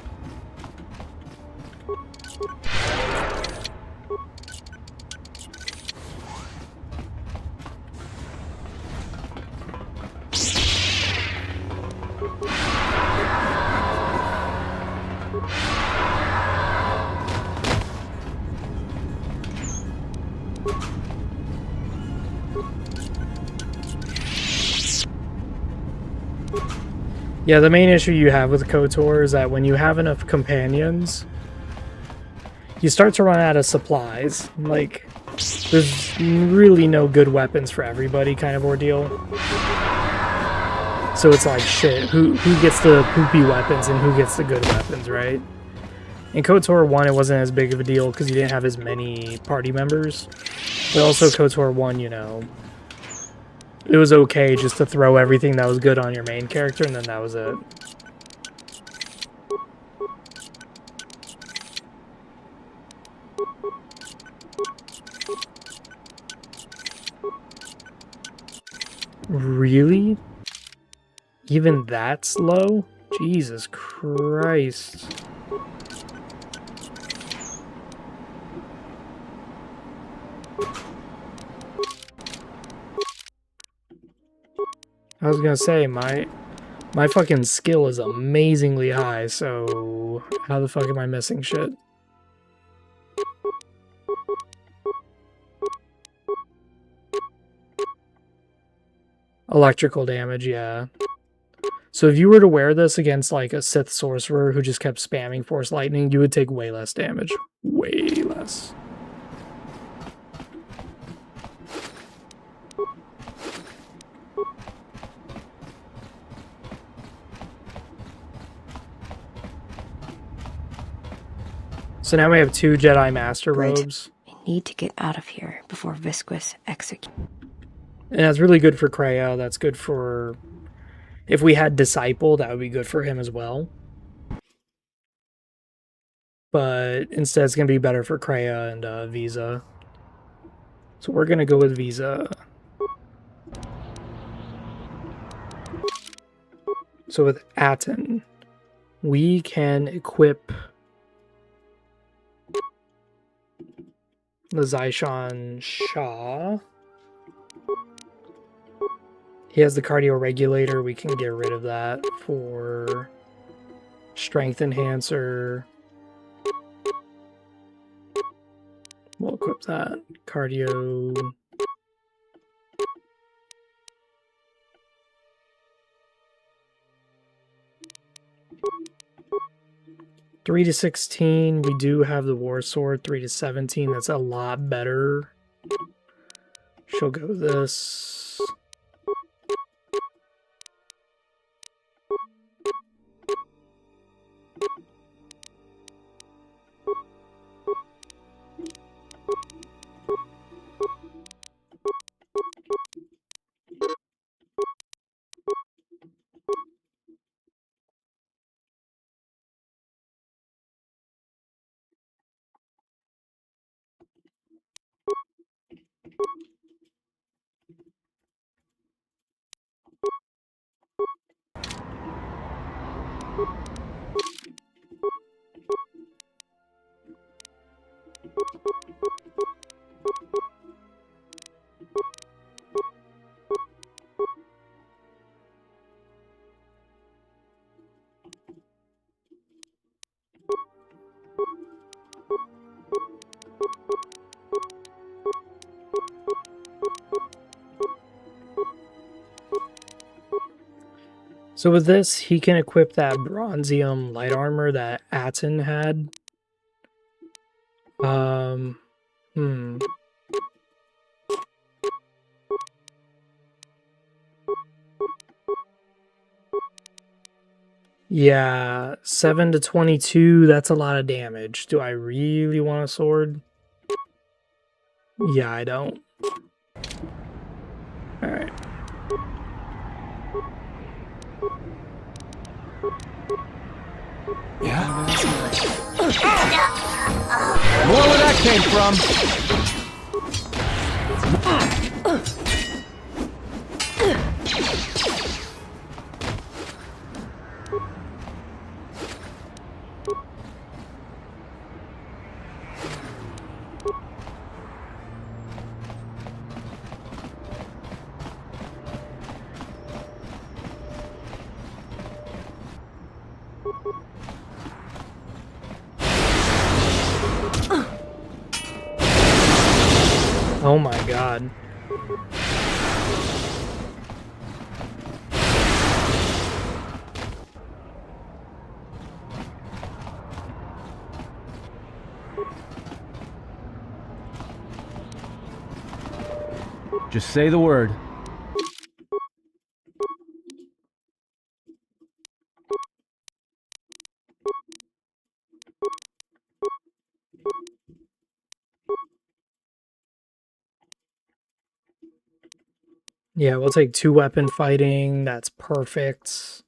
Speaker 1: Yeah, the main issue you have with KOTOR is that when you have enough companions, you start to run out of supplies. Like, there's really no good weapons for everybody kind of ordeal. So it's like, shit, who gets the poopy weapons and who gets the good weapons, right? In KOTOR 1, it wasn't as big of a deal because you didn't have as many party members. But also KOTOR 1, you know, it was okay just to throw everything that was good on your main character, and then that was it. Really? Even that's low? Jesus Christ. I was gonna say, my fucking skill is amazingly high, so how the fuck am I missing shit? Electrical damage, yeah. So if you were to wear this against like a Sith Sorcerer who just kept spamming Force Lightning, you would take way less damage. Way less. So now we have 2 Jedi Master Robes.
Speaker 7: I need to get out of here before Visquis executes.
Speaker 1: And that's really good for Kreia. That's good for... If we had Disciple, that would be good for him as well. But instead it's going to be better for Kreia and Visa. So we're going to go with Visa. So with Atten, we can equip the Zyshan Shah. He has the cardio regulator. We can get rid of that for strength enhancer. We'll equip equip that. Cardio. Three to 16. We do have the war sword. 3 to 17. That's a lot better. She'll go this. So with this, he can equip that bronzium light armor that Atten had. Yeah, 7 to 22, that's a lot of damage. Do I really want a sword? Yeah, I don't. Alright.
Speaker 10: Yeah? More where that came from!
Speaker 1: Oh my god.
Speaker 4: Just say the word.
Speaker 1: Yeah, we'll take 2 weapon fighting. That's perfect.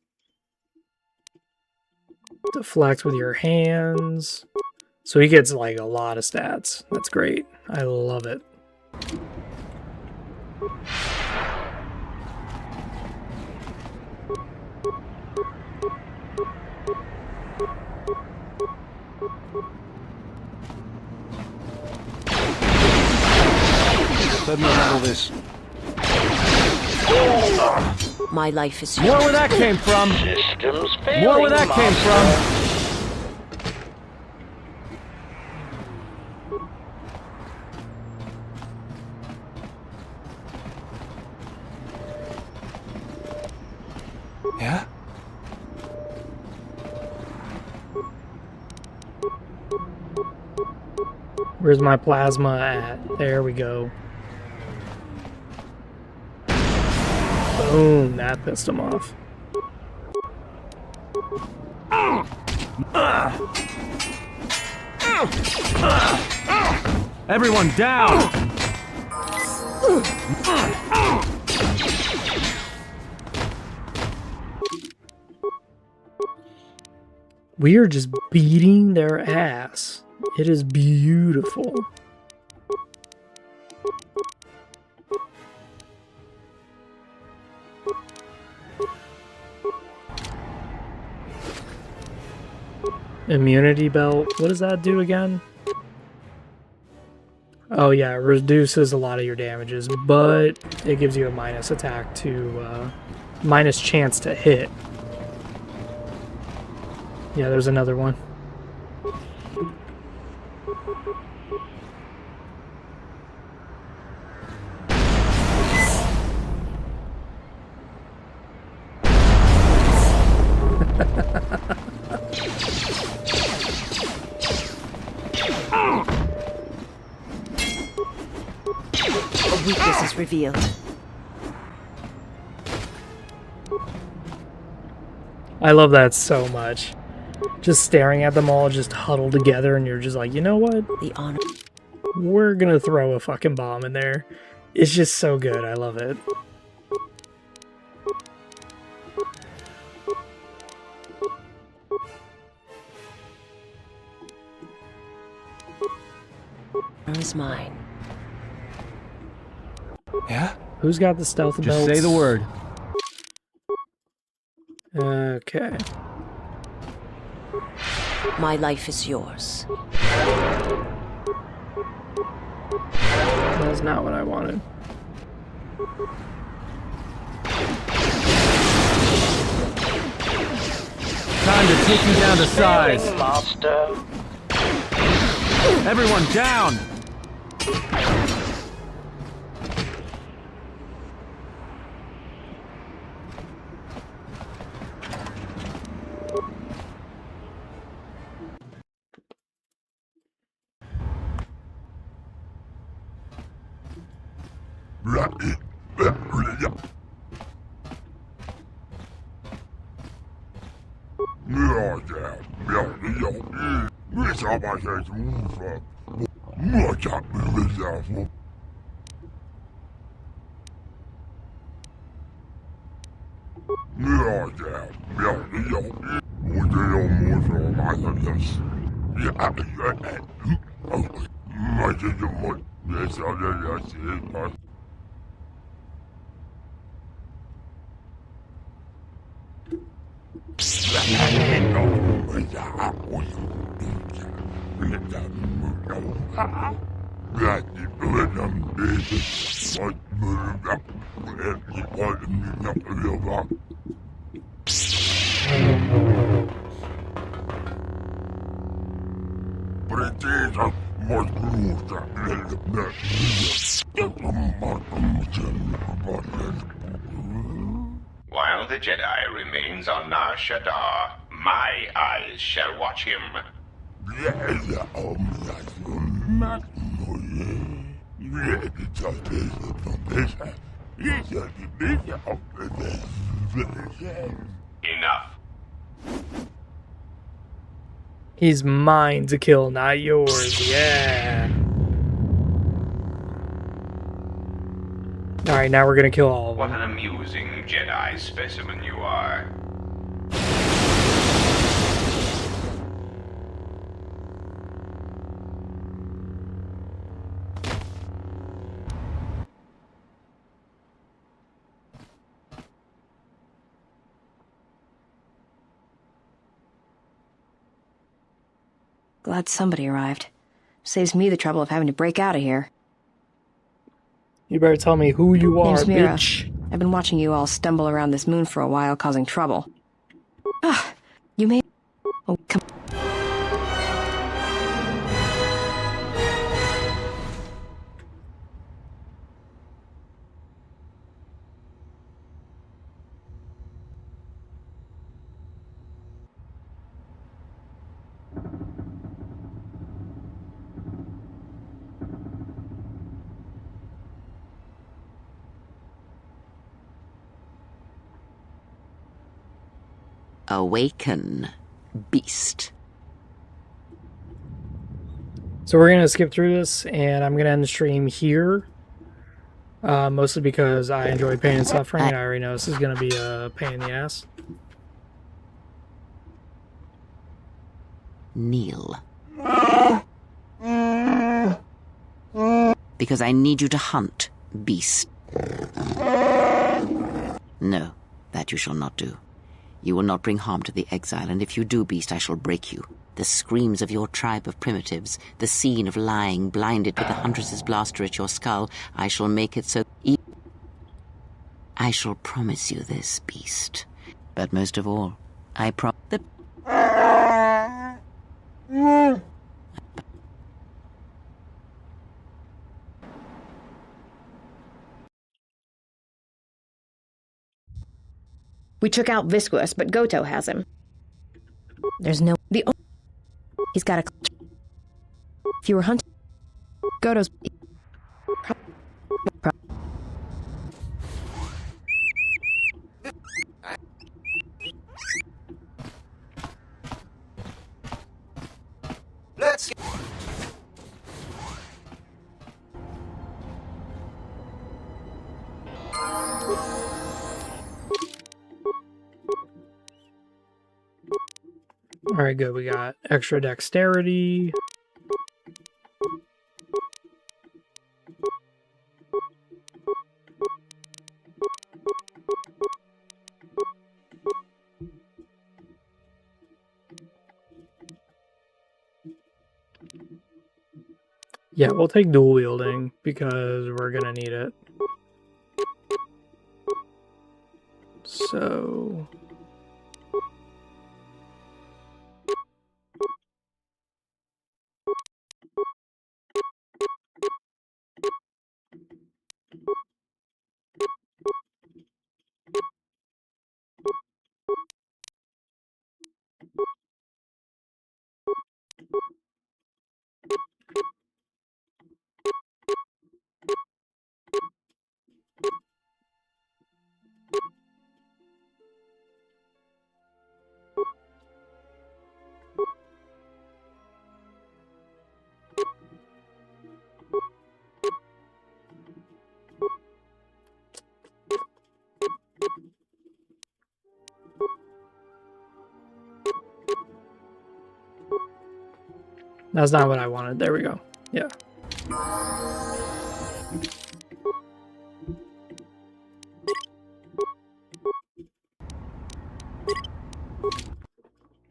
Speaker 1: Deflect with your hands. So he gets like a lot of stats. That's great. I love it.
Speaker 17: Let me handle this.
Speaker 8: My life is
Speaker 4: More where that came from!
Speaker 19: Systems failing,
Speaker 4: More where that came from!
Speaker 17: Yeah?
Speaker 1: Where's my plasma at? There we go. Boom, that pissed him off.
Speaker 4: Everyone down!
Speaker 1: We are just beating their ass. It is beautiful. Immunity belt. What does that do again? Oh yeah, it reduces a lot of your damages, but it gives you a minus attack to, minus chance to hit. Yeah, there's another one.
Speaker 9: weakness is revealed.
Speaker 1: I love that so much. Just staring at them all just huddled together, and you're just like, you know what?
Speaker 9: The honor.
Speaker 1: We're gonna throw a fucking bomb in there. It's just so good. I love it.
Speaker 9: Is mine.
Speaker 10: Yeah?
Speaker 1: Who's got the stealth
Speaker 4: Just
Speaker 1: belts?
Speaker 4: say the word.
Speaker 1: Okay.
Speaker 9: My life is yours.
Speaker 1: That's not what I wanted.
Speaker 4: Time to take you down to size.
Speaker 19: Master.
Speaker 4: Everyone down!
Speaker 15: While the Jedi remains on Nar Shaddaa, my eyes shall watch him. Enough.
Speaker 1: He's mine to kill, not yours. Yeah. Alright, now we're gonna kill all of them.
Speaker 15: What an amusing Jedi specimen you are.
Speaker 7: Glad somebody arrived. Saves me the trouble of having to break out of here.
Speaker 1: You better tell me who you are,
Speaker 7: Name's Mira.
Speaker 1: bitch.
Speaker 7: I've been watching you all stumble around this moon for a while, causing trouble. Ah, you may... Oh, come...
Speaker 3: Awaken, beast.
Speaker 1: So we're gonna skip through this, and I'm gonna end the stream here. Mostly because I enjoy pain and suffering, and I already know this is gonna be a pain in the ass.
Speaker 3: Kneel. Because I need you to hunt, beast. No, that you shall not do. You will not bring harm to the exile, and if you do, beast, I shall break you. The screams of your tribe of primitives, the scene of lying blinded with the huntress's blaster at your skull, I shall make it so... I shall promise you this, beast. But most of all, I promise that...
Speaker 7: We took out Visquous, but Goto has him. There's no... He's got a... If you were hunting... Goto's...
Speaker 1: Alright, good. We got extra dexterity. Yeah, we'll take dual wielding because we're gonna need it. So... That's not what I wanted. There we go. Yeah.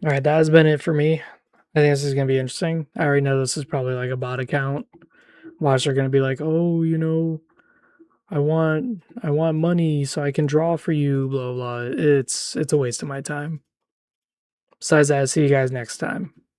Speaker 1: Alright, that has been it for me. I think this is going to be interesting. I already know this is probably like a bot account. Watch, they're going to be like, oh, you know, I want money so I can draw for you, blah, blah. It's a waste of my time. Besides that, see you guys next time.